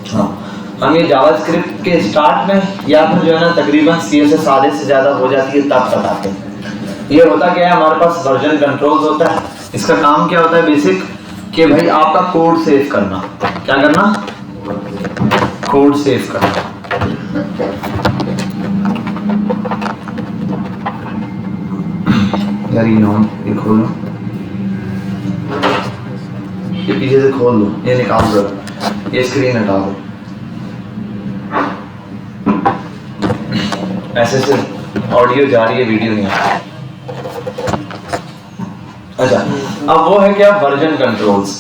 हाँ, हम ये जावास्क्रिप्ट के स्टार्ट में या फिर जो है ना तकरीबन CSS आधे से ज़्यादा हो जाती है तब बताते हैं। ये होता क्या है, हमारे पास वर्जन कंट्रोल्स होता है। इसका काम क्या होता है बेसिक, कि भाई आपका कोड सेव करना। क्या करना? कोड सेव करना। यार ये खोलो, ये पीछे से खोल दो, ये निकाल दो, ये स्क्रीन हटा दो। ऐसे से ऑडियो जा रही है, वीडियो नहीं आ रही। अच्छा, अब वो है क्या, वर्जन कंट्रोल्स।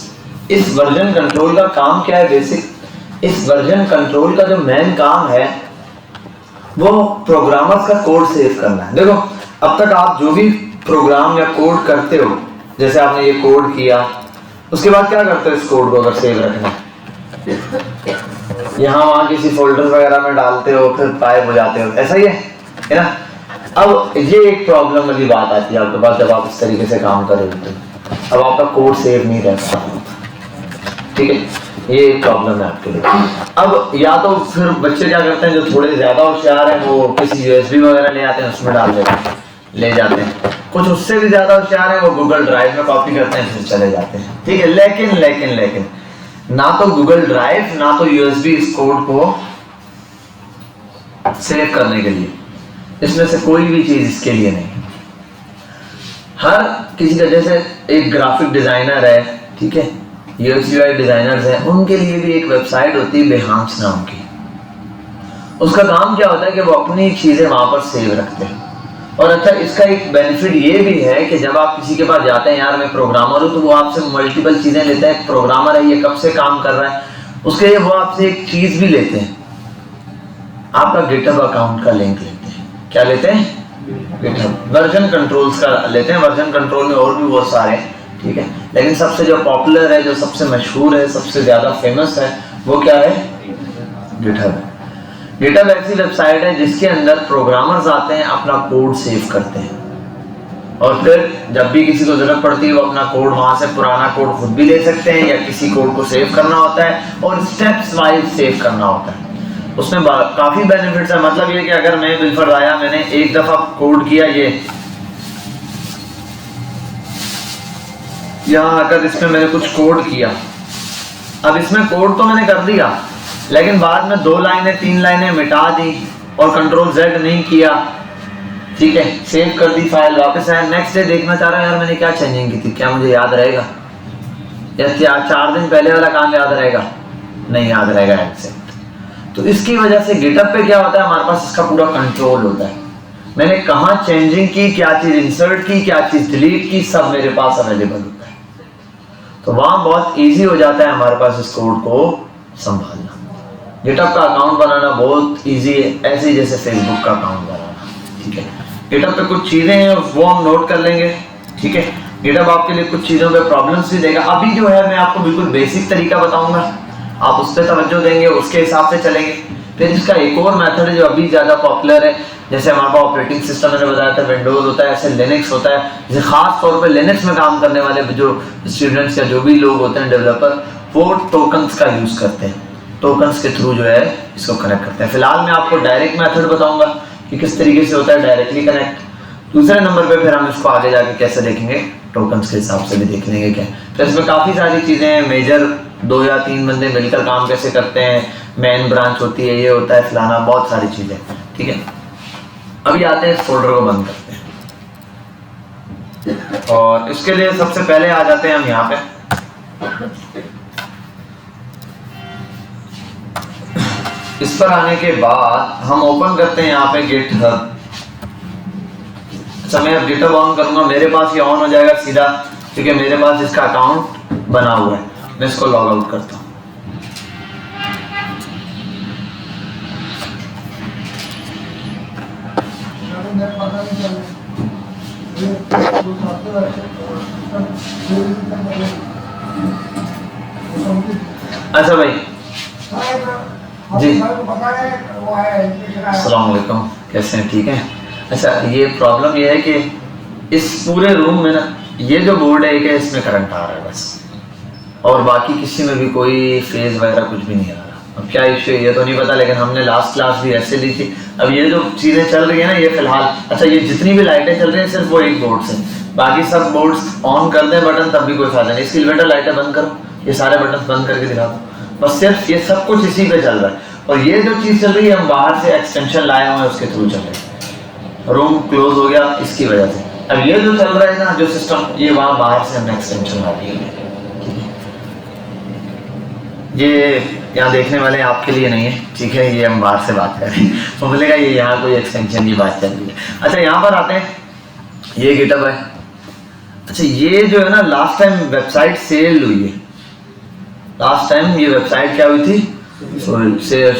इस वर्जन कंट्रोल का काम क्या है बेसिक, इस वर्जन कंट्रोल का जो मेन काम है वो प्रोग्रामर्स का कोड सेव करना है। देखो, अब तक आप जो भी प्रोग्राम या कोड करते हो, जैसे आपने ये कोड किया, उसके बाद क्या करते हो इस कोड को अगर सेव रखना है? यहाँ वहाँ किसी फोल्डर वगैरह में डालते हो, फिर गायब हो जाते हो, ऐसा ही है ना? अब ये एक प्रॉब्लम वाली बात आती है आपके पास जब आप इस तरीके से काम करोगे तो अब आपका कोड सेव नहीं रहता। ठीक है, ये एक प्रॉब्लम है आपके लिए। अब या तो फिर बच्चे क्या करते हैं, जो थोड़े ज्यादा होशियार हैं वो किसी USB वगैरह ले आते हैं, उसमें डाल देते हैं, ले जाते हैं। कुछ उससे भी ज्यादा होशियार हैं, वो गूगल ड्राइव में कॉपी करते हैं, फिर चले जाते हैं। ठीक है, लेकिन ना तो गूगल ड्राइव ना तो USB इस कोड को सेव करने के लिए, इसमें से कोई भी चीज इसके लिए नहीं। हर किसी का, जैसे एक ग्राफिक डिजाइनर है, ठीक है, UX UI डिजाइनर्स हैं, उनके लिए भी एक वेबसाइट होती है बेहांस नाम की। उसका काम क्या होता है कि वो अपनी चीजें वहां पर सेव रखते हैं। और अच्छा, इसका एक बेनिफिट ये भी है कि जब आप किसी के पास जाते हैं, यार मैं प्रोग्रामर हूं, तो वो आपसे मल्टीपल चीजें लेते हैं। प्रोग्रामर है, ये कब से काम कर रहा है, उसके लिए वो आपसे एक चीज भी लेते हैं, आपका गिटहब अकाउंट का लिंक लेते हैं। क्या लेते हैं? गिटहब वर्जन कंट्रोल्स का लेते हैं। वर्जन कंट्रोल में और भी बहुत सारे, ठीक है, लेकिन सबसे जो पॉपुलर है, जो सबसे मशहूर है, सबसे ज्यादा फेमस है, वो क्या है? गिटहब है। गिटहब ऐसी वेबसाइट है जिसके अंदर प्रोग्रामर्स आते हैं, अपना कोड सेव करते हैं, और फिर जब भी किसी को जरूरत पड़ती है वो अपना कोड वहां से, पुराना कोड खुद भी ले सकते हैं, या किसी कोड को सेव करना होता है और स्टेप्स वाइज सेव करना होता है। उसमें काफी बेनिफिट्स है। मतलब ये कि अगर मैं बिलफरदाया मैंने एक दफा कोड किया, ये यहाँ आकर इसमें मैंने कुछ कोड किया, अब इसमें कोड तो मैंने कर दिया, लेकिन बाद में 2 लाइनें 3 लाइनें मिटा दी और Ctrl Z नहीं किया, ठीक है, सेव कर दी फाइल, वापस आया, नेक्स्ट डे देखना चाह रहा है, यार मैंने क्या चेंजिंग की थी, क्या मुझे याद रहेगा? या 4 दिन पहले वाला काम याद रहेगा? नहीं याद रहेगा एग्जैक्ट। तो इसकी वजह से गिटहब पे क्या होता है, हमारे पास इसका पूरा कंट्रोल होता है। मैंने कहाँ चेंजिंग की, क्या चीज इंसर्ट की, क्या चीज डिलीट की, सब मेरे पास अवेलेबल होता है। तो वहां बहुत इजी हो जाता है हमारे पास इस कोड को संभालना। गिटहब का अकाउंट बनाना बहुत इजी है, ऐसे ही जैसे फेसबुक का अकाउंट बनाना। ठीक है, गिटहब पे कुछ चीजें हैं वो हम नोट कर लेंगे। ठीक है, गिटहब आपके लिए कुछ चीजों पे प्रॉब्लम्स भी देगा। अभी जो है मैं आपको बिल्कुल बेसिक तरीका बताऊंगा, आप उस पर तवज्जो देंगे, उसके हिसाब से चलेंगे। फिर इसका एक और मेथड है जो अभी ज्यादा पॉपुलर है, जैसे हमारे पास ऑपरेटिंग सिस्टम मैंने बताया था विंडोज होता है, ऐसे लिनक्स होता है। जैसे खास तौर पे लिनक्स में काम करने वाले जो स्टूडेंट्स या जो भी लोग होते हैं डेवलपर, वो टोकन्स का यूज करते हैं, टोकन्स के थ्रू जो है इसको कनेक्ट करते हैं। फिलहाल मैं आपको डायरेक्ट मेथड बताऊंगा कि किस तरीके से होता है डायरेक्टली कनेक्ट। दूसरे नंबर पे फिर हम इसको आगे जाके कैसे देखेंगे, टोकन्स के हिसाब से भी देख लेंगे क्या। तो इसमें काफी सारी चीजें हैं, मेजर 2 या 3 बंदे मिलकर काम कैसे करते हैं, मेन ब्रांच होती है, ये होता है फलाना, बहुत सारी चीजें। ठीक है, अभी आते हैं इस फोल्डर को बंद करते हैं, और इसके लिए सबसे पहले आ जाते हैं हम यहाँ पे। इस पर आने के बाद हम ओपन करते हैं यहाँ पे गिटहब। अच्छा, मैं अब गिटहब ऑन करूंगा, मेरे पास ये ऑन हो जाएगा सीधा, क्योंकि मेरे पास इसका अकाउंट बना हुआ है। मैं इसको लॉग आउट करता हूँ। अच्छा भाई जी, अस्सलाम वालेकुम, कैसे हैं? ठीक हैं। अच्छा, ये प्रॉब्लम ये है कि इस पूरे रूम में ना ये जो बोर्ड है इसमें करंट आ रहा है बस, और बाकी किसी में भी कोई फेज वगैरह कुछ भी नहीं आ रहा। अब क्या इश्यू है ये तो नहीं पता, लेकिन हमने लास्ट क्लास भी ऐसे ली थी। अब ये जो चीज़ें चल रही है ना ये फिलहाल, अच्छा ये जितनी भी लाइटें चल रही हैं सिर्फ वो एक बोर्ड से, बाकी सब बोर्ड्स ऑन कर दें बटन तब भी कोई फायदा नहीं। इसकी इन्वर्टर लाइटें बंद करो, ये सारे बटन बंद करके दिखा दो, बस सिर्फ ये सब कुछ इसी पे चल रहा है। और ये जो चीज़ चल रही है हम बाहर से एक्सटेंशन लाए हुए हैं उसके थ्रू चल रहे हैं। रूम क्लोज हो गया इसकी वजह से। अब ये जो चल रहा है ना जो सिस्टम, ये वहाँ बाहर से हमने एक्सटेंशन ला दी है। ये यहाँ देखने वाले आपके लिए नहीं है, ठीक है, ये हम बाहर से बात कर रहे हैं तो बोलेगा ये यहाँ कोई एक्सटेंशन की बात चल रही है। अच्छा यहाँ पर आते हैं, ये गिटअप है। अच्छा ये जो है ना लास्ट टाइम वेबसाइट सेल हुई है, लास्ट टाइम ये वेबसाइट क्या हुई थी,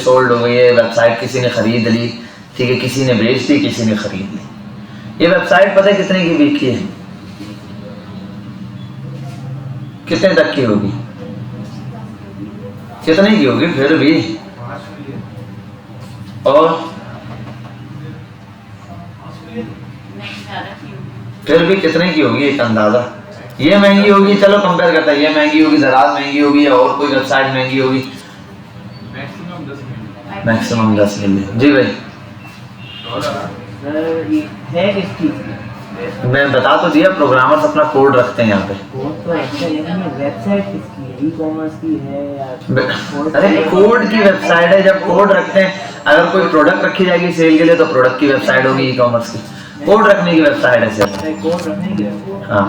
सोल्ड हो गई है वेबसाइट, किसी ने खरीद ली, ठीक है, किसी ने बेच दी, किसी ने खरीद ली। ये वेबसाइट पता है कितने की बिकी है, कितने तक की होगी, कितने की होगी फिर भी, और फिर भी कितने की होगी एक अंदाजा। ये महंगी होगी, चलो कंपेयर करता है, ये महंगी होगी, दराज महंगी होगी या और कोई वेबसाइट महंगी होगी, मैक्सिमम 10 मिलियन। जी भाई है किसकी? मैं बता तो दिया, प्रोग्रामर्स अपना कोड रखते हैं यहाँ पे। तो अच्छा, लेकिन वेबसाइट किसकी है, ई कॉमर्स की है या? अरे कोड की वेबसाइट है, जब कोड रखते हैं, अगर कोई प्रोडक्ट रखी जाएगी सेल के लिए तो प्रोडक्ट की वेबसाइट होगी, ई कॉमर्स की कोड रखने की वेबसाइट है सिर्फ। कोड रखने की? हाँ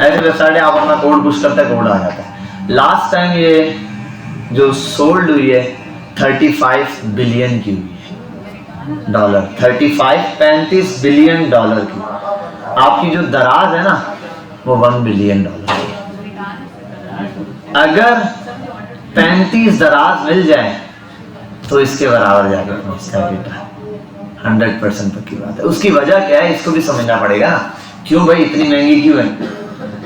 ऐसी वेबसाइट है, आप अपना कोड पुश करते हैं कोड आ जाता है। लास्ट टाइम ये जो सोल्ड हुई है 35 बिलियन की हुई है डॉलर, 35 बिलियन डॉलर की। आपकी जो दराज है ना वो 1 बिलियन डॉलर की। अगर 35 दराज मिल जाए तो इसके बराबर जाकर पहुंचता है बेटा, 100% पक्की बात है। उसकी वजह क्या है इसको भी समझना पड़ेगा ना, क्यों भाई इतनी महंगी क्यों है।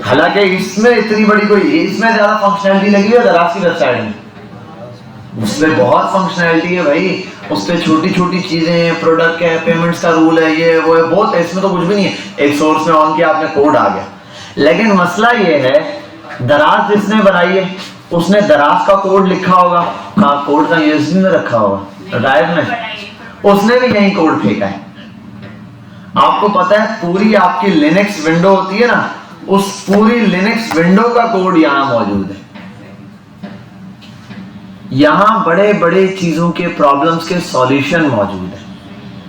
हालांकि इसमें इतनी बड़ी कोई, इसमें ज्यादा फंक्शनैलिटी लगी है दराज की वेबसाइट में, उसमें बहुत फंक्शनैलिटी है भाई, उस पर छोटी छोटी चीजें हैं, प्रोडक्ट है, पेमेंट्स का रूल है, ये वो है, बहुत है, इसमें तो कुछ भी नहीं है। एक सोर्स में ऑन किया आपने कोड आ गया। लेकिन मसला ये है दराज जिसने बनाई है उसने दराज का कोड लिखा होगा, कोड का यूएसबी में रखा होगा ड्राइव में, उसने भी यही कोड फेंका है। आपको पता है पूरी आपकी लिनक्स विंडो होती है ना, उस पूरी लिनक्स विंडो का कोड यहां मौजूद है। यहां बड़े बड़े चीजों के प्रॉब्लम्स के सॉल्यूशन मौजूद है,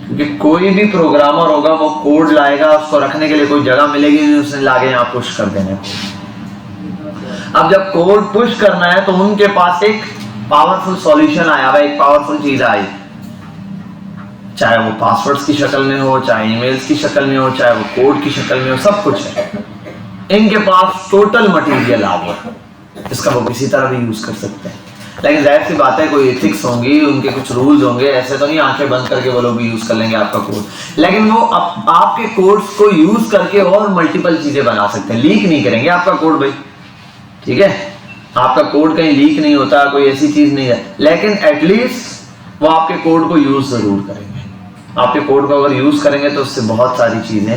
क्योंकि कोई भी प्रोग्रामर होगा वो कोड लाएगा, उसको रखने के लिए कोई जगह मिलेगी नहीं, उसने लाके यहां पुश कर देने। अब जब कोड पुश करना है तो उनके पास एक पावरफुल सॉल्यूशन आया हुआ, एक पावरफुल चीज आई, चाहे वो पासवर्ड्स की शक्ल में हो, चाहे ईमेल्स की शक्ल में हो, चाहे वो कोड की शक्ल में हो, सब कुछ है इनके पास, टोटल मटेरियल आ गया, इसका वो किसी तरह भी यूज कर सकते हैं। लेकिन जाहिर सी बात है कोई एथिक्स होंगी, उनके कुछ रूल्स होंगे, ऐसे तो नहीं आंखें बंद करके वो लोग भी यूज कर लेंगे आपका कोड। लेकिन वो आपके कोड्स को यूज करके और मल्टीपल चीजें बना सकते हैं, लीक नहीं करेंगे आपका कोड भाई, ठीक है, आपका कोड कहीं लीक नहीं होता, कोई ऐसी चीज नहीं है, लेकिन एटलीस्ट वो आपके कोड को यूज जरूर करेंगे। आपके कोड को अगर यूज करेंगे तो उससे बहुत सारी चीजें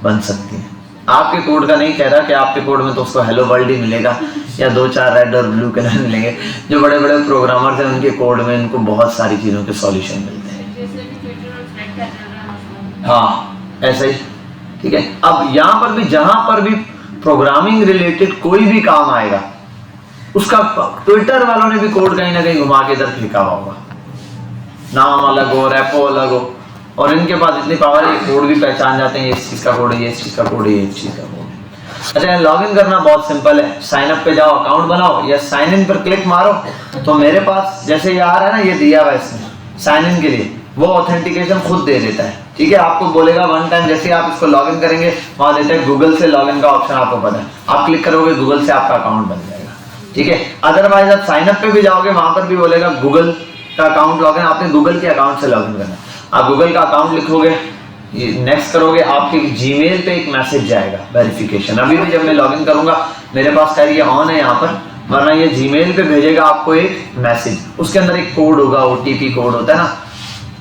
बन सकती हैं। आपके कोड का नहीं कह रहा कि आपके कोड में तो उसको हेलो वर्ल्ड ही मिलेगा या 2-4 रेड और ब्लू कलर मिलेंगे। जो बड़े बड़े प्रोग्रामर्स हैं उनके कोड में इनको बहुत सारी चीजों के सॉल्यूशन मिलते हैं। हाँ ऐसा ही, ठीक है। अब यहाँ पर भी जहां पर भी प्रोग्रामिंग रिलेटेड कोई भी काम आएगा, उसका ट्विटर वालों ने भी कोड कहीं ना कहीं घुमा के इधर फेंका होगा, नाम अलग हो, रेपो अलग हो, और इनके पास इतनी पावर है कोड भी पहचान जाते हैं, इस चीज का कोड है, ये इस चीज का कोड है, ये इस चीज का कोड है। अच्छा लॉगिन करना बहुत सिंपल है, साइन अप पे जाओ, अकाउंट बनाओ या साइन इन पर क्लिक मारो तो मेरे पास जैसे ये आ रहा है ना, ये दिया हुआ इसने साइन इन के लिए, वो ऑथेंटिकेशन खुद दे देता है, ठीक है। आपको बोलेगा वन टाइम, जैसे आप इसको लॉगिन करेंगे वहां देता है गूगल से लॉगिन का ऑप्शन, आपको पता है, आप क्लिक करोगे गूगल से आपका अकाउंट बन जाएगा, ठीक है। अदरवाइज आप साइन अप पे भी जाओगे वहां पर भी बोलेगा गूगल का अकाउंट लॉगिन, आपने गूगल के अकाउंट से लॉगिन करना। आप गूगल का अकाउंट लिखोगे, नेक्स्ट करोगे, आपके जीमेल पे एक मैसेज जाएगा वेरिफिकेशन। अभी भी जब मैं लॉगिन करूंगा मेरे पास खैर ये ऑन है यहाँ पर, वरना ये जीमेल पे भेजेगा आपको एक मैसेज, उसके अंदर एक कोड होगा, ओटीपी कोड होता है ना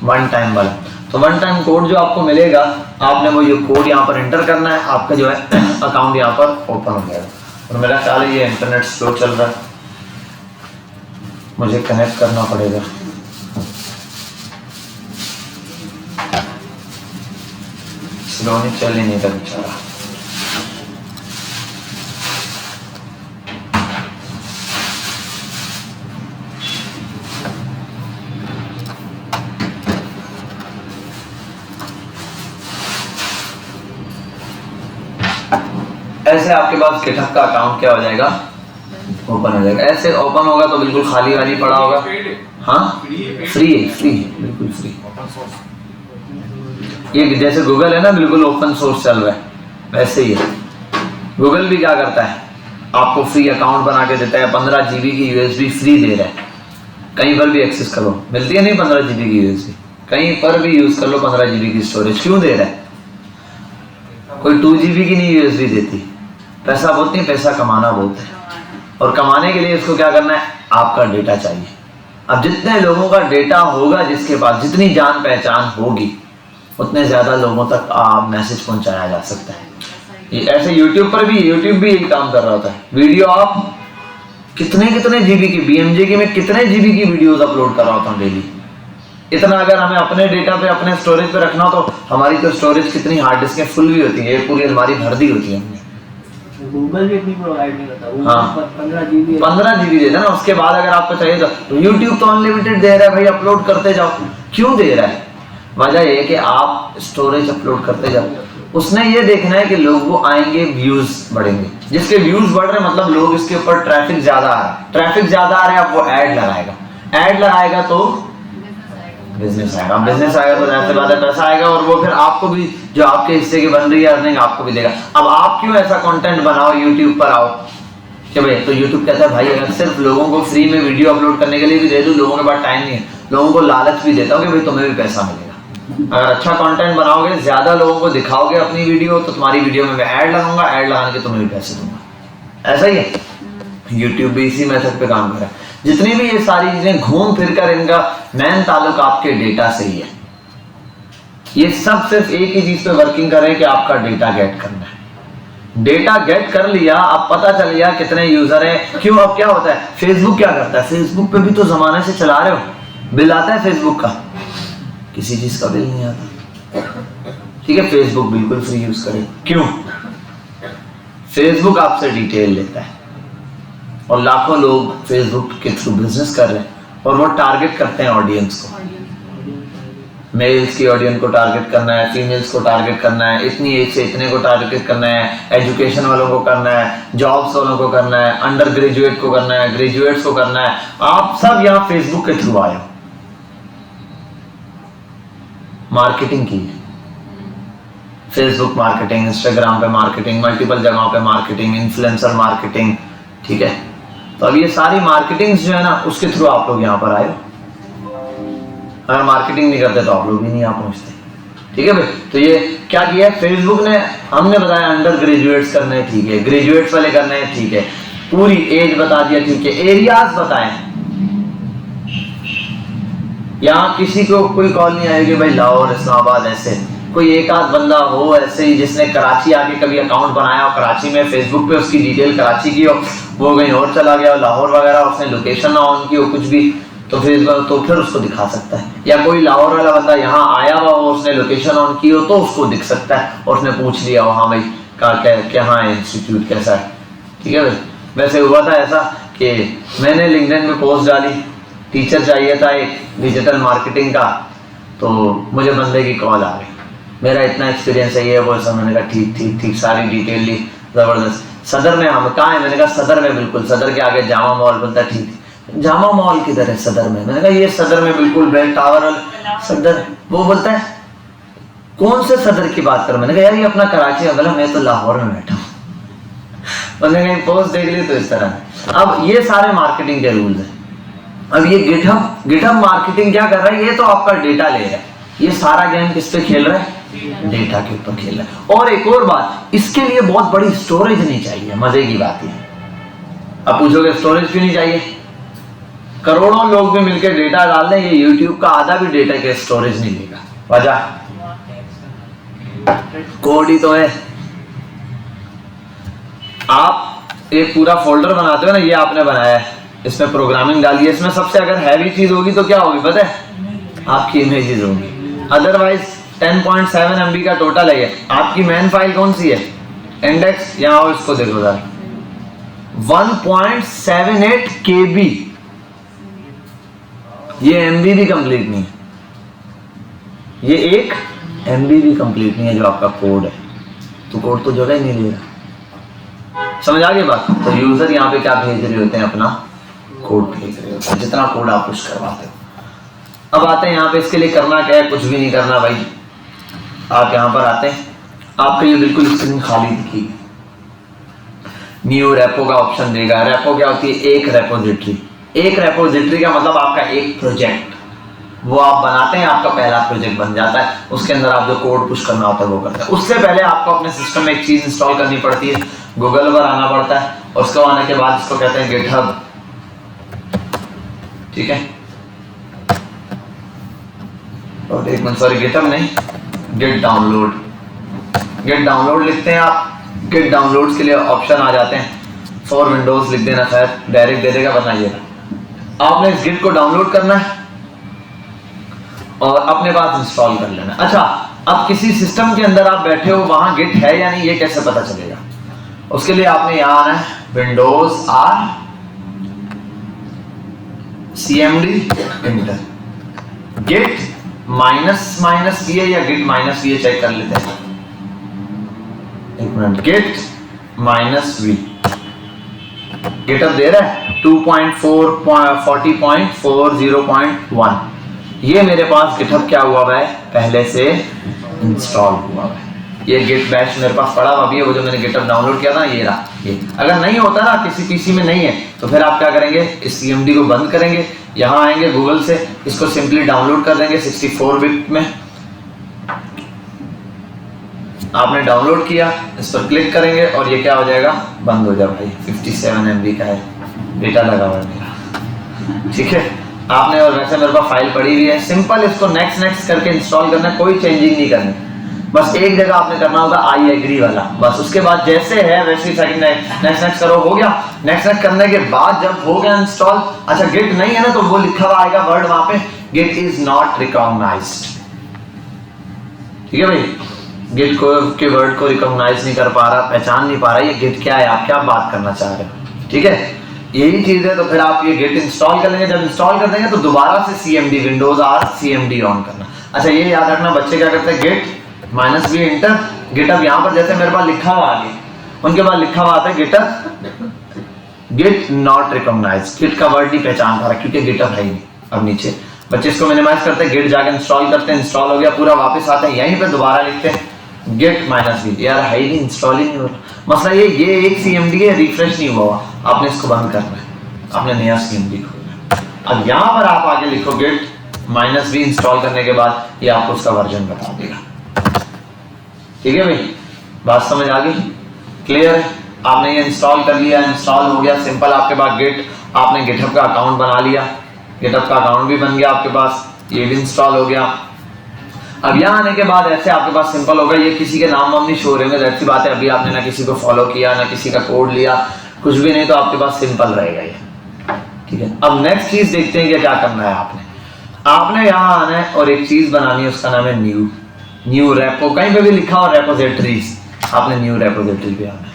वन टाइम वाला, तो वन टाइम कोड जो आपको मिलेगा, आपने वो ये कोड यहाँ पर एंटर करना है, आपका जो है अकाउंट यहाँ पर ओपन हो जाएगा। और मेरा ख्याल है ये इंटरनेट स्लो चल रहा है, मुझे कनेक्ट करना पड़ेगा। स्लोनी चल ही नहीं था बेचारा। ऐसे आपके पास GitHub का अकाउंट क्या हो जाएगा, ओपन हो जाएगा। ऐसे ओपन होगा तो बिल्कुल खाली वाली पड़ा होगा। हाँ फ्री है बिल्कुल फ्री। ये जैसे गूगल है ना, बिल्कुल ओपन सोर्स चल रहा है, वैसे ही है। गूगल भी क्या करता है, आपको फ्री अकाउंट बना के देता है, 15 GB की USB फ्री दे रहा है, कहीं पर भी एक्सेस करो। मिलती है नहीं 15 GB की USB, कहीं पर भी यूज कर लो 15 GB की स्टोरेज। क्यों दे रहा है? कोई 2 GB की नहीं USB देती। पैसा बहुत नहीं, पैसा कमाना बहुत है, और कमाने के लिए इसको क्या करना है, आपका डेटा चाहिए। अब जितने लोगों का डेटा होगा, जिसके पास जितनी जान पहचान होगी, उतने ज्यादा लोगों तक आप मैसेज पहुंचाया जा सकता है। ये ऐसे यूट्यूब पर भी, यूट्यूब भी यही काम कर रहा होता है। वीडियो आप कितने GB की, BMJ में कितने GB की वीडियोस अपलोड कर रहा होता हूँ डेली। इतना अगर हमें अपने डेटा पे, अपने स्टोरेज पे रखना हो, तो हमारी तो स्टोरेज कितनी हार्ड डिस्क फुल भी होती है, पूरी अलमारी भर दी होती है हमने। गूगल भी इतनी प्रोवाइड नहीं करता। हाँ 15 GB देता ना। उसके बाद अगर आपको चाहिए तो यूट्यूब तो अनलिमिटेड दे रहा है भाई, अपलोड करते जाओ। क्यों दे रहा है? वजह ये है कि आप स्टोरेज अपलोड करते जाओ। उसने ये देखना है कि लोग वो आएंगे, व्यूज बढ़ेंगे। जिसके व्यूज बढ़ रहे हैं मतलब लोग इसके ऊपर ट्रैफिक ज्यादा आ रहा है, ट्रैफिक ज्यादा आ रहा है, अब वो ऐड लगाएगा तो बिजनेस आएगा। बिजनेस आएगा तो जाहिर सी बात है पैसा आएगा, और वो फिर आपको भी, जो आपके हिस्से की बन रही है अर्निंग, आपको भी देगा। अब आप क्यों ऐसा कंटेंट बनाओ, यूट्यूब पर आओ कि भाई, तो यूट्यूब कहता है भाई अगर सिर्फ लोगों को फ्री में वीडियो अपलोड करने के लिए भी दे दूं, लोगों के पास टाइम नहीं है, लोगों को लालच भी देता हूँ कि भाई तुम्हें भी पैसा मिलेगा। अगर अच्छा कंटेंट बनाओगे, ज्यादा लोगों को दिखाओगे अपनी वीडियो, तो तुम्हारी वीडियो में मैं ऐड लगाऊंगा, ऐड लगाने के तुम्हें भी पैसे दूंगा। ऐसा ही है, यूट्यूब भी इसी मेथड पे काम कर रहा है। जितनी भी ये सारी चीजें घूम फिर कर इनका मेन ताल्लुक आपके डेटा से ही है। ये सब सिर्फ एक ही चीज पे वर्किंग कर रहे हैं कि आपका डेटा गेट करना है। डेटा गेट कर लिया, अब पता चल गया कितने यूजर हैं। क्यों? अब क्या होता है, फेसबुक क्या करता है, फेसबुक पे भी तो जमाने से चला रहे हो, बिल आता है फेसबुक का? किसी चीज का बिल नहीं आता। ठीक है, फेसबुक बिल्कुल फ्री यूज करें। क्यों? फेसबुक आपसे डिटेल लेता है, और लाखों लोग फेसबुक के थ्रू बिजनेस कर रहे हैं, और वो टारगेट करते हैं ऑडियंस को। मेल्स की ऑडियंस को टारगेट करना है, फीमेल्स को टारगेट करना है, इतनी एज से इतने को टारगेट करना है, एजुकेशन वालों को करना है, जॉब्स वालों को करना है, अंडर ग्रेजुएट को करना है, ग्रेजुएट्स को करना है। आप सब यहाँ फेसबुक के थ्रू आए हो, मार्केटिंग की, फेसबुक मार्केटिंग, इंस्टाग्राम पे मार्केटिंग, मल्टीपल जगहों पे मार्केटिंग, इन्फ्लुएंसर मार्केटिंग। ठीक है, तो अब ये सारी मार्केटिंग जो है ना, उसके थ्रू आप लोग यहाँ पर आए हो। अगर मार्केटिंग नहीं करते तो आप लोग भी नहीं आ पहुंचते। ठीक है भाई, तो ये क्या किया फेसबुक ने, हमने बताया अंडर ग्रेजुएट्स करने, ठीक है, ग्रेजुएट्स वाले करने, ठीक है, पूरी एज बता दिया, ठीक है, एरियाज बताएं। यहाँ किसी को कोई कॉल नहीं आएगी भाई लाहौर, इस्लामाबाद, ऐसे कोई एक आध बंदा हो ऐसे ही जिसने कराची आके कभी अकाउंट बनाया और कराची में फेसबुक पे उसकी डिटेल कराची की हो, वो कहीं और चला गया लाहौर वगैरह, उसने लोकेशन ना ऑन की हो कुछ भी, तो फिर उसको दिखा सकता है। या कोई लाहौर वाला बंदा यहाँ आया हुआ हो, उसने लोकेशन ऑन की हो, तो उसको दिख सकता है, और उसने पूछ लिया हो हाँ भाई कहाँ है इंस्टीट्यूट, कैसा है। ठीक है भाई, वैसे हुआ था ऐसा कि मैंने लिंक्डइन में पोस्ट डाली, टीचर चाहिए था एक डिजिटल मार्केटिंग का, तो मुझे बंदे की कॉल आ गई, मेरा इतना एक्सपीरियंस है ये वो सब। मैंने कहा ठीक सारी डिटेल ली, जबरदस्त। सदर में हम कहाँ है? मैंने कहा सदर में, बिल्कुल सदर के आगे जामा मॉल। बोलता ठीक, जामा मॉल किधर है? सदर में। मैंने कहा ये सदर में बिल्कुल बैंक टावर सदर। वो बोलता है कौन से सदर की बात करूं? मैंने कहा यार ये अपना कराची में। बोला मैं तो लाहौर में बैठा हूँ। मैंने कहीं पोस्ट देख ली तो इस तरह। अब ये सारे मार्केटिंग के रूल्स हैं। अब ये गिटहब मार्केटिंग क्या कर रहा है? ये तो आपका डेटा ले रहा है। ये सारा गेम किस पे खेल रहा है? डेटा के ऊपर खेल रहा है। और एक और बात, इसके लिए बहुत बड़ी स्टोरेज नहीं चाहिए। मजे की बात है। अब पूछोगे स्टोरेज क्यों नहीं चाहिए? करोड़ों लोग भी मिलकर डेटा डाल दें, ये यूट्यूब का आधा भी डेटा के स्टोरेज नहीं लेगा। वजह कोड ही तो है। आप एक पूरा फोल्डर बनाते हो ना, ये आपने बनाया है, इसमें प्रोग्रामिंग डालिए। इसमें सबसे अगर हैवी चीज होगी तो क्या होगी पता है, आपकी इमेजेस होगी। अदरवाइज 10.7 MB का टोटल है। आपकी मेन फाइल कौन सी है, इंडेक्स, यहाँ आओ इसको देखो जरा, 1.78 KB। ये MB भी कंप्लीट नहीं है, ये 1 MB भी कंप्लीट नहीं है जो आपका कोड है। तो कोड तो जगह ही नहीं ले रहा, समझ आ गई बात। तो यूजर यहाँ पे क्या भेज रहे होते हैं, अपना कोड भेज रहे होते हैं, जितना कोड आप पुश करवाते हो। अब आते हैं यहाँ पे, इसके लिए करना क्या है, कुछ भी नहीं करना भाई। आप यहाँ पर आते हैं, आपका ये बिल्कुल स्क्रीन खाली दिखेगी। न्यू रेपो का ऑप्शन देगा। रेपो क्या होती है, एक रेपोजिटरी। एक रेपोजिटरी का मतलब आपका एक प्रोजेक्ट, वो आप बनाते हैं, आपका पहला प्रोजेक्ट बन जाता है। उसके अंदर आप जो कोड पुश करना होता है वो करते हैं। उससे पहले आपको अपने सिस्टम में एक चीज इंस्टॉल करनी पड़ती है, गूगल पर आना पड़ता है, और उसको आने के बाद इसको कहते हैं गिटहब, ठीक है। और एक मिनट, सॉरी गिटहब नहीं, गिट डाउनलोड। गिट डाउनलोड लिखते हैं आप, गिट डाउनलोड्स के लिए ऑप्शन आ जाते हैं। फॉर विंडोज लिख देना, खैर डायरेक्ट दे देगा, बनाइएगा। आपने इस गिट को डाउनलोड करना है और अपने पास इंस्टॉल कर लेना। अच्छा, अब किसी सिस्टम के अंदर आप बैठे हो, वहां गिट है या नहीं, ये कैसे पता चलेगा? उसके लिए आपने यहां आना है, Windows R CMD enter, git minus V है या गिट माइनस V है, चेक कर लेते हैं। एक मिनट, गिट -V, गिटअप दे रहा है 2.40.40.1। ये मेरे पास गिटहब क्या हुआ है, पहले से इंस्टॉल हुआ है। ये गिट बैश मेरे पास पड़ा हुआ भी है, वो जो मैंने गिटहब डाउनलोड किया था ये रहा। ये अगर नहीं होता ना, किसी पीसी में नहीं है, तो फिर आप क्या करेंगे, इस CMD को बंद करेंगे, यहाँ आएंगे गूगल से, इसको सिंपली डाउनलोड कर देंगे 64 बिट में। आपने डाउनलोड किया, इस पर क्लिक करेंगे और ये क्या हो जाएगा, बंद हो जाए भाई। 57 MB का है, डेटा लगा हुआ है मेरा, ठीक है। आपने, और वैसे मेरे पास फाइल पड़ी हुई है, सिंपल इसको नेक्स्ट करके इंस्टॉल करना, कोई चेंजिंग नहीं करनी। बस एक जगह आपने करना होगा आई एग्री वाला, बस। उसके बाद जैसे है वैसे ही सेकंड नेक्स्ट करो, हो गया। नेक्स्ट करने के बाद जब हो गया इंस्टॉल, अच्छा गिट नहीं है ना, तो वो लिखा हुआ आएगा वर्ड वहां पे, गिट इज नॉट रिकॉग्नाइज्ड, ठीक है भाई। गिट को के वर्ड को रिकॉग्नाइज नहीं कर पा रहा, पहचान नहीं पा रहा, ये गिट क्या है, आप क्या बात करना चाह रहे हो, ठीक है। यही चीज है, तो फिर आप ये गिट इंस्टॉल कर लेंगे। जब इंस्टॉल कर देंगे तो दोबारा से CMD, Windows R CMD on करना। अच्छा ये याद रखना, बच्चे क्या करते हैं, गिट -V इंटर, गिटअप यहाँ पर जैसे मेरे पास लिखा हुआ आगे, उनके बाद लिखा हुआ आता है GitHub git not recognised, git का वर्ड नहीं पहचान पा रहा क्योंकि गिटअप है ही नहीं। अब नीचे बच्चे इसको मिनिमाइज करते हैं, गिट जाके इंस्टॉल करते हैं, इंस्टॉल हो गया पूरा, वापस आते हैं यहीं पे दोबारा लिखते हैं गिट -V, यार है ही नहीं, इंस्टॉल ही नहीं हो रहा। मसला ये एक CMD है, रिफ्रेश नहीं हुआ, आपने इसको बंद करना है, आपने नया CMD खोलना है। अब यहाँ पर आप आगे लिखो गिट -V, इंस्टॉल करने के बाद ये आपको उसका वर्जन बता देगा, ठीक है भाई। बात समझ आ गई, क्लियर है। आपने ये इंस्टॉल कर लिया, इंस्टॉल हो गया, सिंपल आपके पास गिट, आपने गिटहब का अकाउंट बना लिया, गिटहब का अकाउंट भी बन गया आपके पास, ये भी इंस्टॉल हो गया। अब यहाँ आने के बाद ऐसे आपके पास सिंपल होगा, ये किसी के नाम वाम नहीं शो रहेंगे, ऐसी बात है। अभी आपने ना किसी को फॉलो किया, ना किसी का कोड लिया, कुछ भी नहीं, तो आपके पास सिंपल रहेगा ये, ठीक है। अब नेक्स्ट चीज देखते हैं कि क्या करना है। आपने यहाँ आना है और एक चीज बनानी है, उसका नाम है न्यू रेपो। कहीं पे भी लिखा हो रेपोजिटरीज, आपने न्यू रेपोजिटरी पे आना है।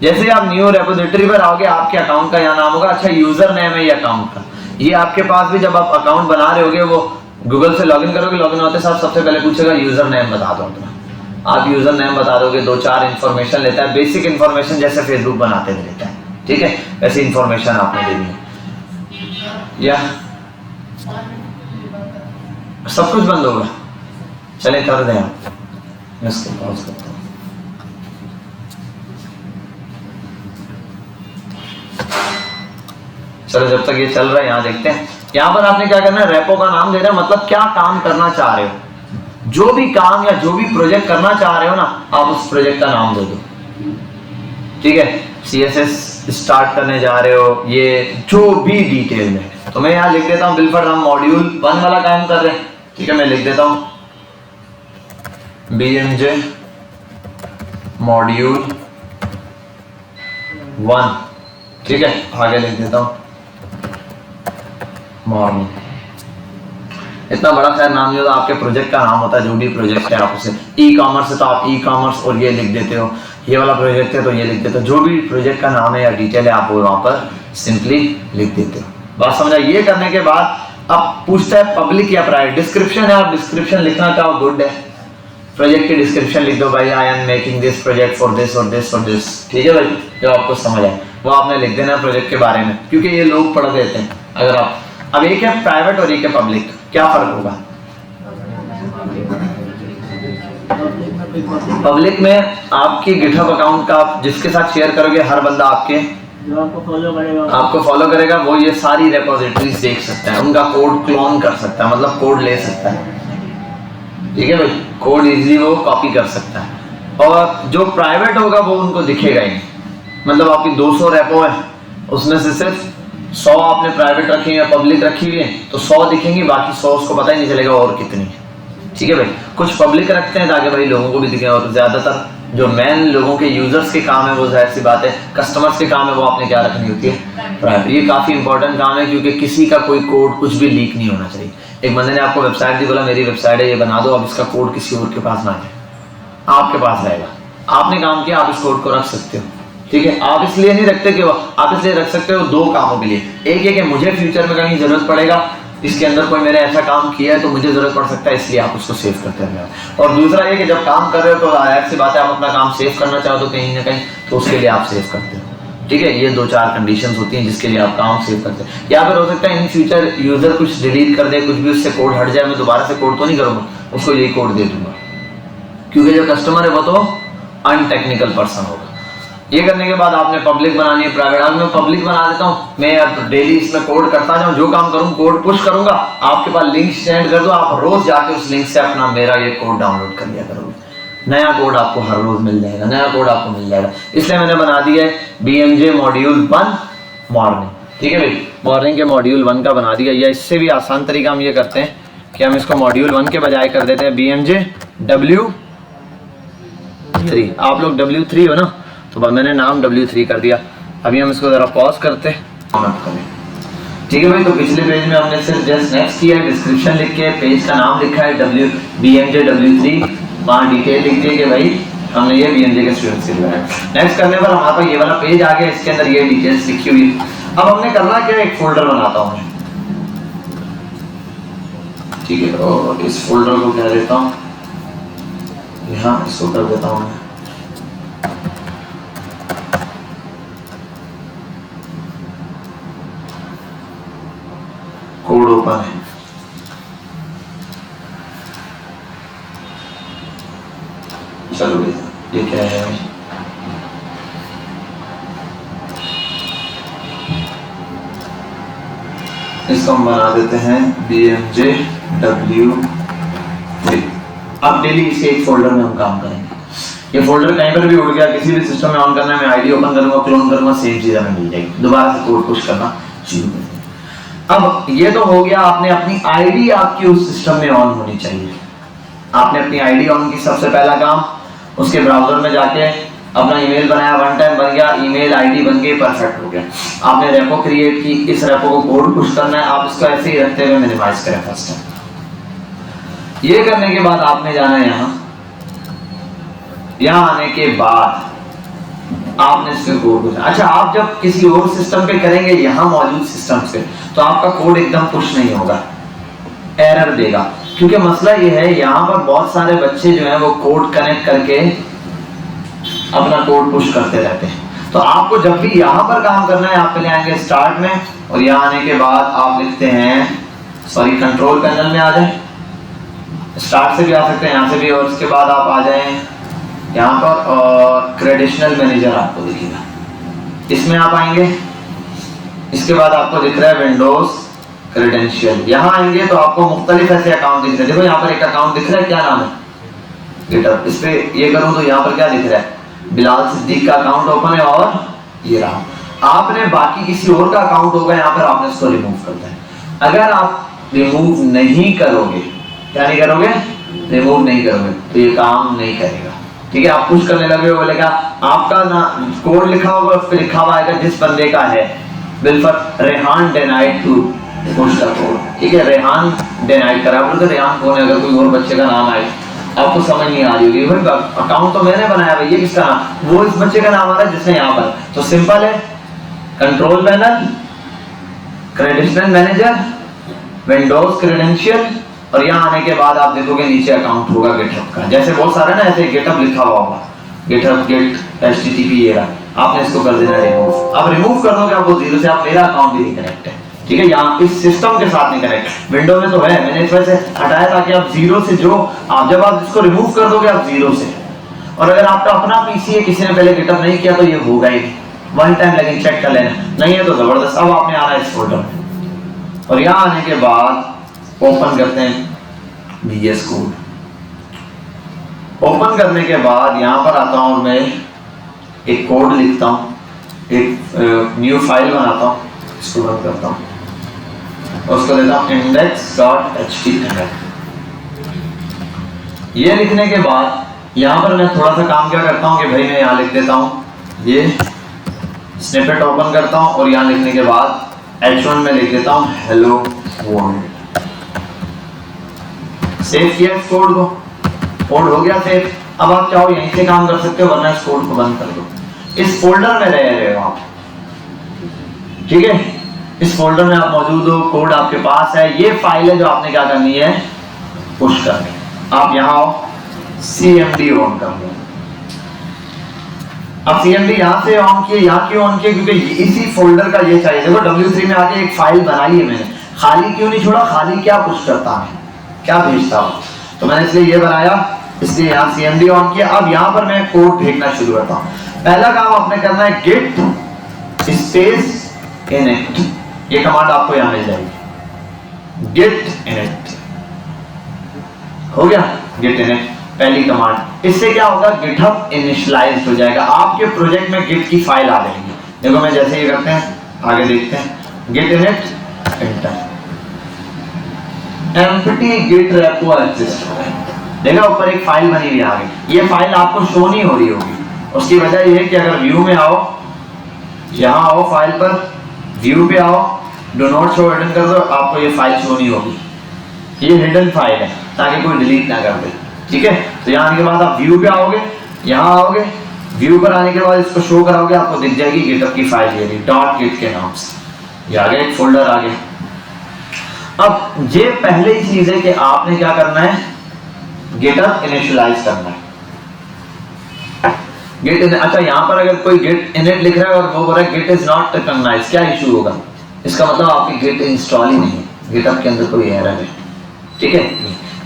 जैसे आप न्यू रेपोजिटरी पर आओगे, आपके अकाउंट का यहाँ नाम होगा, अच्छा यूजर नेम है ये अकाउंट का, ये आपके पास भी जब आप अकाउंट बना रहे होगे, वो गूगल से लॉगिन करोगे, लॉगिन होते साथ सबसे पहले पूछेगा यूजर नेम बता दो अपना। आप यूजर नेम बता दोगे, 2-4 इंफॉर्मेशन लेता है, बेसिक इंफॉर्मेशन जैसे फेसबुक बनाते हुए लेता है, ठीक है, वैसे इंफॉर्मेशन आपने देनी है। या सब कुछ बंद होगा, चले कर दें आप, मैं इसको पॉज करता हूँ। चलो जब तक ये चल रहा है यहाँ देखते हैं। यहाँ पर आपने क्या करना है, रेपो का नाम देना है, मतलब क्या काम करना चाह रहे हो, जो भी काम या जो भी प्रोजेक्ट करना चाह रहे हो ना, आप उस प्रोजेक्ट का नाम दे दो, ठीक है। CSS स्टार्ट करने जा रहे हो, ये जो भी डिटेल में, तो मैं यहाँ लिख देता हूँ बिलफर्ड, हम मॉड्यूल 1 वाला काम कर रहे हैं, ठीक है। मैं लिख देता हूँ BMJ मॉड्यूल 1, ठीक है। आगे लिख देता हूँ मॉर्निंग। इतना बड़ा खैर नाम नहीं होता, आपके प्रोजेक्ट का नाम होता है, जो भी प्रोजेक्ट है आप उसे, ई कॉमर्स है तो आप ई कॉमर्स और ये लिख देते हो, ये वाला प्रोजेक्ट है तो ये लिख देते हो, जो भी प्रोजेक्ट का नाम है या डिटेल है आप वो वहाँ पर सिंपली लिख देते हो। बात समझा? ये करने के बाद अब पूछता है पब्लिक या प्राइवेट। डिस्क्रिप्शन है, आप डिस्क्रिप्शन लिखना चाहो गुड है, प्रोजेक्ट की डिस्क्रिप्शन लिख दो, भाई I am making this project for this और दिस और दिस, ठीक है भाई, जो आपको समझ आए वो आपने लिख देना प्रोजेक्ट के बारे में, क्योंकि ये लोग पढ़ देते हैं। अगर आप, अब एक है प्राइवेट और एक है पब्लिक, क्या फर्क होगा? पब्लिक में आपकी गिटहब अकाउंट का आप जिसके साथ शेयर करोगे, हर बंदा आपके जो आपको फॉलो करेगा वो ये सारी रेपोजिटरीज देख सकता है, उनका कोड क्लोन कर सकता है, मतलब कोड ले सकता है, ठीक है भाई, कोड इजीली वो कॉपी कर सकता है। और जो प्राइवेट होगा वो उनको दिखेगा ही नहीं, मतलब आपकी 200 रेपो है, उसमें से सिर्फ 100 आपने प्राइवेट रखी है या पब्लिक रखी हुई है, तो 100 दिखेंगी, बाकी 100 उसको पता ही नहीं चलेगा और कितनी है, ठीक है भाई। कुछ पब्लिक रखते हैं ताकि भाई लोगों को भी दिखे, और ज्यादातर जो मेन लोगों के यूजर्स के काम है वो जाहिर सी बात है, कस्टमर्स के काम है, वो आपने क्या रखनी होती है, प्राइवेट। ये काफी इंपॉर्टेंट काम है, क्योंकि किसी का कोई कोड कुछ भी लीक नहीं होना चाहिए। एक बंदे ने आपको वेबसाइट दी, बोला मेरी वेबसाइट है ये बना दो, अब इसका कोड किसी और के पास ना जाए, आपके पास रहेगा, आपने काम किया, आप इस कोड को रख सकते हो, ठीक है। आप इसलिए नहीं रखते कि आप इसलिए रख सकते हो 2 कामों के लिए, एक है कि मुझे फ्यूचर में कहीं जरूरत पड़ेगा, इसके अंदर कोई मैंने ऐसा काम किया है तो मुझे जरूरत पड़ सकता है, इसलिए आप उसको सेव करते हैं। और दूसरा ये कि जब काम कर रहे हो तो जाहिर सी बात है, आप अपना काम सेव करना चाहो तो कहीं ना कहीं तो उसके लिए आप सेव करते हो, ठीक है। ये 2-4 कंडीशंस होती हैं जिसके लिए आप काम सेव करते हैं। या फिर हो सकता है इन फ्यूचर यूजर कुछ डिलीट कर दे, कुछ भी उससे कोड हट जाए, मैं दोबारा से कोड तो नहीं करूँगा, उसको यही कोड दे दूंगा, क्योंकि जो कस्टमर है वो तो अनटेक्निकल पर्सन होगा। ये करने के बाद आपने पब्लिक बनानी है, प्राइवेट। आज मैं पब्लिक बना देता हूँ, मैं अब डेली इसमें कोड करता जाऊँ, जो काम करूँ कोड पुश करूंगा, आपके पास लिंक सेंड कर दो, आप रोज जाके उस लिंक से अपना मेरा ये कोड डाउनलोड कर लिया करोगे, नया कोड आपको हर रोज मिल जाएगा, नया कोड आपको मिल जाएगा। इसलिए मैंने बना दिया है BMJ मॉड्यूल 1 मॉर्निंग, ठीक है भाई, मॉर्निंग के मॉड्यूल 1 का बना दिया। या इससे भी आसान तरीका हम ये करते हैं कि हम इसको मॉड्यूल 1 के बजाय कर देते हैं BMJ W3। आप लोग W3 हो ना, तो मैंने नाम W3 कर दिया। अभी हम इसको जरा पॉज करते हैं, ठीक है भाई। तो पिछले पेज में हमने सिर्फ जस्ट नेक्स्ट किया, डिस्क्रिप्शन लिख के पेज का नाम लिखा है BMJ W3, वहाँ डिटेल लिख दी कि भाई हमने ये BMJ के स्टूडेंट्स के लिए है। नेक्स्ट करने पर हमारे पास ये वाला पेज आ गया, इसके अंदर ये डिटेल्स लिखी हुई। अब हमने करना क्या, एक फोल्डर बनाता हूँ, ठीक है। और इस फोल्डर को क्या देता हूँ, यहाँ इसको कर देता हूँ मैं कोड ओपन है, चलो ये क्या है, इसको हम बना देते हैं BMJ W3। अब डेली इसे एक फोल्डर में हम काम करेंगे। ये फोल्डर कहीं पर भी उड़ गया, किसी भी सिस्टम में ऑन करना है, मैं आईडी ओपन करूंगा, क्लोन करूंगा, सेम चीज हमें मिल जाएगी, दोबारा से कोड पुश करना शुरू कर। अब ये तो हो गया, आपने अपनी आईडी आपकी उस सिस्टम में ऑन होनी चाहिए। आपने अपनी आईडी ऑन की, सबसे पहला काम, उसके ब्राउजर में जाके अपना ईमेल बनाया, वन टाइम बन गया, ईमेल आईडी बन गई, परफेक्ट हो गया। आपने रेपो क्रिएट की, इस रेपो को कोड पुश करना है, आप इसको ऐसे ही रखते हुए मिनिमाइज करें फर्स्ट टाइम। ये करने के बाद आपने जाना है यहाँ आने के बाद आपने इसके कोड, अच्छा आप जब किसी और सिस्टम पे करेंगे यहाँ मौजूद सिस्टम पे, तो आपका कोड एकदम पुश नहीं होगा, एरर देगा, क्योंकि मसला ये है यहाँ पर बहुत सारे बच्चे जो हैं वो कोड कनेक्ट करके अपना कोड पुश करते रहते हैं। तो आपको जब भी यहाँ पर काम करना है, आप पहले आएंगे स्टार्ट में, और यहाँ आने के बाद आप लिखते हैं, सॉरी कंट्रोल पैनल में आ जाए, स्टार्ट से भी आ सकते हैं, यहाँ से भी, और उसके बाद आप आ जाएं यहाँ पर, और क्रेडेंशियल मैनेजर आपको दिखेगा, इसमें आप आएंगे। इसके बाद आपको दिख रहा है विंडोज क्रेडेंशियल, यहाँ आएंगे तो आपको मुख्तलिफ ऐसे अकाउंट दिख रहे हैं। देखो यहाँ पर एक अकाउंट दिख रहा है, क्या नाम है, गिटहब। इस पे ये करूँ तो यहाँ पर क्या दिख रहा है, बिलाल सिद्दीक का अकाउंट ओपन है, और ये रहा। आपने बाकी किसी और का अकाउंट होगा यहाँ पर, आपने इसको रिमूव करना है। अगर आप रिमूव नहीं करोगे, क्या नहीं करोगे, रिमूव नहीं करोगे, तो ये काम नहीं करेगा, ठीक है। आप पुश करने लगे हो, बोलेगा आपका ना कोड लिखा होगा, उस पर लिखा हुआ आएगा जिस बंदे का है, बिलफर Rehan denied to push the code, ठीक है, रेहान डिनाइड करा, बोलते रेहान कौन है, अगर कोई और बच्चे का नाम आए आपको समझ नहीं आ रही होगी, भाई अकाउंट तो मैंने बनाया भाई, ये किसका नाम, वो इस बच्चे का नाम आ रहा है जिसने यहाँ पर, तो सिंपल है, control panel, credential manager, Windows credential, और यहाँ आने के बाद आप देखोगे नीचे अकाउंट होगा गिटहब का, जैसे बहुत सारे ना ऐसे गिटहब लिखा हुआ होगा, गिटहब गिट एचटीटीपी ये रहा, आपने इसको कर देना रिमूव। अब रिमूव कर दोगे आपको जीरो से, आप मेरा अकाउंट भी नहीं कनेक्ट है, ठीक है, यहाँ इस सिस्टम के साथ नहीं कनेक्ट, विंडो में तो है, मैंने इस वजह से हटाया ताकि आप जीरो से जो आप जब आप इसको रिमूव कर दोगे आप जीरो से, और अगर आपका अपना पीसी है, किसी ने पहले गिटहब नहीं किया तो ये होगा ही वन टाइम, लेकिन चेक कर लेना, नहीं है तो जबरदस्त। अब आपने आना है इस फोल्डर में, और यहाँ आने के बाद ओपन करते हैं VS कोड, ओपन करने के बाद यहाँ पर आता हूँ, मैं एक कोड लिखता हूँ, एक न्यू फाइल बनाता हूँ, इसको बंद करता हूँ, उसको देता हूँ index.html। ये लिखने के बाद यहाँ पर मैं थोड़ा सा काम क्या करता हूँ कि भाई मैं यहाँ लिख देता हूँ, ये स्निपेट ओपन करता हूँ, और यहाँ लिखने के बाद H1 में लिख देता हूँ हेलो वर्ल्ड। सेव किया इस कोड को, कोड हो गया सेव। अब आप चाहो यहीं से काम कर सकते हो, वरना इस कोड को बंद कर दो, इस फोल्डर में रह रहे हो आप, ठीक है, इस फोल्डर में आप मौजूद हो, कोड आपके पास है, ये फाइल है जो आपने क्या करनी है, पुश करनी। आप यहाँ आओ, CMD ऑन कर लो। अब CMD यहाँ से ऑन किए, यहाँ क्यों ऑन किए, क्योंकि इसी फोल्डर का ये चाहिए। देखो W3 में आके एक फाइल बनाई है मैंने, खाली क्यों नहीं छोड़ा, खाली क्या पुश करता है, क्या भेजता हूँ, तो मैंने इसलिए ये बनाया, इसलिए यहाँ CMD ऑन किया। अब यहाँ पर मैं कोड भेजना शुरू करता हूँ। पहला काम आपने करना है git स्पेस init, ये कमांड आपको यहाँ मिल जाएगी, git init हो गया, git init पहली कमांड। इससे क्या होगा, गिटहब इनिशियलाइज्ड हो जाएगा, आपके प्रोजेक्ट में गिट की फाइल आ जाएगी। देखो मैं जैसे ये करते हैं, आगे देखते हैं, git init enter, empty git repo exist हो गया, देखा ऊपर एक फाइल बनी हुई आ गई। ये फाइल आपको शो नहीं हो रही होगी, उसकी वजह ये है कि अगर व्यू में आओ, यहाँ आओ, फाइल पर व्यू पे आओ, डू नॉट शो हिडन कर दो, आपको ये फाइल शो नहीं होगी, ये हिडन फाइल है ताकि कोई डिलीट ना कर दे, ठीक है। तो यहाँ आने के बाद आप व्यू पे आओगे, यहाँ आओगे, व्यू पर आने के बाद इसको शो कराओगे, आपको दिख जाएगी गिटहब की फाइल, ये डॉट गिट के नाम से, ये आ गया एक फोल्डर आ गया। अब ये पहले ही चीज है कि आपने क्या करना है, गिटहब इनिशियलाइज करना है, गिट इन। अच्छा यहाँ पर अगर कोई गिट इनिट लिख रहा है और वो बोल रहा है गिट इज नॉट रिकॉग्नाइज्ड, क्या इशू होगा, इसका मतलब आपकी गिट इंस्टॉल ही नहीं है, गिटहब के अंदर कोई एरर है, ठीक है।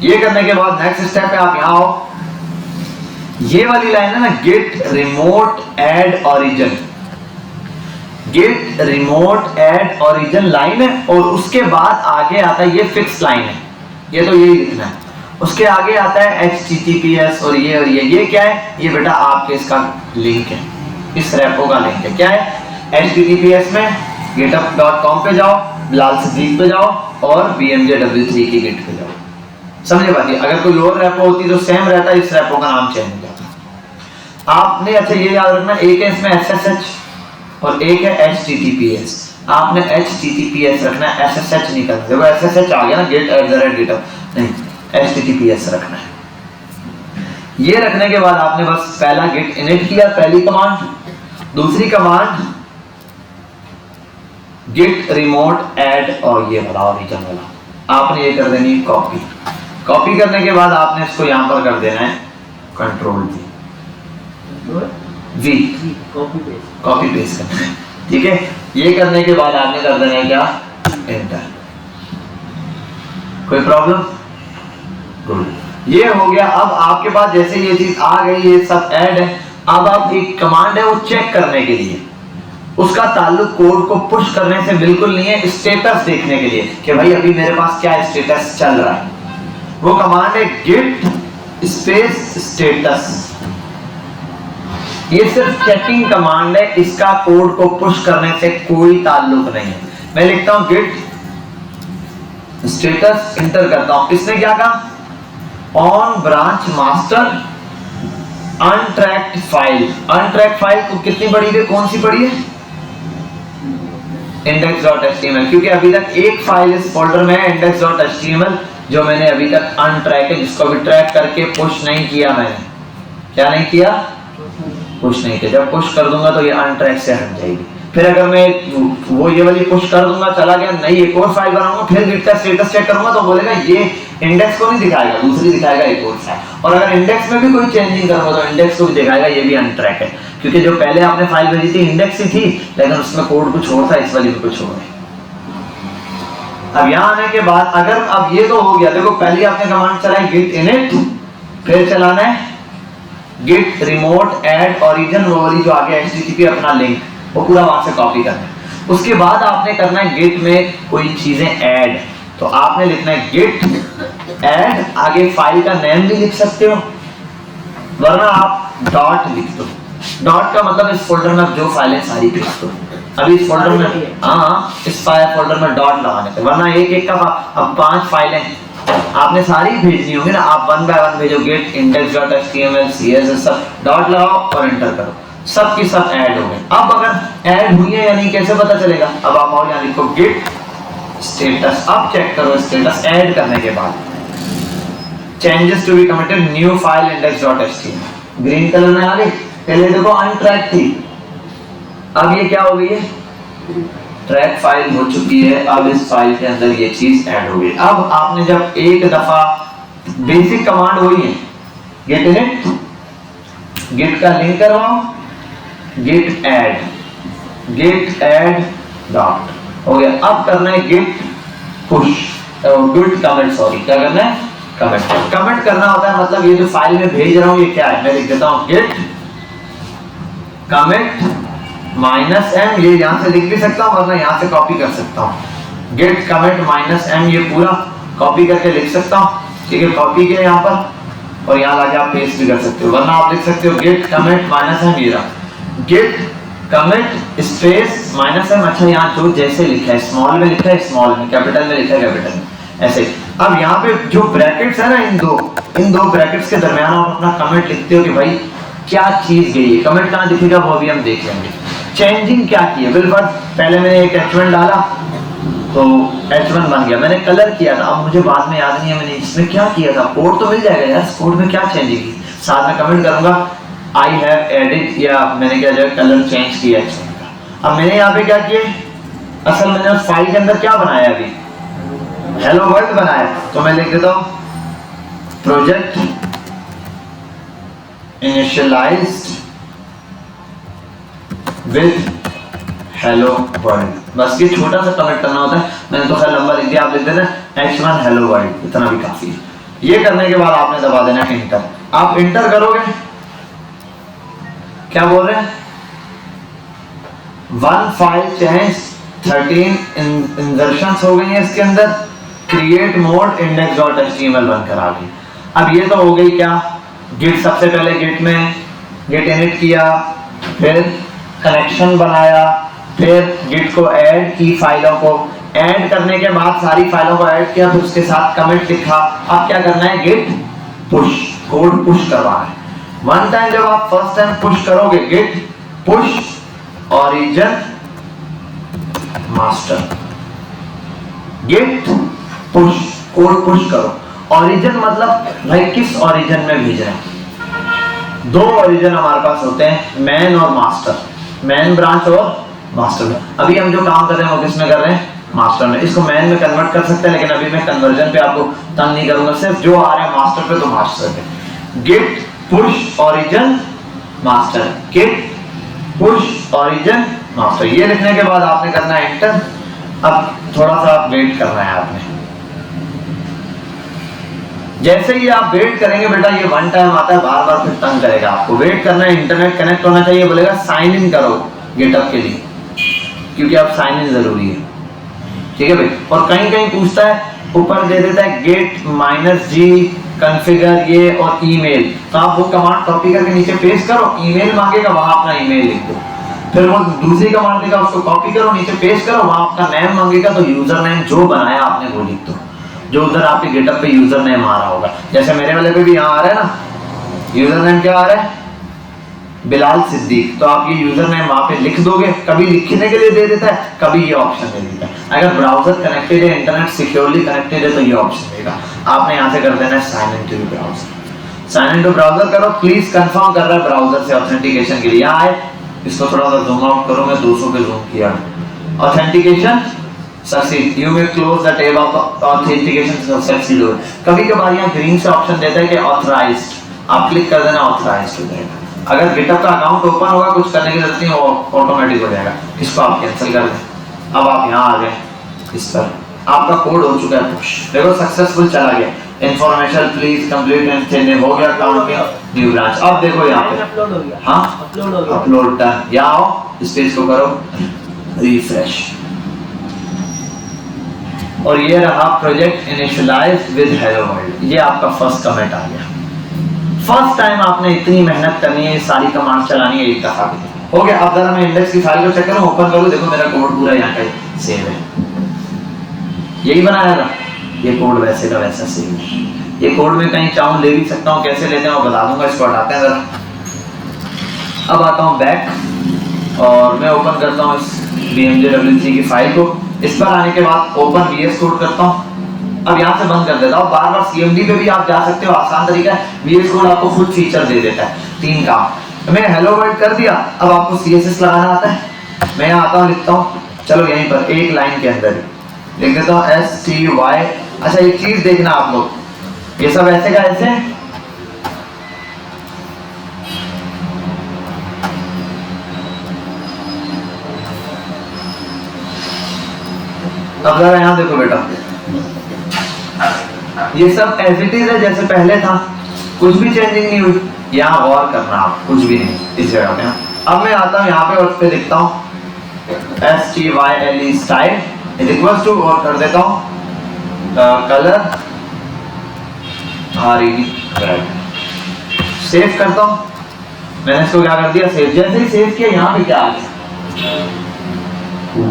ये करने के बाद नेक्स्ट स्टेप है, आप यहाँ आओ, ये वाली लाइन है ना, git remote add origin, git remote add origin line है, और उसके बाद आगे आता है, ये फिक्स लाइन है, ये तो यही लिखना है, उसके आगे आता है HTTPS और ये क्या है, ये बेटा आपके इसका लिंक है, इस रेपो का लिंक है, क्या है, HTTPS में github.com पे जाओ, बिलाल सिद्दीक पे जाओ, और BMJW3 की गिट पे जाओ, समझे बात। अगर कोई और रेपो होती तो सेम रहता, इस रेपो का नाम चेंज हो जाता आपने। अच्छा ये याद रखना, एक है इसमें SSH और एक है HTTPS, आपने HTTPS रखना है, SSH नहीं करना। देखो SSH आ गया ना, get@github, नहीं HTTPS रखना है। ये रखने के बाद आपने बस पहला git init किया, पहली कमांड, दूसरी कमांड git remote add, और ये वाला ओरिजिन वाला आपने ये कर देनी कॉपी। कॉपी करने के बाद आपने इसको यहां पर कर देना है कंट्रोल V, कॉपी पेस्ट करना है, ठीक है। ये करने के बाद आपने कर देना है क्या, एंटर। कोई प्रॉब्लम, ये हो गया। अब आपके पास जैसे ये चीज आ गई, ये सब ऐड है, अब आप एक कमांड है वो चेक करने के लिए, उसका ताल्लुक कोड को पुश करने से बिल्कुल नहीं है, स्टेटस देखने के लिए कि भाई अभी मेरे पास क्या स्टेटस चल रहा है। वो कमांड है git स्पेस स्टेटस, ये सिर्फ चेकिंग कमांड है, इसका कोड को पुश करने से कोई ताल्लुक नहीं है। मैं लिखता हूं git स्टेटस, इंटर करता हूं, इसने क्या कहा, on branch master untracked file. Untracked file को कितनी पड़ी है, कौन सी पड़ी है, index.html, क्योंकि अभी तक एक फाइल इस फोल्डर में है index.html जो मैंने अभी तक अनट्रैक है, जिसको भी ट्रैक करके पुश नहीं किया मैंने। क्या नहीं किया? पुश नहीं किया। जब पुश कर दूंगा तो ये अनट्रैक से हट जाएगी। फिर अगर मैं वो ये वाली पुश कर दूंगा, चला गया, नई एक और फाइल बनाऊंगा, फिर गिट का स्टेटस चेक करूंगा तो बोलेगा ये इंडेक्स को नहीं दिखाएगा, दूसरी दिखाएगा एक और फाइल। और अगर इंडेक्स में भी कोई चेंजिंग करूंगा तो इंडेक्स को भी दिखाएगा, ये भी अनट्रैक है, क्योंकि जो पहले आपने फाइल भेजी थी इंडेक्स ही थी, लेकिन उसमें कोड कुछ और था, इस वाली में कुछ और है। अब यहाँ आने के बाद अगर अब ये तो हो गया, देखो पहले आपने कमांड चलाई git init, फिर चलाना है git remote add origin, वो वाली जो आगे http अपना लिंक, वो पूरा वहां से कॉपी करना है। उसके बाद आपने करना है git में कोई चीजें ऐड, तो आपने लिखना है git add, आगे फाइल का नेम भी लिख सकते हो, वरना आप डॉट लिख दो। डॉट का मतलब इस फोल्डर में जो फाइलें सारी भेज दो। अभी इस फोल्डर में, हाँ इस फाइल फोल्डर में डॉट लगाने से, वरना एक एक का अब 5 फाइलें आपने सारी भेजनी होंगी ना, आप वन बाय वन भेजो git index.html css सब डॉट लगाओ और एंटर करो, सब की सब ऐड हो गए। अब अगर ऐड हुई है या नहीं कैसे पता चलेगा? अब आप और यहाँ लिखो git status, अब चेक करो स्टेटस ऐड करने के बाद changes to be committed new file index.html, green colour में आ गई। पहले देखो अनट्रैक थी, अब ये क्या हो गई है? ट्रैक फाइल हो चुकी है। अब इस फाइल के अंदर ये चीज ऐड हो गई। अब आपने जब एक दफा बेसिक कमांड वही है git init, git का लिंक करवाओ, git add डॉट हो गया। अब करना है git push, git commit, sorry क्या करना है? कमेंट करना होता है, मतलब ये जो फाइल में भेज रहा हूँ ये क्या है, मैं लिख देता हूँ git commit -m, ये यहाँ से लिख भी सकता हूँ वरना यहाँ से कॉपी कर सकता हूँ। git commit -m, ये पूरा कॉपी करके लिख सकता हूँ, ठीक है, कॉपी किया यहाँ पर, और यहाँ लाके आप पेस्ट भी कर सकते हो, वरना आप लिख सकते हो git commit -m, ये रहा git commit स्पेस -m। अच्छा यहाँ जो जैसे लिखा है, स्मॉल में लिखा है स्मॉल में, कैपिटल में लिखा है कैपिटल में, ऐसे। अब यहाँ पे जो ब्रैकेट्स है ना, इन दो ब्रैकेट्स के दरमियान आप अपना कमेंट लिखते हो कि भाई क्या चीज गई है। कमेंट कहाँ दिखेगा वो भी हम देख लेंगे। चेंजिंग क्या की है, बिल्कुल पहले मैंने एक h1 डाला तो h1 बन गया, मैंने कलर किया था, अब मुझे बाद में याद नहीं है मैंने इसमें क्या किया था। कोड तो मिल जाएगा यार, कोड में क्या चेंजिंग की, साथ में कमेंट करूंगा आई हैव एडिट, या मैंने क्या जो कलर चेंज किया h1 का। अब मैंने यहाँ पे क्या किया, असल मैंने उस फाइल के अंदर क्या बनाया, अभी हेलो वर्ल्ड बनाया, तो मैं लिख देता हूँ project initialised with hello world. बस ये छोटा सा कमेंट करना होता है, मैंने तो खैर लंबा लिख दिया, आप लिख देना h1 हेलो वर्ल्ड, इतना भी काफी है। ये करने के बाद आपने दबा देना इंटर। आप इंटर करोगे, क्या बोल रहे हैं, वन फाइल चेंज 13 इंसर्शंस हो गई है इसके अंदर, क्रिएट मोड index.html बनकर आ गई। अब ये तो हो गई क्या, गिट, सबसे पहले गिट में गिट इनिट किया, फिर कनेक्शन बनाया, फिर गिट को ऐड की, फाइलों को ऐड करने के बाद सारी फाइलों को ऐड किया, फिर उसके साथ कमेंट लिखा। अब क्या करना है, गिट पुश, कोड पुश करवाना है। वन टाइम जब आप फर्स्ट टाइम पुश करोगे, git push origin master, git push, code push करो। ऑरिजिन मतलब भाई किस ऑरिजिन में भेज रहे हैं, दो ऑरिजिन हमारे पास होते हैं, मैन और मास्टर, मैन ब्रांच और मास्टर। अभी हम जो काम कर रहे हैं वो किसमें कर रहे हैं, मास्टर में। इसको मैन में कन्वर्ट कर सकते हैं, लेकिन अभी मैं कन्वर्जन पे आपको तंग नहीं करूंगा, सिर्फ जो आ रहा है मास्टर पे तो मास्टर पे। Git push origin master, git push origin master, ये लिखने के बाद आपने करना है एंटर। अब थोड़ा सा वेट करना है आपने। जैसे ही आप वेट करेंगे बेटा, ये वन टाइम आता है, बार बार फिर तंग करेगा आपको। वेट करना है, इंटरनेट कनेक्ट होना चाहिए, बोलेगा साइन इन करो गिटहब के लिए, क्योंकि अब साइन इन जरूरी है, ठीक है भाई। और कहीं कहीं पूछता है, ऊपर दे देता है गेट -g कॉन्फ़िगर ये और ईमेल, तो आप वो कमांड कॉपी करके नीचे पेस्ट करो, ईमेल मांगेगा वहां अपना ईमेल लिख दो, फिर वो दूसरी कमांड देगा उसको कॉपी करो नीचे पेस्ट करो, वहां आपका नेम मांगेगा तो यूजर नेम जो बनाया आपने वो लिख दो, जो उधर आपके गिटहब पे यूजर नेम आ रहा होगा। जैसे मेरे वाले पे भी यहाँ आ रहा है ना, यूजर नेम क्या आ रहा है, बिलाल सिद्दीक, तो आप ये यूजर नेम वहां पे लिख दोगे, कभी लिखने के लिए दे देता है, कभी ये ऑप्शन दे देता है। अगर ब्राउजर कनेक्टेड है, इंटरनेट सिक्योरली कनेक्टेड है, तो ये ऑप्शन देगा। आपने यहाँ से कर देना है sign in to browser. Sign in to browser करो, प्लीज कंफर्म कर रहा है ब्राउजर से ऑथेंटिकेशन के लिए। यहाँ आए, इसको थोड़ा सा जूम आउट करो, मैं 200 पे जूम किया। Authentication succeed, you may close the tab of authentication succeed. कभी कभार यहाँ ग्रीन से ऑप्शन देता है कि ऑथराइज्ड, आप क्लिक कर देना, ऑथराइज्ड हो जाएगा। अगर गिटहब का अकाउंट ओपन होगा, कुछ करने की जरूरत नहीं, वो ऑटोमेटिक हो जाएगा। इसको आप कैंसिल कर दें। अब आप यहाँ आ गए, इस पर आपका कोड हो चुका है पुश, देखो सक्सेसफुल चला गया। Information please complete and change हो गया, अकाउंट में न्यू ब्रांच। अब देखो यहाँ पे अपलोड हो गया। हाँ अपलोड हो गया। Upload done. यहाँ आओ, इस पेज को करो रिफ्रेश, और ये रहा project initialised with hello world. ये आपका फर्स्ट कमेंट आ गया। फर्स्ट टाइम आपने इतनी मेहनत करनी है, सारी कमांड चलानी है एक दफा भी। हो गया। अब जरा मैं इंडेक्स की फाइल को चेक करूं, ओपन करूं, देखो मेरा कोड पूरा यहाँ का सेव है। यही बनाया था, ये कोड वैसे का वैसा सेव है। ये कोड में कहीं चाहूं ले भी सकता हूं, कैसे लेते हैं वो बता दूंगा। इसको हटाते हैं जरा। अब आता हूं बैक, और मैं ओपन करता हूं इस bmjwc की फाइल को। इस पर आने के बाद ओपन VS कोड करता हूं। अब यहाँ से बंद कर देता हूँ। बार बार CMD पे भी आप जा सकते हो, आसान तरीका है। VS कोड आपको खुद फीचर दे देता है। 3 काम मैंने हेलो वर्ल्ड कर दिया। अब आपको CSS लगाना आता है। मैं यहाँ आता हूँ, लिखता हूँ, चलो यहीं पर एक लाइन के अंदर लिख देता हूँ STY। अच्छा एक चीज देखना आप लोग, ये सब ऐसे का ऐसे, अब जरा यहाँ देखो बेटा, ये सब एज इट इज है जैसे पहले था, कुछ भी चेंजिंग नहीं हुई। यहाँ गौर करना आप, कुछ भी नहीं इस जगह पे। अब मैं आता हूँ यहाँ पे और उस पे लिखता हूँ STYLE style is equal to, और कर देता हूँ कलर RED रेड। सेव करता हूँ। मैंने इसको क्या कर दिया, सेव। जैसे ही सेव किया, यहाँ पे क्या आ गया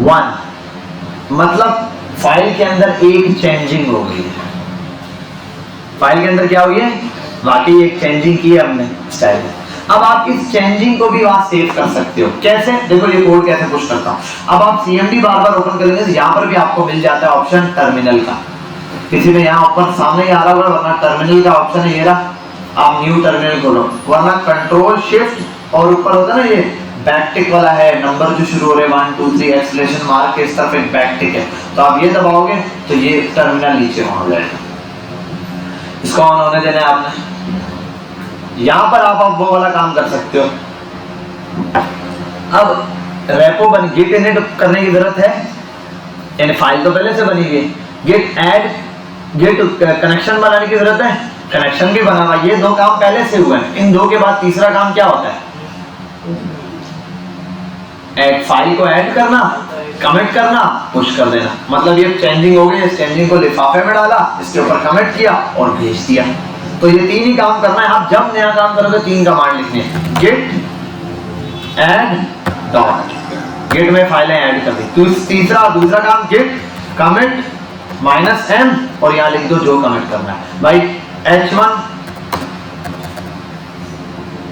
1, मतलब फाइल के अंदर एक चेंजिंग हो गई है। फाइल के अंदर क्या हुई है, वाकई एक चेंजिंग की है हमने स्टाइल में। अब आप इस चेंजिंग को भी वहां सेव कर सकते हो। कैसे, देखो ये कोड कैसे पुश करता हूं। अब आप CMD बार बार ओपन करेंगे तो यहाँ पर भी आपको मिल जाता है ऑप्शन टर्मिनल का। किसी में यहाँ ऊपर सामने ही आ रहा होगा, वरना टर्मिनल का ऑप्शन है ये रहा। आप न्यू टर्मिनल खोलो, वरना कंट्रोल शिफ्ट और ऊपर होता है ना ये बैकटिक वाला है, नंबर जो शुरू हो रहे 1 2 3 एक्सक्लेमेशन मार्क के इस तरफ एक बैकटिक है, तो आप ये दबाओगे तो ये टर्मिनल नीचे हो जाएगा। इसको ऑन होने देना है आपने। यहाँ पर आप वो वाला काम कर सकते हो। अब रेपो बन गेट इनिट करने की जरूरत है, यानी फाइल तो पहले से बनी हुई है। गेट ऐड, गेट कनेक्शन बनाने की जरूरत है, कनेक्शन भी बना हुआ। ये 2 काम पहले से हुए हैं। इन 2 के बाद तीसरा काम क्या होता है, ऐड, फाइल को ऐड करना, कमिट करना, पुश कर देना। मतलब ये चेंजिंग हो गई, इस चेंजिंग को लिफाफे में डाला, इसके ऊपर कमिट किया और भेज दिया। तो ये 3 ही काम करना है। आप जब नया काम करोगे 3 कमांड लिखनी है, गेट ऐड डॉट। गेट में फाइलें ऐड कर दी। तो दूसरा काम गेट कमिट -m, और यहाँ लिख दो जो कमिट करना है। भाई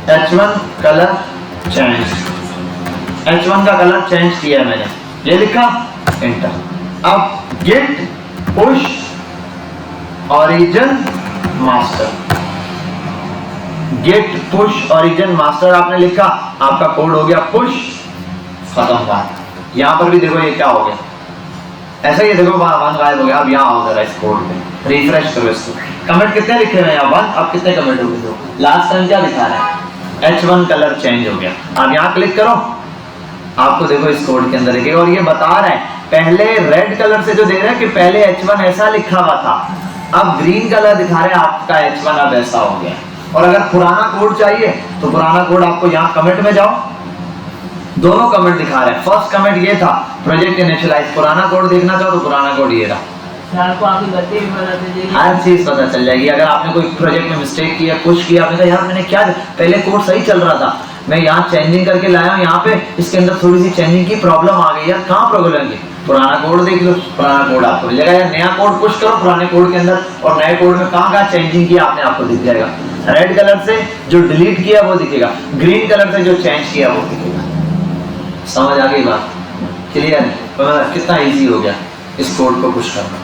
H1 कलर चेंज, H1 का कलर चेंज किया मैंने, ये लिखा, एंटर। अब git push origin master, git push origin master आपने लिखा, आपका कोड हो गया पुश, खत्म बात। यहां पर भी देखो ये क्या हो गया, ऐसा ही देखो 1 गायब हो गया। अब यहाँ आओ जरा इस कोड पे, रिफ्रेश करो इसको। कमेंट कितने लिखे हुए हैं यहाँ 1, अब कितने कमेंट हो गए? लास्ट टाइम क्या दिखा रहा है, H1 कलर चेंज हो गया। अब यहाँ क्लिक करो, आपको देखो इस कोड के अंदर दिखेगा, और ये बता रहा है पहले रेड कलर से जो दे रहा है कि पहले H1 ऐसा लिखा हुआ था, अब ग्रीन कलर दिखा रहे हैं आपका H1 अब ऐसा हो गया। और अगर पुराना कोड चाहिए तो पुराना कोड आपको यहाँ कमेंट में जाओ, दोनों कमेंट दिखा रहे हैं। फर्स्ट कमेंट ये था प्रोजेक्ट इनिशियलाइज, पुराना कोड देखना चाहो तो पुराना कोड ये रहा। आपको आपकी गलती भी पता चल जाएगी, हर चीज पता चल जाएगी। अगर आपने कोई प्रोजेक्ट में मिस्टेक किया, कुछ किया, आपने कहा यार मैंने क्या, पहले कोड सही चल रहा था, मैं यहाँ चेंजिंग करके लाया हूँ, यहाँ पे इसके अंदर थोड़ी सी चेंजिंग की प्रॉब्लम आ गई यार, कहाँ प्रॉब्लम है? पुराना कोड देख लो, पुराना कोड आपको मिलेगा। या नया कोड पुश करो पुराने कोड के अंदर, और नए कोड में कहाँ चेंजिंग किया आपने, आपको दिख जाएगा। रेड कलर से जो डिलीट किया वो दिखेगा, ग्रीन कलर से जो चेंज किया वो दिखेगा। समझ आ गई बात? क्लियर है? तो कितना इजी हो गया इस कोड को पुश करना।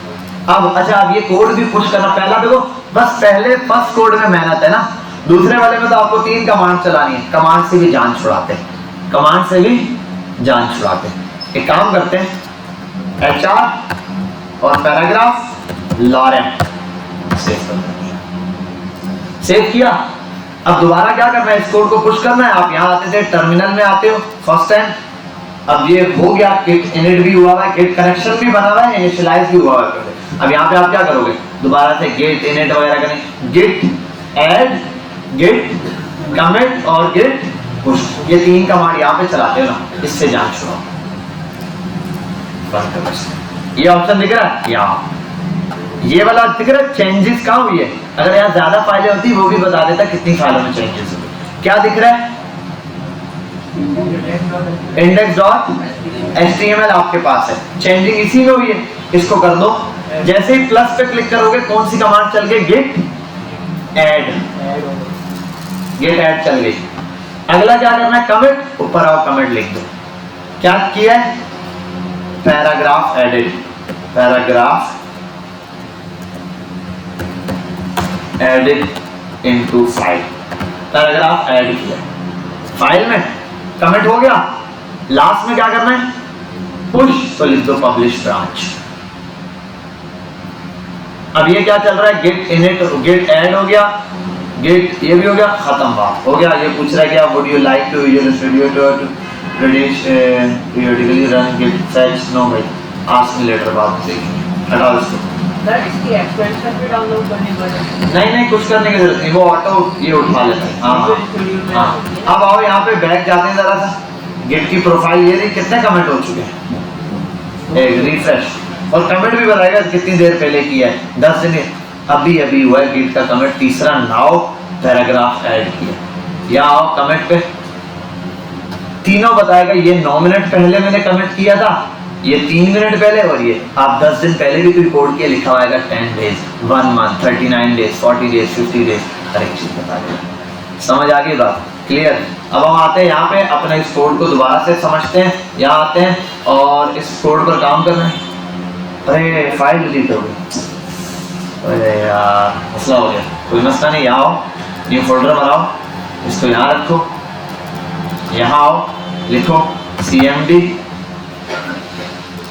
अब अच्छा, अब ये कोड भी पुश करना, पहला देखो बस पहले फर्स्ट कोड में मेहनत है ना, दूसरे वाले में तो आपको 3 कमांड चलानी है। कमांड से भी जान छुड़ाते हैं, कमांड से भी जान छुड़ाते हैं। एक काम करते हैं, HR और पैराग्राफ लॉरेम सेव कर देंगे। सेव किया। अब दोबारा क्या करना है, इस कोड को पुश करना है। आप यहाँ आते थे, टर्मिनल में आते हो फर्स्ट टाइम, अब ये हो गया, गिट इनिट भी हुआ है, गिट कनेक्शन भी बना हुआ है, इनिशियलाइज भी हुआ है। अब यहाँ पे आप क्या करोगे, दोबारा से गिट इनिट वगैरह करें, गिट ऐड, गिट कमिट और गिट पुश, ये 3 कमांड यहाँ पे चलाते हो ना, इससे जान छुड़ाओ। ये ऑप्शन दिख रहा है यहाँ, ये वाला दिख रहा है, चेंजेस कहाँ हुई है। अगर यहाँ ज्यादा फाइलें होती वो भी बता देता कितनी फाइलों में चेंजेस हुए। क्या दिख रहा है, index.html आपके पास है, चेंजिंग इसी में हुई है, इसको कर दो। जैसे ही प्लस पे क्लिक करोगे कौन सी कमांड चल गई, गेट ऐड, गेट ऐड चल गई। अगला क्या करना है, कमिट, ऊपर आओ कमिट लिख दो। क्या किया है, paragraph edit, paragraph edit into file, paragraph add किया फाइल में, कमिट हो गया। लास्ट में क्या करना है, पुश, तो लिख दो पब्लिश ब्रांच। अब ये क्या चल रहा है, गेट इनिट, गेट ऐड हो गया, गेट ये भी हो गया, खत्म बात हो गया। ये पूछ रहा है क्या, would you like to use this video to produce periodically run git fetch, no भाई, आस्क मी लेटर, बात देखेंगे, हटाओ इसको। सर इसकी एक्सटेंशन भी डाउनलोड करनी पड़ेगी? नहीं कुछ करने की जरूरत नहीं, वो ऑटो ये उठा लेता है। हाँ। अब आओ यहाँ पे बैक जाते हैं जरा सा, गिट की प्रोफाइल ये रही, कितने कमेंट हो चुके हैं, एक रिफ्रेश, और कमेंट भी बताएगा कितनी देर पहले किया है, 10 दिन अभी हुआ है गिट का कमेंट, तीसरा नाउ पैराग्राफ ऐड किया। या आओ कमेंट पे, तीनों बताएगा, ये 9 मिनट पहले मैंने कमेंट किया था, ये 3 मिनट पहले, और ये आप 10 दिन पहले भी कोई कोड किया, लिखा होगा 10 days, 1 month, 39 days, 40 days, 50 days, हर एक चीज बता देगा। समझ आ गई बात? क्लियर? अब हम आते हैं यहाँ पे, अपने इस कोड को दोबारा से समझते हैं। यहाँ आते हैं और इस कोड पर काम करना है। अरे फाइल डिलीट हो गई, अरे यार मसला हो गया, कोई मसला नहीं। यहाँ आओ, न्यू फोल्डर बनाओ, इसको यहाँ रखो, यहाँ आओ, लिखो CMD,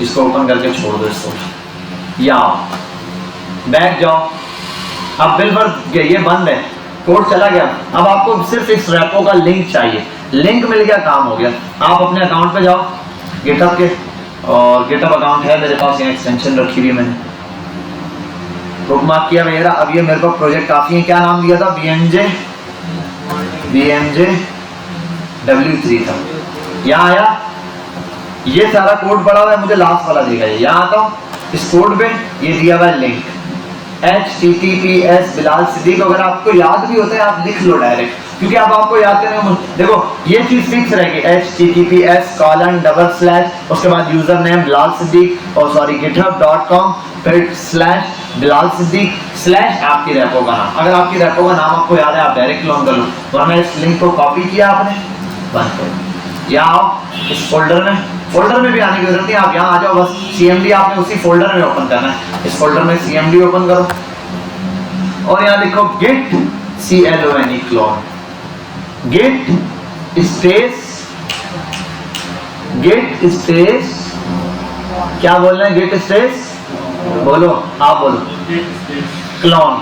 इसको ओपन करके छोड़ दो इसको, या बैक जाओ। अब बिल भर ये बंद है, कोड चला गया। अब आपको सिर्फ इस रेपो का लिंक चाहिए, लिंक मिल गया, काम हो गया। आप अपने अकाउंट पे जाओ गिटहब के, और गिटहब अकाउंट है मेरे पास, यहाँ एक्सटेंशन रखी हुई है मैंने, बुकमार्क किया मेरा। अब ये मेरे को प्रोजेक्ट काफी है, क्या नाम दिया था, BMJ W3 था। यहाँ आया, ये सारा कोड पड़ा हुआ है, मुझे लास्ट वाला दिखा है। यहाँ आता हूँ, इस कोड पे ये दिया हुआ है लिंक, HTTPS बिलाल सिद्दीक। अगर आपको याद भी होता है आप लिख लो डायरेक्ट, क्योंकि अब आपको याद करने, देखो ये चीज फिक्स रहेगी, HTTPS:/, उसके बाद यूजर नेम बिलाल सिद्दीक, और सॉरी github.com, फिर /बिलाल सिद्दीक / आपकी रेपो का नाम। अगर आपकी रेपो का नाम आपको याद है आप डायरेक्ट क्लोन कर लो, वरना इस लिंक को कॉपी किया आपने, बंद कर। यहाँ आओ, इस फोल्डर में भी आने की जरूरत नहीं, आप यहाँ आ जाओ, बस CMD आपने उसी फोल्डर में ओपन करना है। इस फोल्डर में CMD ओपन करो, और यहाँ लिखो git CLONE clone, git space क्या बोलना है, git स्पेस बोलो, आप बोलो, क्लोन।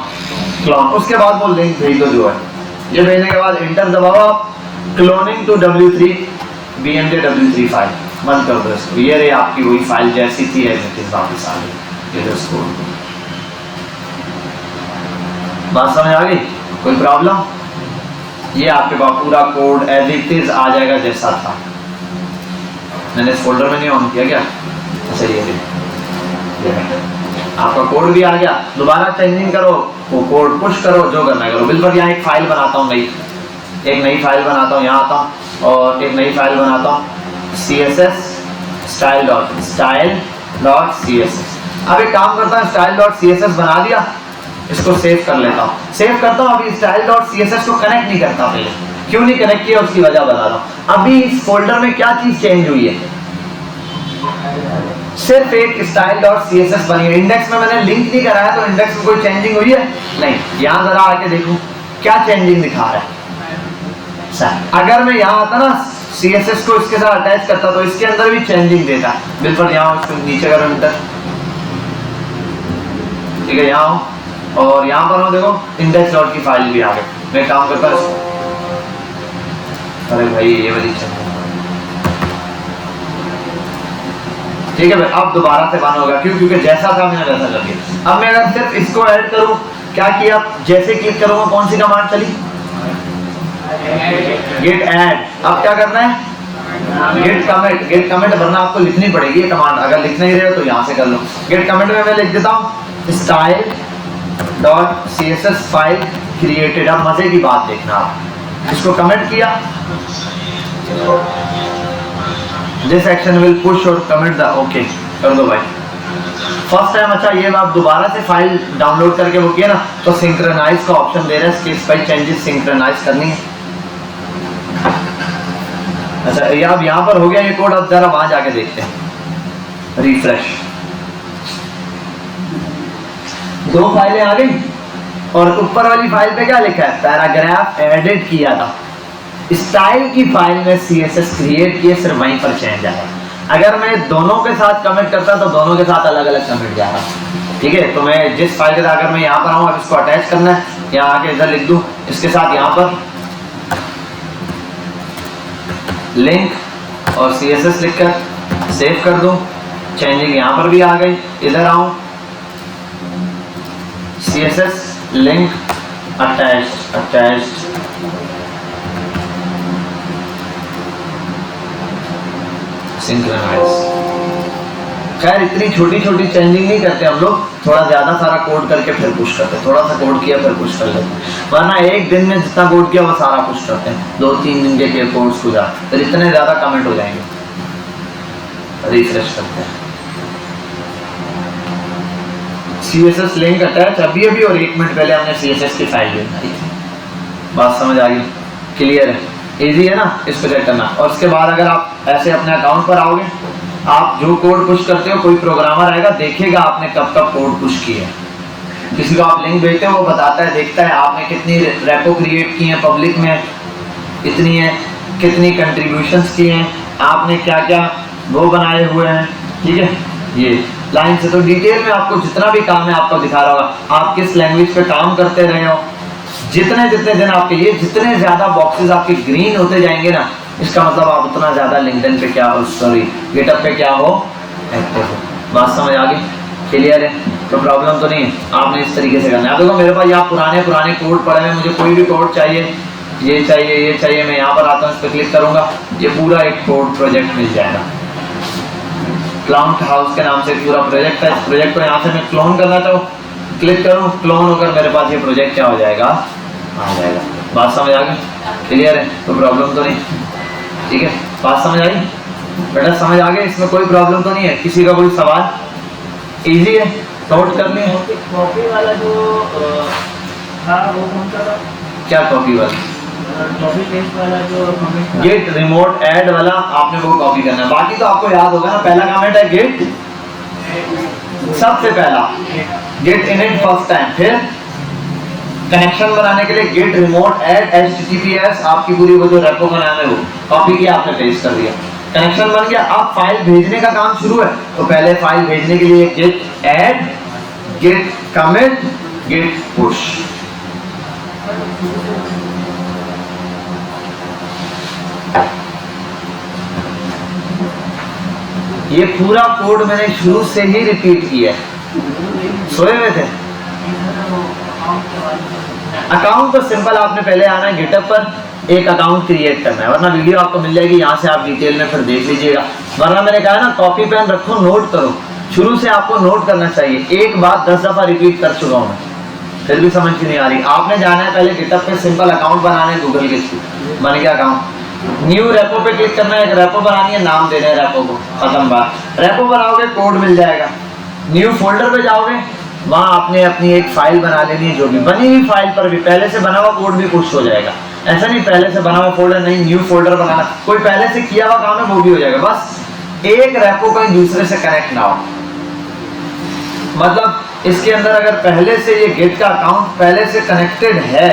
उसके बाद वो लिंक भेज दो जो है, ये भेजने के बाद एंटर दबाओ आप, cloning to W3 BMJ W3 file, बंद कर दो इसको। ये रही आपकी वही फाइल जैसी थी वापस आ गई। ये इसको बात समझ आ गई, कोई प्रॉब्लम? ये आपके पास पूरा कोड एज इट इज आ जाएगा जैसा था। मैंने इस फोल्डर में नहीं ऑन किया क्या? अच्छा ये आपका कोड भी आ गया। दोबारा चेंजिंग करो, वो कोड पुश करो, जो करना है करो। बिल्कुल यहाँ एक फाइल बनाता हूँ, एक नई फाइल बनाता हूँ, यहाँ आता हूँ और एक नई फाइल बनाता हूँ, CSS style.css। अब एक काम करता हूँ, style.css बना दिया, इसको सेव कर लेता हूँ। सेव करता हूँ। अभी style.css को कनेक्ट नहीं करता पहले। क्यों नहीं कनेक्ट किया उसकी वजह बता रहा हूँ। अभी इस फोल्डर में क्या चीज चेंज हुई है, सिर्फ एक style.css बनी है। इंडेक्स में मैंने लिंक नहीं कराया तो इंडेक्स में कोई चेंजिंग हुई है नहीं। यहाँ जरा आके देखो क्या चेंजिंग दिखा रहा है। अगर मैं यहाँ आता ना CSS को इसके साथ अटैच करता तो इसके अंदर भी चेंजिंग देता। बिल्कुल यहाँ उसको नीचे करो इंटर, ठीक है, यहाँ हूँ और यहाँ पर हूँ, देखो इंडेक्स डॉट की फाइल भी आ गई। मैं काम करता हूँ, अरे भाई ये वाली ठीक है भाई। अब दोबारा से बंद होगा क्यों, क्योंकि जैसा था मैंने वैसा कर दिया। अब मैं अगर सिर्फ इसको ऐड करूँ, क्या किया, जैसे क्लिक करूँगा कौन सी कमांड चली, गेट ऐड। अब क्या करना है, गेट कमिट। गेट कमिट वरना आपको लिखनी पड़ेगी ये कमांड, अगर लिख नहीं रहे हो तो यहाँ से कर लो। गेट कमिट में मैं लिख देता हूँ style dot CSS file created. अब मजे की बात देखना, आप इसको कमेंट किया, दिस एक्शन विल पुश और कमिट द, ओके कर दो भाई। फर्स्ट टाइम अच्छा ये आप दोबारा से फाइल डाउनलोड करके वो किया ना तो सिंक्रोनाइज का ऑप्शन दे रहा है, स्पेसिफाई चेंजेस सिंक्रोनाइज करनी है। अच्छा ये अब यहाँ पर हो गया ये कोड। अब जरा वहां जाके देखते हैं, रिफ्रेश, दो फाइलें आ गई और ऊपर वाली फाइल पे क्या लिखा है, पैराग्राफ एडिट किया था। स्टाइल की फाइल में CSS क्रिएट किए, सिर्फ वहीं पर चेंज आया। अगर मैं दोनों के साथ कमेंट करता तो दोनों के साथ अलग अलग कमेंट जा रहा। ठीक है, तो मैं जिस फाइल के साथ, अगर मैं यहाँ पर आऊँ, अब इसको अटैच करना है, यहाँ आके इधर लिख दूँ, इसके साथ यहाँ पर लिंक और CSS लिखकर सेव कर दूं। चेंजिंग यहाँ पर भी आ गई। इधर आऊं, CSS लिंक अटैच्ड सिंक्रोनाइज। खैर इतनी छोटी छोटी चेंजिंग नहीं करते हम लोग, थोड़ा ज्यादा सारा कोड करके फिर पुश करते हैं। थोड़ा सा कोड किया फिर पुश कर लेते हैं, वरना एक दिन में जितना कोड किया वो सारा पुश करते हैं। 2-3 दिन के कोड्स को जा फिर इतने ज्यादा कमेंट हो जाएंगे। रिफ्रेश करते हैं, CSS लिंक अटैच अभी अभी, और 1 मिनट पहले हमने CSS की फाइल बनाई थी। बात समझ आ गई, क्लियर है, इजी है ना, इसको चेक करना। और उसके बाद अगर आप ऐसे अपने अकाउंट पर आओगे, आप जो कोड पुश करते हो, कोई प्रोग्रामर आएगा देखेगा आपने कब कब कोड पुश किया है। किसी को आप लिंक भेजते हो वो बताता है, देखता है आपने कितनी रेपो क्रिएट की है, पब्लिक में इतनी है, कितनी कंट्रीब्यूशंस की हैं, आपने क्या क्या वो बनाए हुए हैं। ठीक है, ये लाइन से तो डिटेल में आपको जितना भी काम है आपको दिखा रहा होगा, आप किस लैंग्वेज पे काम करते रहे हो, जितने जितने दिन आपके, ये जितने ज्यादा बॉक्सेस आपके ग्रीन होते जाएंगे ना, इसका मतलब आप उतना ज्यादा लिंक्डइन पे क्या, सॉरी गिटहब पे क्या हो, एक्टिव हो। बात समझ आ गई, क्लियर है, तो प्रॉब्लम तो नहीं है। आपने इस तरीके से करना है। देखो मेरे पास यहाँ पुराने पुराने कोड पड़े हैं, मुझे कोई भी कोड चाहिए, ये चाहिए, ये चाहिए, मैं यहाँ पर आता हूँ, इस पर क्लिक करूंगा, ये पूरा एक कोड प्रोजेक्ट मिल जाएगा। क्लाउड हाउस के नाम से पूरा प्रोजेक्ट है। इस प्रोजेक्ट को यहाँ से मैं क्लोन करना चाहूँ, क्लिक करूँ, क्लोन होकर मेरे पास ये प्रोजेक्ट क्या हो जाएगा, आ जाएगा। बात समझ आ गई, क्लियर है, तो प्रॉब्लम तो नहीं। ठीक है, बात समझ आई बेटा, समझ आ गई, इसमें कोई प्रॉब्लम तो नहीं है। किसी का कोई सवाल, इजी है, नोट कर लें। कॉपी वाला जो था वो कौन सा था, क्या कॉपी वाला, कॉपी पेस्ट वाला जो कमेंट था, गेट रिमोट ऐड वाला, आपने वो कॉपी करना है। बाकी तो आपको याद होगा ना, पहला कमेंट है गेट, सबसे पहला गेट इनिट फर्स्ट टाइम, फिर कनेक्शन बनाने के लिए गेट रिमोट ऐड HTTPS, आपकी पूरी वो जो रेपो का नाम है वो कॉपी किया, आपने पेस्ट कर दिया, कनेक्शन बन गया। अब फाइल भेजने का काम शुरू है, तो पहले फाइल भेजने के लिए git add, git commit, git push. ये पूरा कोड मैंने शुरू से ही रिपीट किया है। सोए हुए थे, अकाउंट तो सिंपल, आपने पहले आना है गिटहब पर, एक अकाउंट क्रिएट करना है, वरना वीडियो आपको मिल जाएगी, यहाँ से आप डिटेल में फिर देख लीजिएगा। वरना मैंने कहा ना, कॉपी पेन रखो, नोट करो, शुरू से आपको नोट करना चाहिए। एक बात 10 दफा रिपीट कर चुका हूँ मैं, फिर भी समझ नहीं आ रही। आपने जाना है पहले गिटहब पे, सिंपल अकाउंट बनाना है गूगल के थ्रू, बन गया अकाउंट। न्यू रेपो पे क्लिक करना है, एक रेपो बनानी है, नाम देना है रेपो को, खत्म बात। रेपो बनाओगे कोड मिल जाएगा। न्यू फोल्डर पे जाओगे, वहाँ आपने अपनी एक फाइल बना लेनी है, जो भी बनी हुई फाइल पर भी पहले से बना हुआ कोड भी पुश हो जाएगा। ऐसा नहीं पहले से बना हुआ फोल्डर नहीं, न्यू फोल्डर बनाना, कोई पहले से किया हुआ काम है वो भी हो जाएगा। बस एक रेपो कहीं दूसरे से कनेक्ट ना हो। मतलब इसके अंदर अगर पहले से ये गिट का अकाउंट पहले से कनेक्टेड है,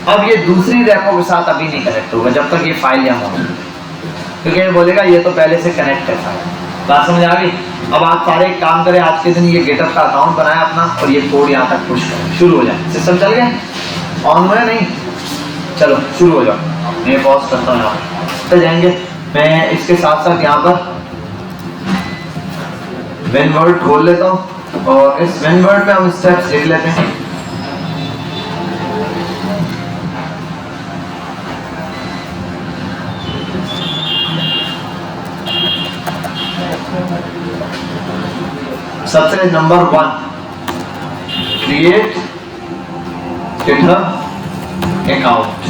अब ये दूसरी रेपो के साथ अभी नहीं कनेक्ट होगा जब तक ये फाइल यहाँ होगी, क्योंकि ये बोलेगा ये तो पहले से कनेक्ट है फाइल। बात समझ आ गई? अब आप सारे एक काम करें, आज के दिन ये गिटहब का अकाउंट बनाए अपना और ये कोड यहाँ तक पुश करें, शुरू हो जाए। सिस्टम चल गया? ऑन हुआ नहीं? चलो शुरू हो जाओ। मैं पॉज करता हूँ, यहाँ पर जाएंगे। मैं इसके साथ साथ यहाँ पर वेनवर्ड खोल लेता हूँ और इस वेनवर्ड में हम स्टेप्स लिख लेते हैं। सबसे number 1, create GitHub account.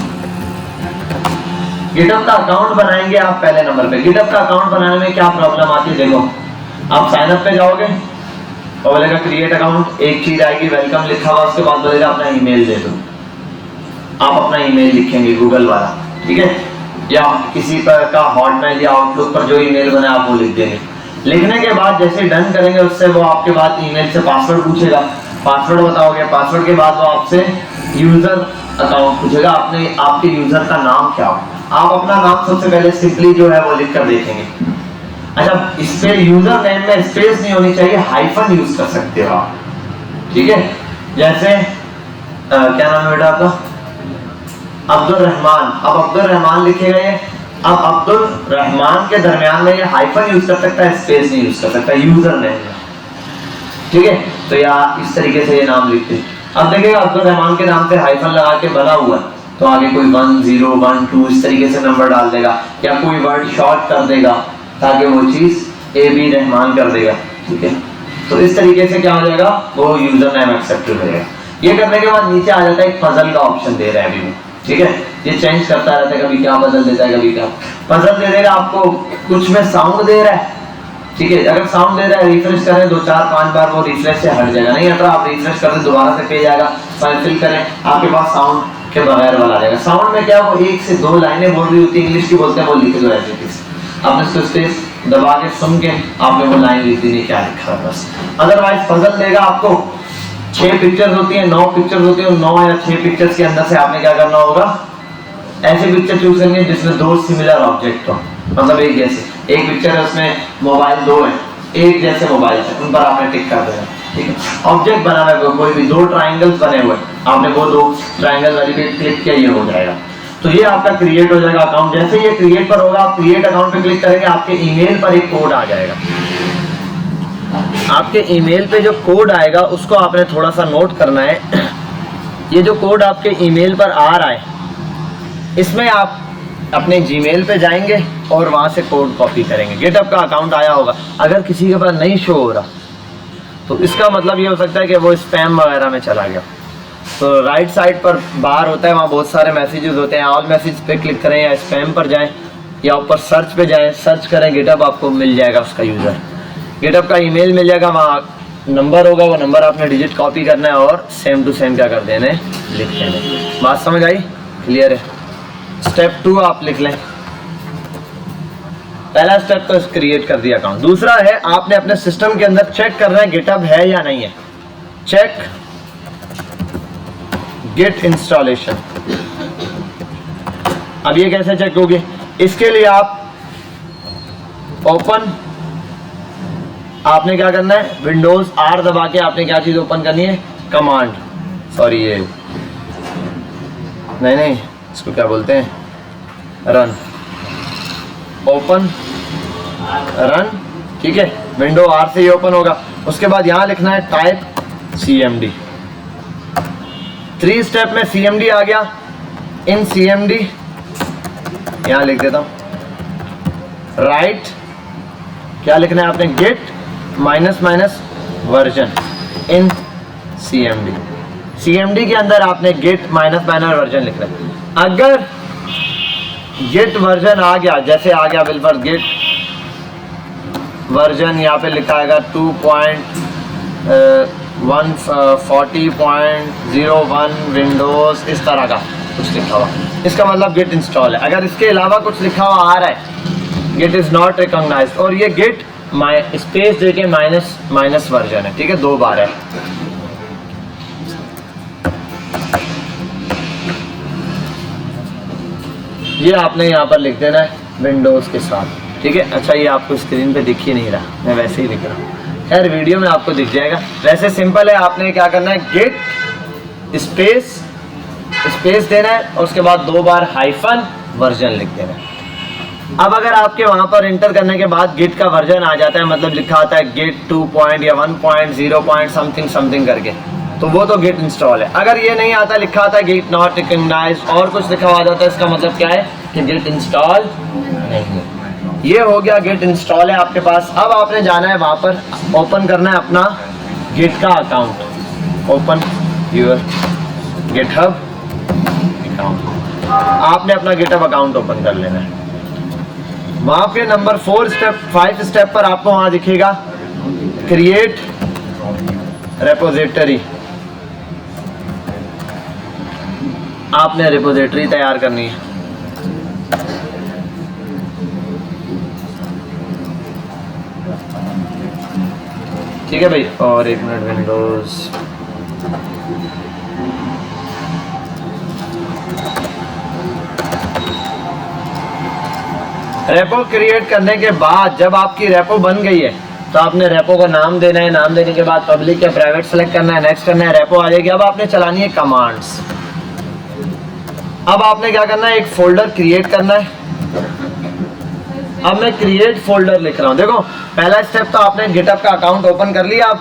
GitHub का अकाउंट बनाएंगे आप पहले नंबर पे। गिटहब का अकाउंट बनाने में क्या प्रॉब्लम आती है, देखो आप साइन अप पे जाओगे और बोलेगा क्रिएट अकाउंट, एक चीज आएगी वेलकम लिखा हुआ, उसके बाद बोलेगा अपना ईमेल दे दो। आप अपना ईमेल लिखेंगे गूगल वाला, ठीक है, या किसी पर का हॉटमेल या आउटलुक पर जो ईमेल बने आप वो लिख देंगे। लिखने के बाद जैसे डन करेंगे उससे वो आपके बाद ईमेल से पासवर्ड पूछेगा, पासवर्ड बताओगे, पासवर्ड के बाद वो आपसे यूजर अकाउंट पूछेगा, आपने आपके यूजर का नाम क्या हो। आप अपना नाम सबसे पहले सिंपली जो है वो लिख कर देखेंगे। अच्छा, इस पे यूजर नेम में स्पेस नहीं होनी चाहिए, हाइफन यूज कर सकते हो आप, ठीक है। जैसे क्या नाम है बेटा आपका? अब्दुल रहमान। अब अब्दुल रहमान लिखेगा ये, अब अब्दुल रहमान के दरमियान में ये हाइफन यूज कर सकता है, स्पेस नहीं यूज कर सकता यूजर नेम में, ठीक है। तो या इस तरीके से ये नाम लिखते हैं। अब देखिएगा अब्दुल रहमान के नाम पे हाइफन लगा के बना हुआ है, तो आगे कोई 1 0 1 2 इस तरीके से नंबर डाल देगा, या कोई वर्ड शॉर्ट कर देगा ताकि वो चीज AB रहमान कर देगा, ठीक है। तो इस तरीके से क्या हो जाएगा, वो यूजर नेम एक्सेप्ट हो जाएगा। ये करने के बाद नीचे आ जाता है एक पजल का ऑप्शन दे रहा है अभी, ठीक है। ये चेंज करता रहता है, कभी क्या पजल देता है, कभी क्या पजल दे देगा आपको, कुछ में साउंड दे रहा है, ठीक है। अगर साउंड दे रहा है रिफ्रेश करें 2 4 5 बार, वो रिफ्रेश से हट जाएगा। नहीं आता आप रिफ्रेश करें दोबारा से पेज आएगा, फिल करें, आपके पास साउंड के बगैर वाला आ जाएगा। साउंड में क्या, वो 1 से 2 लाइनें बोल रही होती है, इंग्लिश की बोलते हैं, वो लिख दो ऐसे, आपने इसको स्पेस दबा के सुन के आपने वो लाइन लिख दी, क्या लिखा है बस। अदरवाइज पजल देगा आपको, 6 पिक्चर्स होती है, 9 पिक्चर्स होती है, 9 या 6 पिक्चर्स के अंदर से आपने क्या करना होगा, ऐसे पिक्चर चूज करनी है जिसमें 2 सिमिलर ऑब्जेक्ट हो, मतलब एक जैसे। एक पिक्चर है उसमें मोबाइल 2 है, एक जैसे मोबाइल है, उन पर आपने टिक कर देना, ठीक है। ऑब्जेक्ट बनाना है कोई भी, 2 ट्राइंगल्स बने हुए, आपने वो 2 ट्राइंगल वाली पे क्लिक किया, ये हो जाएगा। तो ये आपका क्रिएट हो जाएगा अकाउंट। जैसे ये क्रिएट पर होगा, आप क्रिएट अकाउंट पे क्लिक करेंगे, आपके ईमेल पर एक कोड आ जाएगा। आपके ईमेल पे जो कोड आएगा उसको आपने थोड़ा सा नोट करना है। ये जो कोड आपके ईमेल पर आ रहा है, इसमें आप अपने जीमेल पे जाएंगे और वहां से कोड कॉपी करेंगे। गिटहब का अकाउंट आया होगा, अगर किसी के पास नहीं शो हो रहा तो इसका मतलब ये हो सकता है कि वो स्पैम वगैरह में चला गया। तो राइट साइड पर बाहर होता है, वहाँ बहुत सारे मैसेजेस होते हैं, ऑल मैसेज पे क्लिक करें या स्पैम पर जाएं या ऊपर सर्च पे जाएं, सर्च करें गिटहब, आपको मिल जाएगा उसका यूज़र, गिटहब का ईमेल मिल जाएगा, वहाँ नंबर होगा, वो नंबर आपने डिजिट कॉपी करना है और सेम टू सेम क्या कर देना है, लिख देना है। बात समझ आई? क्लियर है? स्टेप 2 आप लिख लें। पहला स्टेप तो क्रिएट कर दिया अकाउंट। दूसरा है आपने अपने सिस्टम के अंदर चेक करना है गिटहब है या नहीं है। Check git installation. अब ये कैसे चेक होगी? इसके लिए आप ओपन, आपने क्या करना है, विंडोज R दबा के आपने क्या चीज ओपन करनी है, कमांड, सॉरी ये नहीं इसको क्या बोलते हैं, रन, ओपन रन, ठीक है। विंडो R से ये ओपन होगा। उसके बाद यहां लिखना है टाइप CMD। 3 स्टेप में CMD आ गया। इन CMD यहां लिख देता हूं, राइट क्या लिखना है आपने, गेट माइनस वर्जन इन CMD के अंदर आपने गेट माइनस वर्जन लिखना है। अगर गेट वर्जन आ गया, जैसे आ गया बिल्कुल गेट वर्जन यहाँ पे लिखा आएगा 140.01 विंडोज़ इस तरह का कुछ लिखा हुआ, इसका मतलब गेट इंस्टॉल है। अगर इसके अलावा कुछ लिखा हुआ आ रहा है गेट इज़ नॉट रिकॉग्नाइज्ड, और ये गेट स्पेस दे के माइनस वर्जन है, ठीक है, 2 बार है। ये आपने यहाँ पर लिख देना है विंडोज़ के साथ, ठीक है। अच्छा, ये आपको स्क्रीन पे दिख ही नहीं रहा, मैं वैसे ही लिख रहा हूँ, खैर वीडियो में आपको दिख जाएगा। वैसे सिंपल है, आपने क्या करना है गेट स्पेस देना है और उसके बाद 2 बार हाइफन वर्जन लिख देना है। अब अगर आपके वहाँ पर इंटर करने के बाद गेट का वर्जन आ जाता है, मतलब लिखा आता है गेट 2 पॉइंट या 1.0 पॉइंट समथिंग करके, तो वो तो गेट इंस्टॉल है। अगर ये नहीं आता, लिखा आता है गेट नॉट रिकॉग्नाइज्ड और कुछ लिखा हुआ जाता है, इसका मतलब क्या है कि गेट इंस्टॉल नहीं है। ये हो गया गेट इंस्टॉल है आपके पास। अब आपने जाना है वहाँ पर, ओपन करना है अपना गेट का account, open your GitHub account. आपने अपना गिटहब अकाउंट ओपन कर लेना है। वहाँ पे नंबर 5 स्टेप पर आपको वहाँ दिखेगा क्रिएट रेपोजिटरी। आपने रिपोजिटरी तैयार करनी है। ठीक है भाई, और 1 मिनट, विंडोज रेपो क्रिएट करने के बाद जब आपकी रेपो बन गई है तो आपने रेपो का नाम देना है। नाम देने के बाद पब्लिक या प्राइवेट सेलेक्ट करना है, नेक्स्ट करना है, रेपो आ जाएगी। अब आपने चलानी है कमांड्स। अब आपने क्या करना है, एक फोल्डर क्रिएट करना है। अब मैं क्रिएट फोल्डर लिख रहा हूँ। देखो, पहला स्टेप तो आपने गिटहब का अकाउंट ओपन कर लिया, आप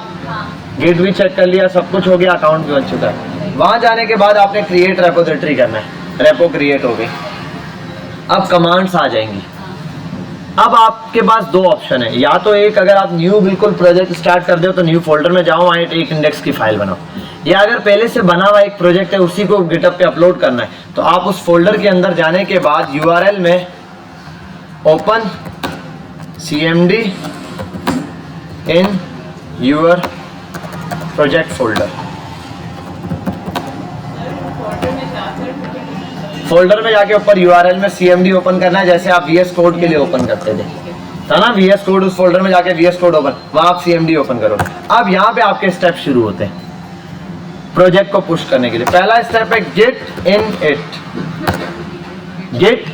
गेट भी चेक कर लिया, सब कुछ हो गया, अकाउंट भी बन चुका है। वहां जाने के बाद आपने क्रिएट रेपोजिटरी करना है, रेपो क्रिएट हो गई। अब कमांड्स आ जाएंगी। अब आपके पास 2 ऑप्शन है, या तो एक, अगर आप न्यू बिल्कुल प्रोजेक्ट स्टार्ट कर दो तो न्यू फोल्डर में जाओ, वहाँ एक इंडेक्स की फाइल बनाओ, या अगर पहले से बना हुआ एक प्रोजेक्ट है उसी को गिटहब पे अपलोड करना है तो आप उस फोल्डर के अंदर जाने के बाद URL में open cmd in your project folder, folder में जाके ऊपर URL में cmd ओपन करना है, जैसे आप VS कोड के लिए ओपन करते थे, था ना, VS कोड। उस फोल्डर में जाके VS कोड ओपन, वहां आप cmd ओपन करो। अब यहाँ पे आपके स्टेप शुरू होते हैं प्रोजेक्ट को पुश करने के लिए। पहला स्टेप है get in it, get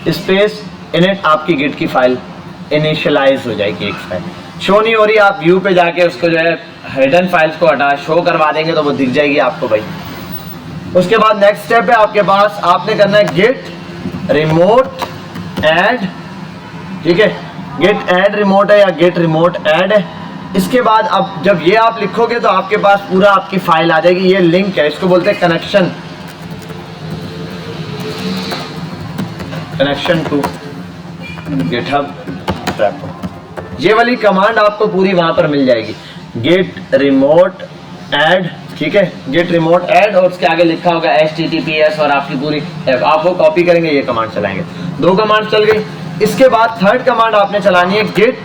space init, आपकी गिट की फाइल इनिशियलाइज हो जाएगी। एक फाइल शो नहीं हो रही, आप व्यू पे जाके उसको जो है हिडन फाइल्स को हटा शो करवा देंगे तो वो दिख जाएगी आपको भाई। उसके बाद नेक्स्ट स्टेप है आपके पास, आपने करना है गेट रिमोट ऐड, ठीक है, गेट ऐड रिमोट है या गेट रिमोट ऐड है। इसके बाद अब जब ये आप लिखोगे तो आपके पास पूरा आपकी फाइल आ जाएगी। ये लिंक है, इसको बोलते हैं कनेक्शन टू गिटहब रेपो। ये वाली कमांड आपको पूरी वहां पर मिल जाएगी, गेट रिमोट ऐड, ठीक है, गेट रिमोट ऐड, और उसके आगे लिखा होगा HTTPS और आपकी पूरी आप वो कॉपी करेंगे, ये कमांड चलाएंगे। 2 कमांड चल गई। इसके बाद थर्ड कमांड आपने चलानी है, गेट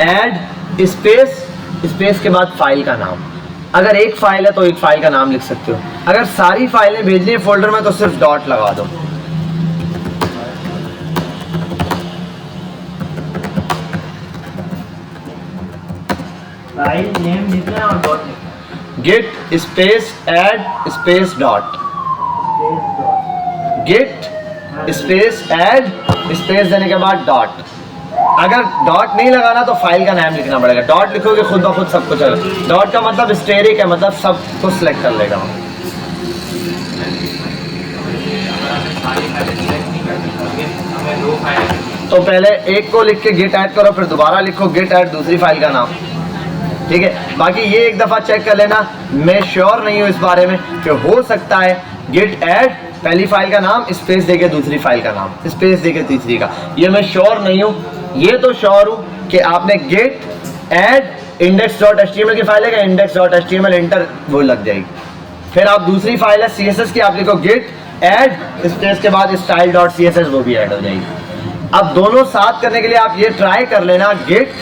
ऐड स्पेस के बाद फाइल का नाम। अगर एक फाइल है तो एक फाइल का नाम लिख सकते हो, अगर सारी फाइलें भेजनी है फोल्डर में तो सिर्फ डॉट लगा दो। फाइल नेम लिखना है और डॉट लिखना है, get space add space dot, get space add space देने के बाद डॉट। अगर डॉट नहीं लगाना तो फाइल का नाम लिखना पड़ेगा। डॉट लिखोगे खुद ब खुद सब कुछ चलेगा। डॉट का मतलब स्टेरिक है, मतलब सब कुछ सिलेक्ट कर लेगा। तो पहले एक को लिख के गेट ऐड करो, फिर दोबारा लिखो गेट ऐड दूसरी फाइल का नाम, ठीक है। बाकी ये एक दफा चेक कर लेना, मैं श्योर नहीं हूँ इस बारे में कि हो सकता है गेट ऐड पहली फाइल का नाम स्पेस देके दूसरी फाइल का नाम स्पेस देके तीसरी का, ये मैं श्योर नहीं हूँ। ये तो श्योर हूँ कि आपने गेट ऐड index.html की फाइल है, index.html इंटर वो लग जाएगी। फिर आप दूसरी फाइल है CSS की, आप लिखो गेट ऐड स्पेस के बाद style.css, वो भी ऐड हो जाएगी। अब दोनों साथ करने के लिए आप ये ट्राई कर लेना, gate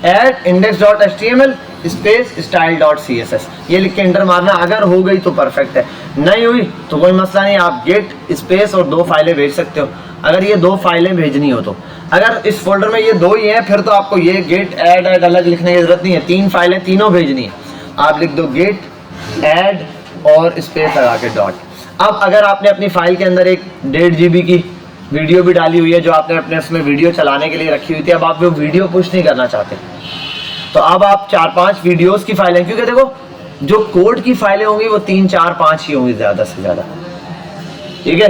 add index.html space style.css ये लिख के इंटर मारना। अगर हो गई तो परफेक्ट है, नहीं हुई तो कोई मसला नहीं, आप गेट स्पेस और 2 फाइलें भेज सकते हो अगर ये 2 फाइलें भेजनी हो तो। अगर इस फोल्डर में ये 2 ही हैं फिर तो आपको ये गेट ऐड अलग लिखने की जरूरत नहीं है, 3 फाइलें तीनों भेजनी है। आप लिख दो गेट ऐड और स्पेस लगा के डॉट। अब अगर आपने अपनी फाइल के अंदर एक 1.5 GB की वीडियो भी डाली हुई है जो आपने अपने उसमें वीडियो चलाने के लिए रखी हुई थी, अब आप वो वीडियो पुश नहीं करना चाहते तो अब आप 4-5 वीडियोस की फाइलें, क्योंकि देखो जो कोड की फाइलें होंगी वो 3-4-5 ही होंगी ज़्यादा से ज़्यादा, ठीक है,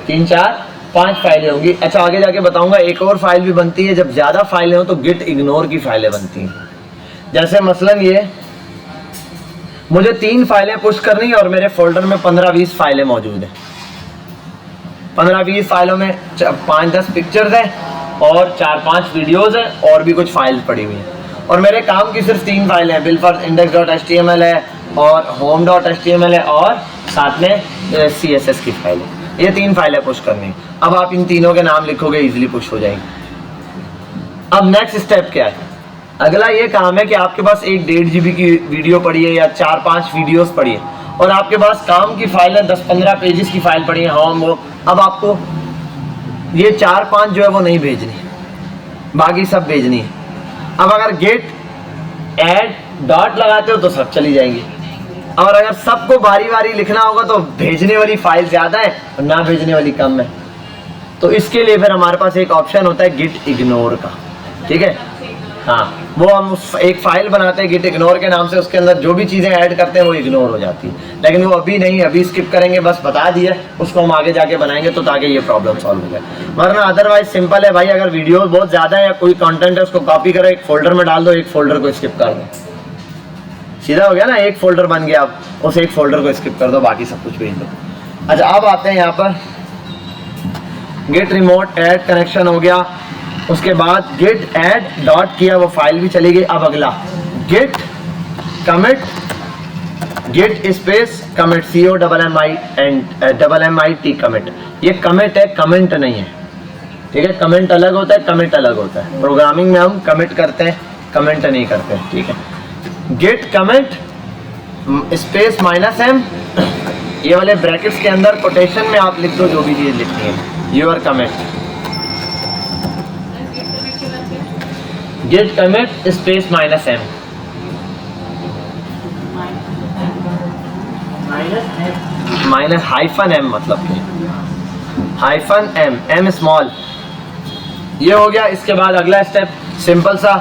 3-4-5 फाइलें होंगी। अच्छा आगे जाके बताऊंगा एक और फाइल भी बनती है जब ज़्यादा फाइलें हो तो गिट इग्नोर की फाइलें बनती हैं। जैसे मसलन ये मुझे 3 फाइलें पुश करनी है और मेरे फोल्डर में 15-20 फाइलें मौजूद हैं। 15-20 फाइलों में 5-10 पिक्चर्स हैं और 4-5 वीडियोस हैं और भी कुछ फाइल्स पड़ी हुई हैं और मेरे काम की सिर्फ 3 फाइलें हैं, बिलफर्ज index.html है और home.html है और साथ में CSS की फाइल है। ये 3 फाइलें पुश करनी। अब आप इन तीनों के नाम लिखोगे इजीली पुश हो जाएगी। अब नेक्स्ट स्टेप क्या है? अगला ये काम है कि आपके पास एक 1.5 GB की वीडियो पड़ी है या 4-5 वीडियोस पड़ी है और आपके पास काम की फाइल है 10-15 पेजेस की फाइल पड़ी है होम वो। अब आपको ये 4-5 जो है वो नहीं भेजनी, बाकी सब भेजनी है। अब अगर गेट ऐड डॉट लगाते हो तो सब चली जाएंगी और अगर सबको बारी बारी लिखना होगा तो भेजने वाली फाइल ज़्यादा है और ना भेजने वाली कम है, तो इसके लिए फिर हमारे पास एक ऑप्शन होता है गिट इग्नोर का, ठीक है। हाँ, वो हम एक फाइल बनाते हैं गिट इग्नोर के नाम से, उसके अंदर जो भी चीज़ें ऐड करते हैं वो इग्नोर हो जाती है, लेकिन वो अभी नहीं, अभी स्किप करेंगे, बस बता दिया, उसको हम आगे जाके बनाएंगे तो ताकि ये प्रॉब्लम सॉल्व हो जाए। वरना अदरवाइज सिंपल है भाई, अगर वीडियो बहुत ज़्यादा है या कोई कंटेंट है उसको कॉपी करो, एक फोल्डर में डाल दो, एक फोल्डर को स्किप कर दो, सीधा हो गया ना, एक फोल्डर बन गया। आप उस एक फोल्डर को स्किप कर दो, बाकी सब कुछ भेज दो। अच्छा अब आते हैं यहाँ पर गेट रिमोट ऐड कनेक्शन हो गया, उसके बाद गेट ऐड डॉट किया वो फाइल भी चली गई। अब अगला git commit, git space commit COMMIT commit. ये कमिट है, कमेंट नहीं है, ठीक है। कमेंट अलग होता है, कमिट अलग होता है। प्रोग्रामिंग में हम कमिट करते हैं, कमेंट नहीं करते, ठीक है। गेट कमिट स्पेस -m, ये वाले ब्रैकेट्स के अंदर कोटेशन में आप लिख दो जो भी चीज़ लिखनी है, your commit. Git commit space -m, -m मतलब -m स्मॉल, ये हो गया। इसके बाद अगला स्टेप सिंपल सा,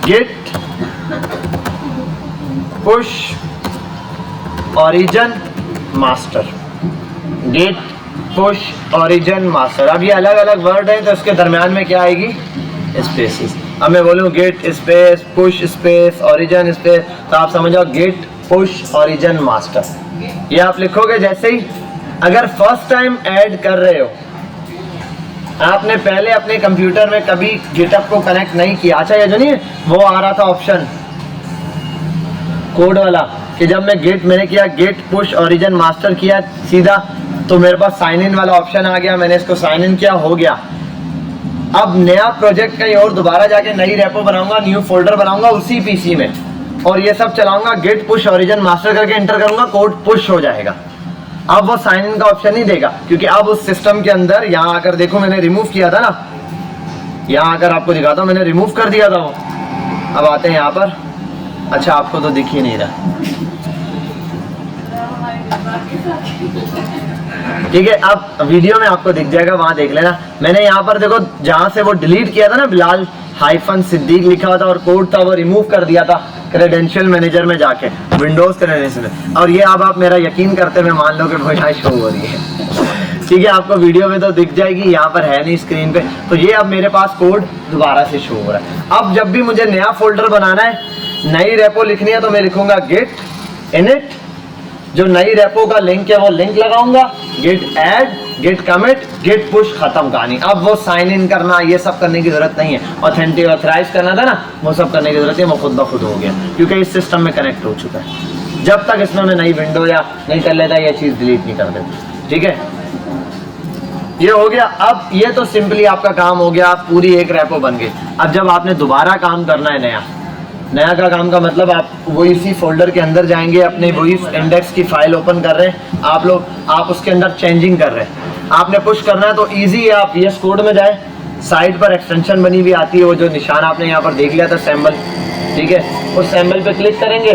git push origin master, git push origin master. अब ये अलग अलग वर्ड है तो इसके दरम्यान में क्या आएगी, स्पेसेस। अब मैं बोलूँ get space push space origin space, तो आप समझ जाओ गेट पुश ओरिजिन मास्टर। ये आप लिखोगे जैसे ही, अगर फर्स्ट टाइम ऐड कर रहे हो, आपने पहले अपने कंप्यूटर में कभी गिटहब को कनेक्ट नहीं किया। अच्छा ये जो नहीं है वो आ रहा था ऑप्शन कोड वाला कि जब मैंने किया गेट पुश ओरिजिन मास्टर किया सीधा, तो मेरे पास साइन इन वाला ऑप्शन आ गया, मैंने इसको साइन इन किया, हो गया। अब नया प्रोजेक्ट कहीं और दोबारा जाके नई रेपो बनाऊंगा, न्यू फोल्डर बनाऊंगा उसी पीसी में और ये सब चलाऊंगा, गेट पुश ओरिजिन मास्टर करके एंटर करूंगा, कोड पुश हो जाएगा। अब वो साइन इन का ऑप्शन नहीं देगा क्योंकि अब उस सिस्टम के अंदर, यहाँ आकर देखो मैंने रिमूव किया था ना, यहाँ आकर आपको दिखाता हूँ, मैंने रिमूव कर दिया था वो। अब आते हैं यहाँ पर, अच्छा आपको तो दिख ही नहीं रहा, ठीक है। अब वीडियो में आपको दिख जाएगा, वहां देख लेना। मैंने यहाँ पर देखो जहां से वो डिलीट किया था ना, बिलाल -सिद्दीक लिखा हुआ था और कोड था, वो रिमूव कर दिया था क्रेडेंशियल मैनेजर में जाके, विंडोज क्रेडेंशियल में। और ये अब आप मेरा यकीन करते हुए मान लो कि वो यहाँ शो हो रही है, ठीक है। आपको वीडियो में तो दिख जाएगी, यहाँ पर है नहीं स्क्रीन पे, तो ये अब मेरे पास कोड दोबारा से शो हो रहा है। अब जब भी मुझे नया फोल्डर बनाना है, नई रेपो लिखनी है, तो मैं लिखूंगा गेट इनिट, जो नई रेपो का लिंक है वो लिंक लगाऊंगा, git add, git commit, git push, खत्म कहानी। अब वो साइन इन करना ये सब करने की जरूरत नहीं है, ऑथराइज करना था ना, वो सब करने की जरूरत है, वो खुद ब खुद हो गया क्योंकि इस सिस्टम में कनेक्ट हो चुका है। जब तक इसमें मैं नई विंडो या नहीं कर लेता ये चीज़ डिलीट नहीं कर देता, ठीक है। ये हो गया। अब ये तो सिंपली आपका काम हो गया, पूरी एक रेपो बन गई। अब जब आपने दोबारा काम करना है नया का काम का मतलब आप वही इसी फोल्डर के अंदर जाएंगे, अपने वही इंडेक्स की फाइल ओपन कर रहे हैं आप लोग, आप उसके अंदर चेंजिंग कर रहे हैं, आपने पुश करना है तो इजी है। आप VS कोड में जाए, साइड पर एक्सटेंशन बनी हुई आती है, वो जो निशान आपने यहाँ पर देख लिया था सैम्बल, ठीक है, उस सैम्बल पे क्लिक करेंगे,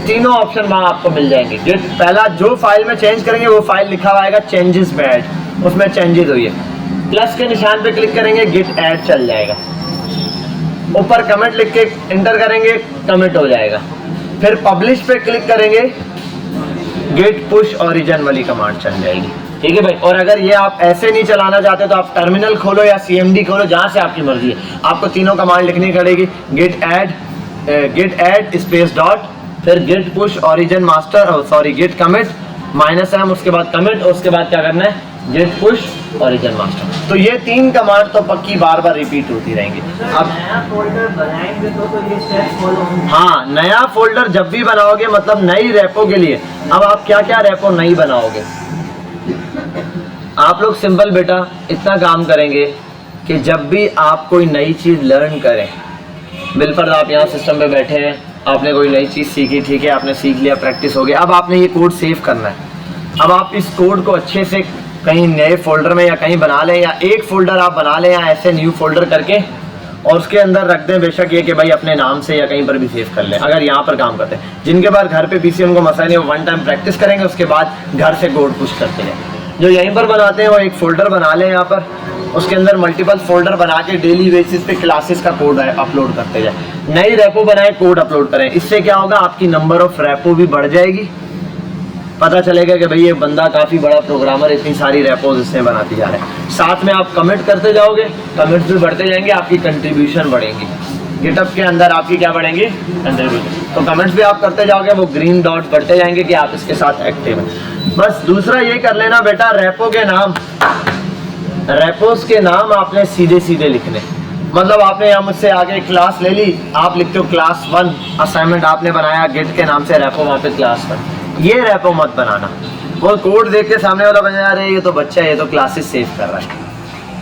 तीनों ऑप्शन वहाँ आपको मिल जाएंगे। गिट पहला जो फाइल में चेंज करेंगे वो फाइल लिखा हुआ आएगा चेंजेस बैड, उसमें चेंजेस हुई है, प्लस के निशान पे क्लिक करेंगे गिट ऐड चल जाएगा, ऊपर कमेंट लिख के इंटर करेंगे कमिट हो जाएगा, फिर पब्लिश पे क्लिक करेंगे गिट पुश ओरिजिन वाली कमांड चल जाएगी, ठीक है भाई। और अगर ये आप ऐसे नहीं चलाना चाहते तो आप टर्मिनल खोलो या CMD खोलो, जहाँ से आपकी मर्जी है, आपको तीनों कमांड लिखनी पड़ेगी, गिट ऐड स्पेस डॉट, फिर git push origin master, sorry git commit -m, उसके बाद कमिट, और उसके बाद क्या करना है गिट पुश ओरिजिन मास्टर। तो ये 3 कमांड तो पक्की बार बार रिपीट होती रहेंगी। अब नया फोल्डर बनाएंगे तो ये स्टेप फॉलो होंगे। हाँ, नया फोल्डर जब भी बनाओगे मतलब नई रेपो के लिए, अब आप क्या क्या रेपो नई बनाओगे, आप लोग सिंपल बेटा इतना काम करेंगे कि जब भी आप कोई नई चीज़ लर्न करें, बिलफर्ज आप यहाँ सिस्टम पे बैठे हैं, आपने कोई नई चीज़ सीखी, ठीक है, आपने सीख लिया, प्रैक्टिस हो गया, अब आपने ये कोड सेव करना है। अब आप इस कोड को अच्छे से कहीं नए फोल्डर में या कहीं बना लें, या एक फोल्डर आप बना लें या ऐसे न्यू फोल्डर करके, और उसके अंदर रख दें, बेशक ये कि भाई अपने नाम से या कहीं पर भी सेव कर लें। अगर यहाँ पर काम करते हैं, जिनके पास घर पे PC उनको मसला नहीं, वो 1 टाइम प्रैक्टिस करेंगे, उसके बाद घर से कोड पुश करते हैं। जो यहीं पर बनाते हैं वो एक फोल्डर बना लें यहाँ पर, उसके अंदर मल्टीपल फोल्डर बना के डेली बेसिस पे क्लासेस का कोड अपलोड करते जाए, नई रेपो बनाए कोड अपलोड करें। इससे क्या होगा, आपकी नंबर ऑफ रेपो भी बढ़ जाएगी, पता चलेगा कि भाई ये बंदा काफ़ी बड़ा प्रोग्रामर, इतनी सारी रेपोज इसने बनाती जा रहे हैं। साथ में आप कमिट करते जाओगे, कमिट्स भी बढ़ते जाएंगे, आपकी कंट्रीब्यूशन बढ़ेंगी, गिटअप के अंदर आपकी क्या बढ़ेंगी, कंट्रीब्यूशन। तो कमेंट्स भी आप करते जाओगे, वो ग्रीन डॉट बढ़ते जाएंगे कि आप इसके साथ एक्टिव हैं। बस दूसरा ये कर लेना बेटा, रेपो के नाम, रेपोस के नाम आपने सीधे सीधे लिखने, मतलब आपने यहाँ मुझसे आगे क्लास ले ली, आप लिखते हो क्लास 1, असाइनमेंट आपने बनाया गिट के नाम से रेपो, वहाँ पे क्लास 1, ये रेपो मत बनाना। वो कोड देख के सामने वाला बन जा रहा है, ये तो बच्चा है, ये तो क्लासेस सेव कर रहा है,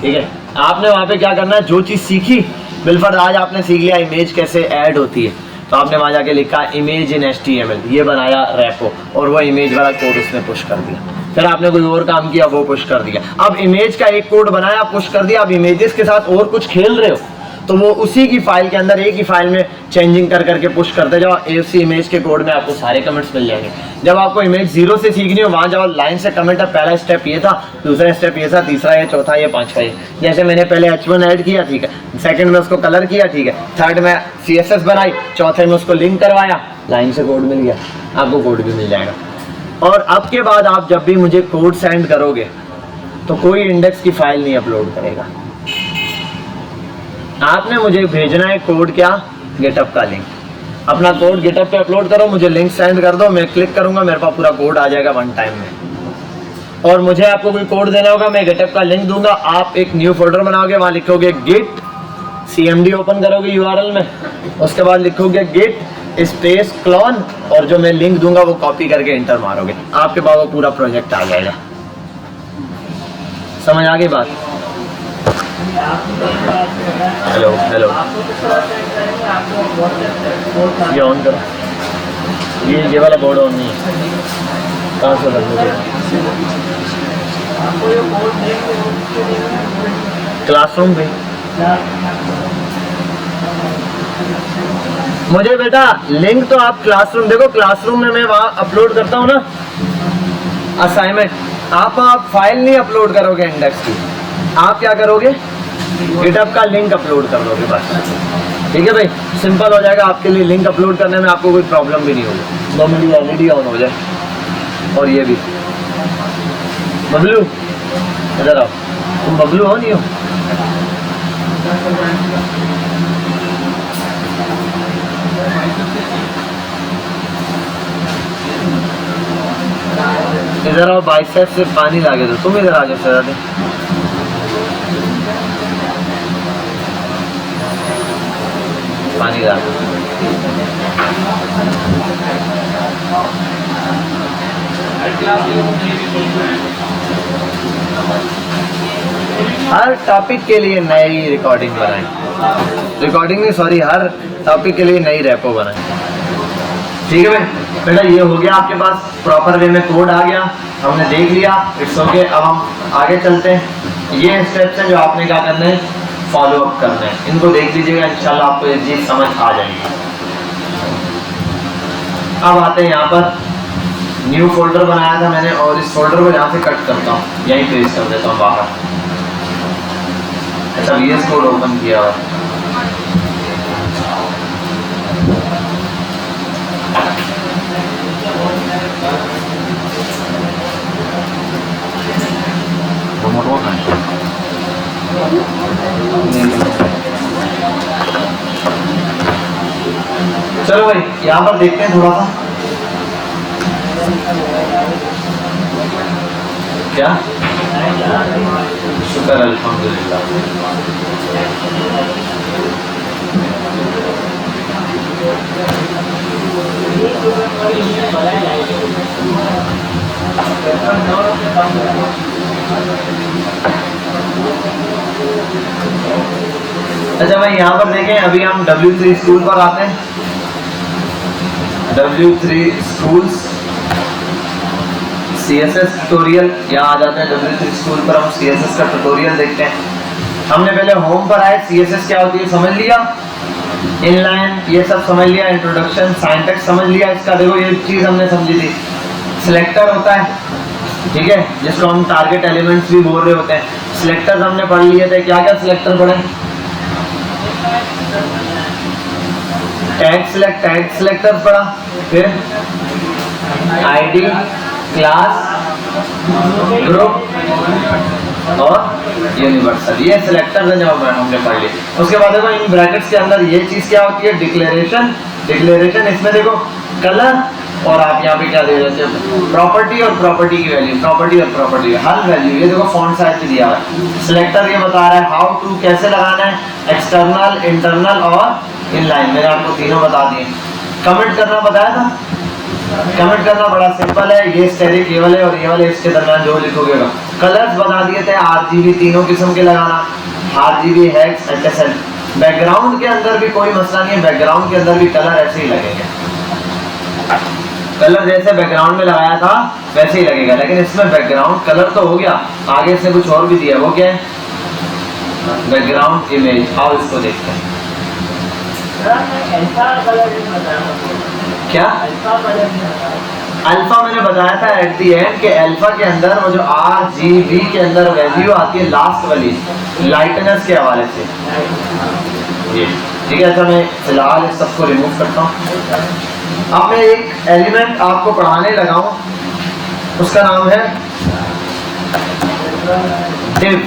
ठीक है। आपने वहाँ पे क्या करना है, जो चीज़ सीखी, बिलफर्ज आज आपने सीख लिया इमेज कैसे ऐड होती है, तो आपने वहाँ जाके लिखा इमेज इन HTML, ये बनाया रेपो, और वो इमेज वाला कोड उसने पुश कर दिया। फिर आपने कोई और काम किया, वो पुश कर दिया। अब इमेज का एक कोड बनाया, पुश कर दिया, अब इमेजेस के साथ और कुछ खेल रहे हो तो वो उसी की फाइल के अंदर, एक ही फाइल में चेंजिंग कर करके पुश करते जाओ, AFC इमेज के कोड में आपको सारे कमेंट्स मिल जाएंगे। जब आपको इमेज 0 से सीखनी हो, वहाँ जाओ, लाइन से कमेंट है, पहला स्टेप ये था, दूसरा स्टेप ये था, तीसरा ये, चौथा ये, पांचवा ये। जैसे मैंने पहले H1 ऐड किया, ठीक है, सेकंड में उसको कलर किया, ठीक है, थर्ड में CSS बनाई, चौथे में उसको लिंक करवाया, लाइन से कोड मिल गया, आपको कोड भी मिल जाएगा। और अब के बाद आप जब भी मुझे कोड सेंड करोगे तो कोई इंडेक्स की फाइल नहीं अपलोड करेगा, आपने मुझे भेजना है कोड क्या, गिटअप का लिंक, अपना कोड गिटअप पे अपलोड करो, मुझे लिंक सेंड कर दो, मैं क्लिक करूंगा, मेरे पास पूरा कोड आ जाएगा 1 टाइम में। और मुझे आपको कोई कोड देना होगा, मैं गिटअप का लिंक दूंगा, आप एक न्यू फोल्डर बनाओगे, वहां लिखोगे गिट CMD ओपन करोगे URL में, उसके बाद लिखोगे गिट स्पेस क्लोन, और जो मैं लिंक दूंगा वो कॉपी करके इंटर मारोगे, आपके पास वो पूरा प्रोजेक्ट आ जाएगा। समझ आ गई बात? हेलो हेलो, ये ऑन करो, ये वाला बोर्ड ऑन नहीं है, कहाँ से बंद हो गया? क्लासरूम पे मुझे बेटा लिंक तो आप क्लासरूम देखो, क्लासरूम में मैं वहाँ अपलोड करता हूँ ना असाइनमेंट, आप फाइल नहीं अपलोड करोगे इंडेक्स की, आप क्या करोगे, गिटअप का लिंक अपलोड कर दोगे बस, ठीक है भाई, सिंपल हो जाएगा आपके लिए। लिंक अपलोड करने में आपको कोई प्रॉब्लम भी नहीं होगी। 2 मिनट LED ऑन हो जाए, और ये भी बबलू इधर आओ, तुम बबलू हो नहीं हो? इधर आओ, बाइसेप से पानी लागे दो, तुम इधर आ जाओ सर, पानी ला दो। हर टॉपिक के लिए नई रिकॉर्डिंग बनाएं, रिकॉर्डिंग नहीं सॉरी, हर टॉपिक के लिए नई रेपो बनाएं। ठीक है भाई, बेटा ये हो गया आपके पास प्रॉपर वे में कोड आ गया, हमने देख लिया, इट्स ओके। अब हम आगे चलते हैं। ये स्टेप्स हैं जो आपने क्या करना है, फॉलो अप करना है। इनको देख लीजिएगा, इंशाल्लाह आपको ये चीज़ समझ आ जाएगी। अब आते हैं यहाँ पर, न्यू फोल्डर बनाया था मैंने और इस फोल्डर को यहाँ से कट करता हूँ, यहीं पेस्ट कर देता हूँ बाहर। अच्छा VS कोड ओपन किया हुआ है। चलो भाई यहाँ पर देखते हैं थोड़ा सा, क्या शुक्र अल्हम्दुलिल्लाह। अच्छा भाई यहाँ पर देखें, अभी हम W3 स्कूल पर आते हैं। W3 स्कूल्स CSS ट्यूटोरियल, यहाँ आ जाते हैं W3 स्कूल पर, हम CSS का ट्यूटोरियल देखते हैं। हमने पहले होम पर आए, CSS क्या होती है समझ लिया, इनलाइन ये सब समझ लिया, इंट्रोडक्शन सिंटैक्स समझ लिया इसका। देखो ये चीज़ हमने समझी थी, सिलेक्टर होता है, ठीक है, जिसको हम टारगेट एलिमेंट्स भी बोल रहे होते हैं। सिलेक्टर्स हमने पढ़ लिए थे, क्या क्या सिलेक्टर पढ़े, टैग सिलेक्टर पढ़ा, फिर आईडी, क्लास, ग्रुप और यूनिवर्सल, ये सिलेक्टर्स हैं जो हमने पढ़ लिए। उसके बाद देखो इन ब्रैकेट्स के अंदर ये चीज़ क्या होती है, डिक्लेरेशन। इसमें देखो कलर और आप यहाँ पे क्या दे देते हो, प्रॉपर्टी और प्रॉपर्टी की वैल्यू, प्रॉपर्टी हर वैल्यू। ये देखो फॉन्ट साइज दिया हुआ है। सिलेक्टर ये बता रहा है हाउ टू, कैसे लगाना है, एक्सटर्नल, इंटरनल और इनलाइन, मैंने आपको तीनों बता दिए। कमेंट करना बताया था, कमेंट करना बड़ा सिंपल है, ये स्टेरिक ये वाले और ये वाले इसके दरम्यान जो लिखोगे। कलर्स बता दिए थे, RGB तीनों किस्म के लगाना, RGB, हेक्स, HSL। बैकग्राउंड के अंदर भी कोई मसला नहीं है, बैकग्राउंड के अंदर भी कलर ऐसे ही लगेंगे, कलर जैसे बैकग्राउंड में लगाया था वैसे ही लगेगा। लेकिन इसमें बैकग्राउंड कलर तो हो गया, आगे से कुछ और भी दिया, वो क्या है, बैकग्राउंड इमेज। आओ इसको देखते हैं। क्या अल्फा मैंने बताया था एट दी एंड के अल्फा के अंदर वो जो RGB के अंदर वैल्यू आती है लास्ट वाली, लाइटनेस के हवाले से, ये ठीक है। अच्छा मैं फिलहाल इस सबको रिमूव करता हूँ। अब मैं एक एलिमेंट आपको पढ़ाने लगा हूँ, उसका नाम है div।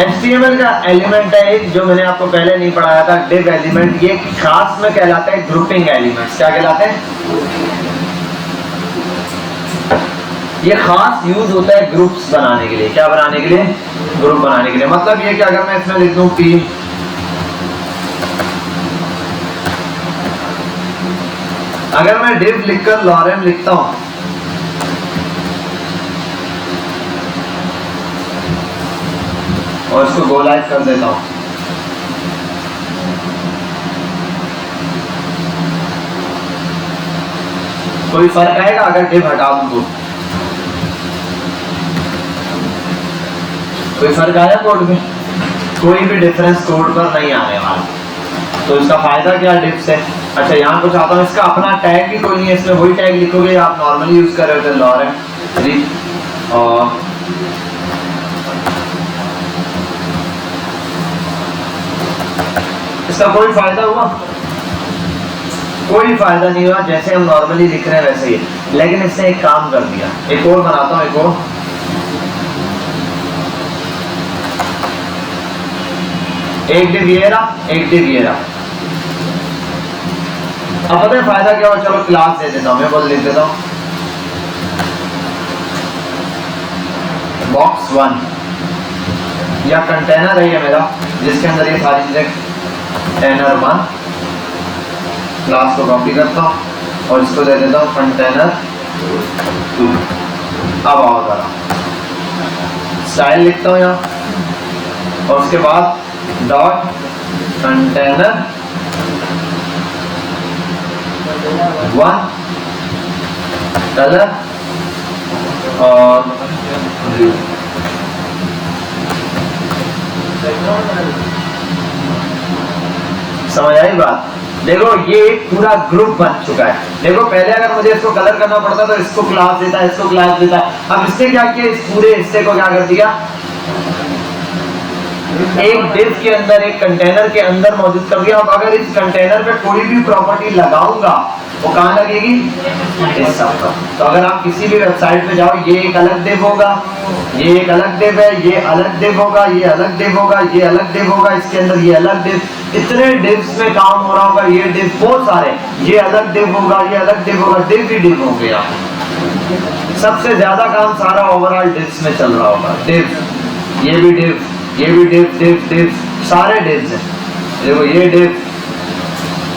HTML का एलिमेंट है एक, जो मैंने आपको पहले नहीं पढ़ाया था, div एलिमेंट। ये खास में कहलाता है ग्रुपिंग एलिमेंट्स। क्या कहलाते हैं, ये खास यूज होता है ग्रुप्स बनाने के लिए। क्या बनाने के लिए, ग्रुप बनाने के लिए। मतलब ये कि अगर मैं इसमें लिख दूं P, अगर मैं div लिखकर लॉरेन लिखता हूं, और इसको गोलाइज कर देता हूं, कोई फर्क आएगा अगर div हटा दूं तो? कोई फर्क आया कोड में? कोई भी डिफरेंस कोड पर नहीं आने वाला। तो इसका फायदा क्या div से? अच्छा यहाँ कुछ आता हूँ, इसका अपना टैग भी कोई नहीं है, इसमें वही टैग लिखोगे आप नॉर्मली यूज कर रहे होते, लॉरेन, और इसका कोई फायदा हुआ? कोई फायदा नहीं हुआ, जैसे हम नॉर्मली लिख रहे हैं वैसे ही। लेकिन इसने एक काम कर दिया, एक और बनाता हूं, एक और। एक div ये रहा, एक div ये रहा। अब पता है फायदा क्या हुआ, चलो क्लास दे देता हूं, मैं बोल लिख देता हूं box 1 या कंटेनर है ये मेरा, जिसके अंदर ये सारी चीजें, कंटेनर 1। क्लास को कॉपी करता हूँ और इसको दे देता हूँ कंटेनर 2। अब आओ जरा स्टाइल लिखता हूँ यहाँ, और उसके बाद डॉट कंटेनर 1 कलर और ब्लू। समझ आई बात? देखो ये एक पूरा ग्रुप बन चुका है। देखो पहले अगर मुझे इसको कलर करना पड़ता तो इसको क्लास देता, इसको क्लास देता। अब इसने क्या किया, इस पूरे हिस्से को क्या कर दिया, एक डिव के अंदर, एक कंटेनर के अंदर मौजूद कर दिया। अब अगर इस कंटेनर पे कोई भी प्रॉपर्टी लगाऊंगा वो कहाँ लगेगी, इस सब पर। तो अगर आप किसी भी वेबसाइट पे जाओ, ये एक अलग डिव होगा, ये एक अलग डिव है, ये अलग डिव होगा, ये अलग डिव होगा, ये अलग डिव होगा, इसके अंदर ये अलग डिव, इतने डिव्स में काम हो रहा होगा, ये डिव बहुत सारे, ये अलग डिव होगा, ये अलग डिव होगा, डिव ही डिव हो गया। सबसे ज्यादा काम सारा ओवरऑल डिव्स में चल रहा होगा। डिव, ये भी डिव, ये भी डिव, डिव डिव, सारे डिव्स हैं। देखो ये डिव,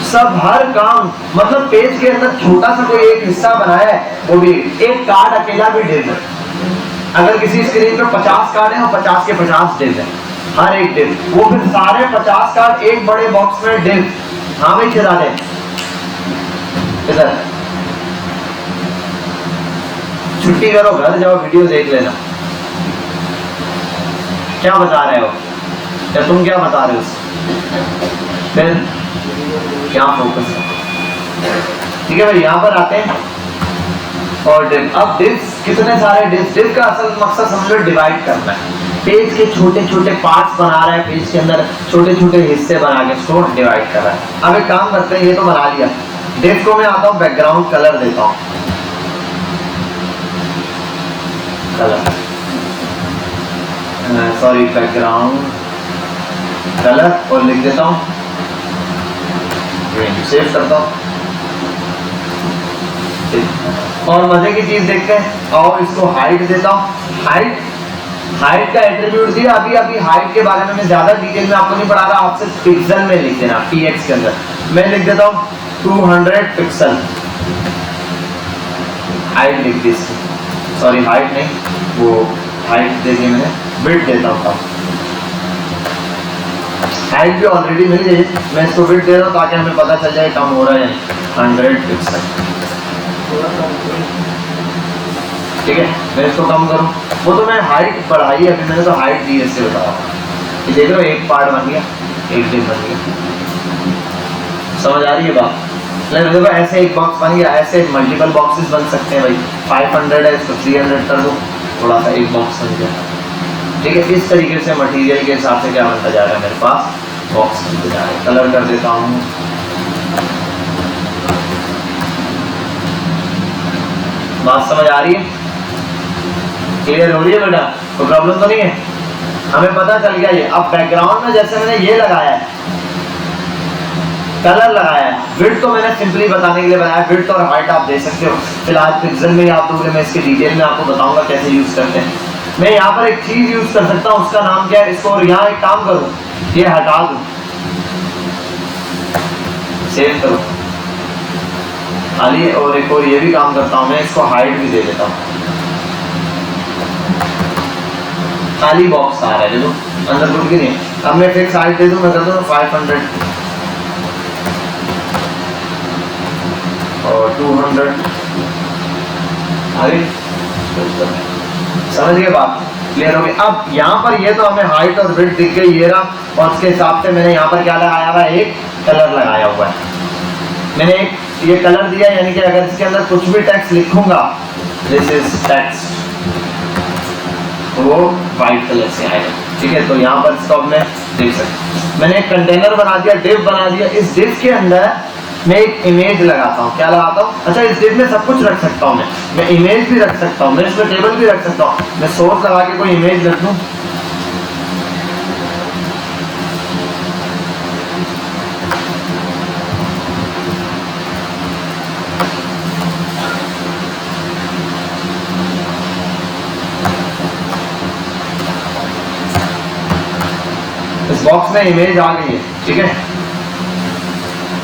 सब हर काम, मतलब पेज के अंदर छोटा सा कोई एक हिस्सा बनाया है, वो भी एक कार्ड अकेला भी डिव है। अगर किसी स्क्रीन पे 50 कार्ड है और 50 के 50 डिव है, हर एक डिव, वो फिर सारे 50 कार्ड एक बड़े बॉक्स में डिव। हाँ भाई खिला दे इधर, छुट्टी करो, घर जाओ, वीडियो देख लेना। क्या बता रहे हो या तुम क्या बता रहे हो, फिर क्या फोकस है। ठीक है भाई, यहाँ पर आते हैं और डिव। अब डिव्स कितने सारे डिव्स, डिव का असल मकसद समझ लो डिवाइड करना है। पेज के छोटे छोटे पार्ट्स बना रहा है, पेज के अंदर छोटे छोटे हिस्से बना के उसको डिवाइड कर रहा है। अब एक काम करते हैं, ये तो बना लिया, डिव को मैं आता हूँ बैकग्राउंड कलर देता हूँ, कलर सॉरी बैकग्राउंड कलर, और लिख देता हूँ सेव करता हूँ। और मजे की चीज देखते हैं, और इसको हाइट देता हूँ। हाइट, हाइट का एट्रीब्यूट दिया। अभी अभी हाइट के बारे में मैं ज्यादा डिटेल में आपको नहीं पढ़ा रहा, आपसे पिक्सल में लिख देना, px के अंदर मैं लिख देता हूँ 200 पिक्सल। हाइट लिख दी, सॉरी हाइट नहीं, वो हाइट दे दी मैंने, विड्थ देता हूँ। हाइट भी ऑलरेडी मिल गई, मैं इसको विड्थ दे रहा हूँ ताकि हमें पता चल जाए कम हो रहा है 100 पिक्सल। ठीक है, मैं इसको कम करूँ, वो तो मैं हाइट बढ़ाई है, अभी मैंने तो हाइट दी इससे बताया। ये देख रहे हो, एक पार्ट बन गया, एक डिव बन गया। समझ आ रही है बात? देखो ऐसे एक बॉक्स बन गया, ऐसे मल्टीपल बॉक्सेस बन सकते हैं भाई। 500 है, इसको 300 कर दो, थोड़ा सा एक बॉक्स बन गया। ठीक है, इस तरीके से मटेरियल के हिसाब से क्या बनता जा रहा है, मेरे पास बॉक्स बनते जा रहा है। कलर कर देता हूँ, बात समझ आ रही है, क्लियर हो रही है बेटा, कोई प्रॉब्लम तो नहीं है? हमें पता चल गया ये। अब बैकग्राउंड में जैसे मैंने ये लगाया है, कलर लगाया है, विड्थ तो मैंने सिंपली बताने के लिए बनाया, विड्थ और हाइट आप दे सकते हो। फिलहाल पिक्सल में ही आप दोगे, मैं इसके डिटेल में आपको बताऊंगा कैसे यूज करते हैं। मैं यहाँ पर एक चीज यूज कर सकता हूँ, उसका नाम क्या है, इसको, और यहाँ एक काम करूँ, ये हटा दूँ, सेव करो खाली, और एक और ये भी काम करता हूँ मैं, इसको हाइट भी दे देता हूँ। खाली बॉक्स आ रहा है, देखो अंदर कुछ भी नहीं। अब मैं फिक्स हाइट दे दूँ, मैं कर दूँ 500 और 200। अरे समझ गए बात, क्लियर हो गई? अब यहाँ पर ये तो हमें हाइट और विड्थ दिख गई, ये रहा, और उसके हिसाब से मैंने यहाँ पर क्या लगाया हुआ है, एक कलर लगाया हुआ है। मैंने एक ये कलर दिया, यानी कि अगर इसके अंदर कुछ भी टेक्स्ट लिखूंगा, दिस इज टेक्स्ट, वो वाइट कलर से आएगा। ठीक है, तो यहाँ पर इसको मैं देख सकता। मैंने एक कंटेनर बना दिया, डिव बना दिया। इस डिव के अंदर मैं एक इमेज लगाता हूँ। क्या लगाता हूँ? अच्छा, इस डिव में सब कुछ रख सकता हूँ मैं इमेज भी रख सकता हूँ, मैं इसमें टेबल भी रख सकता हूँ। मैं सोर्स लगा के कोई इमेज रख दूँ, इस बॉक्स में इमेज आ गई है। ठीक है,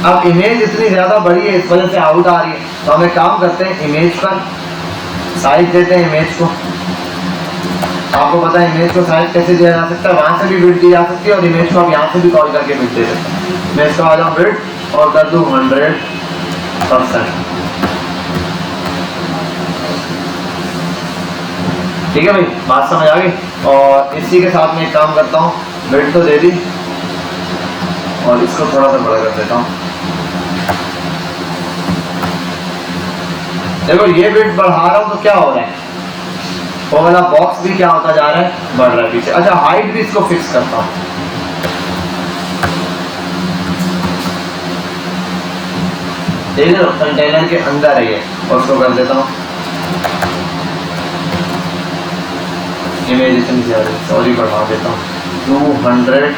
अब इमेज इतनी ज्यादा बड़ी है, इस वजह से आउट आ रही है, तो हम एक काम करते हैं, इमेज पर साइज देते हैं इमेज को, आपको पता है इमेज को साइज कैसे दिया जा सकता है, वहां से भी बिट दी जा सकती है और इमेज को आप यहाँ से भी कॉल करके बिट दे सकते हैं। मैं इसको आ जाऊँ बिट और कर दूँ 100%। ठीक है भाई, बात समझ आ गई। और इसी के साथ में एक काम करता हूँ, बिट तो दे दी और इसको थोड़ा सा बड़ा कर देता हूँ। देखो ये बिट बढ़ा रहा हूँ तो क्या हो रहा है, वो वाला बॉक्स भी क्या होता जा रहा है, बढ़ रहा है पीछे। अच्छा हाइट भी इसको फिक्स करता हूँ। ठीक है, कंटेनर के अंदर है ये, और उसको कर देता हूँ इमेज इतनी ज्यादा, सॉरी बढ़ा देता हूँ 200।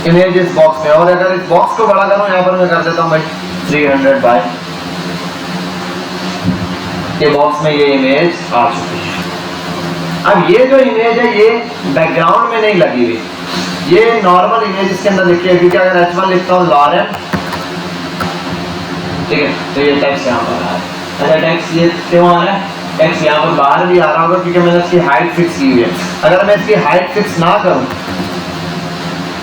इमेज इस बॉक्स में, और अगर इस बॉक्स को बड़ा करूं यहाँ पर मैं कर देता हूँ भाई 300 बाय, ये बॉक्स में ये इमेज आ चुकी है। अब ये जो इमेज है ये बैकग्राउंड में नहीं लगी हुई, ये नॉर्मल इमेज इसके अंदर लिखी है, क्योंकि अगर H1 लिखता हूँ लॉरेन, ठीक है, तो ये टेक्स्ट यहाँ पर आ रहा है। अच्छा टेक्स्ट ये क्यों आ रहा है, टेक्स्ट यहाँ पर बाहर भी आ रहा होगा क्योंकि मैंने इसकी हाइट फिक्स की हुई है। अगर मैं इसकी हाइट फिक्स ना करूँ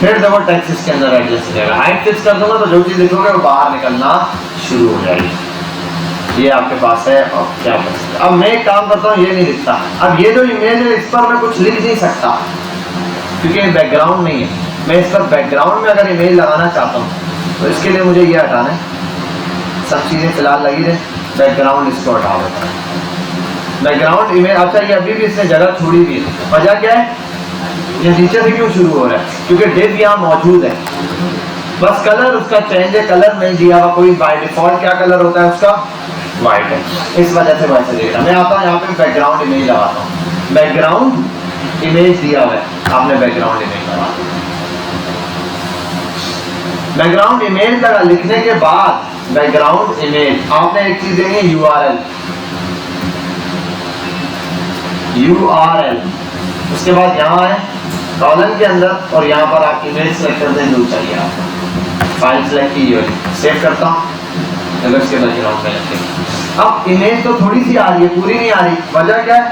फिर देखो टेक्स्ट इसके अंदर एडजस्ट हो जाएगा, हाइट फिक्स कर दूंगा तो जो चीज लिखोगे वो बाहर निकलना शुरू हो जाएगी। ये आपके पास है, और क्या कर सकते। अब मैं एक काम करता हूँ, ये नहीं लिखता। अब ये जो इमेज है इस पर मैं कुछ लिख नहीं सकता क्योंकि बैकग्राउंड नहीं है। मैं इस पर बैकग्राउंड में अगर इमेज लगाना चाहता हूँ तो इसके लिए मुझे ये हटाना है, सब चीजें फिलहाल लगी रहे, बैकग्राउंड इसको हटा देता है। बैकग्राउंड इमेज, अच्छा ये अभी भी इसने जगह छोड़ी हुई है, वजह क्या है, ये नीचे से क्यों शुरू हो रहा है, क्योंकि डिव यहाँ मौजूद है, बस कलर उसका चेंज है, कलर नहीं दिया हुआ कोई। बाय डिफॉल्ट क्या कलर होता है उसका, वाइट है, इस वजह से वैसे देख रहा। मैं आता हूँ यहाँ पे बैकग्राउंड इमेज लगाता हूँ, बैकग्राउंड इमेज दिया हुआ है, आपने बैकग्राउंड इमेज लगा, बैकग्राउंड इमेज लगा। लिखने के बाद बैकग्राउंड इमेज आपने एक चीज देनी है, URL, उसके बाद यहाँ है कॉलम के अंदर, और यहाँ पर आप इमेज सेलेक्ट करते हैं जो चाहिए आपको, फाइल सेलेक्ट की हुई, सेव करता हूँ। अगर इसके बैकग्राउंड में लगते, अब इमेज तो थोड़ी सी आ रही है, पूरी नहीं आ रही, वजह क्या है,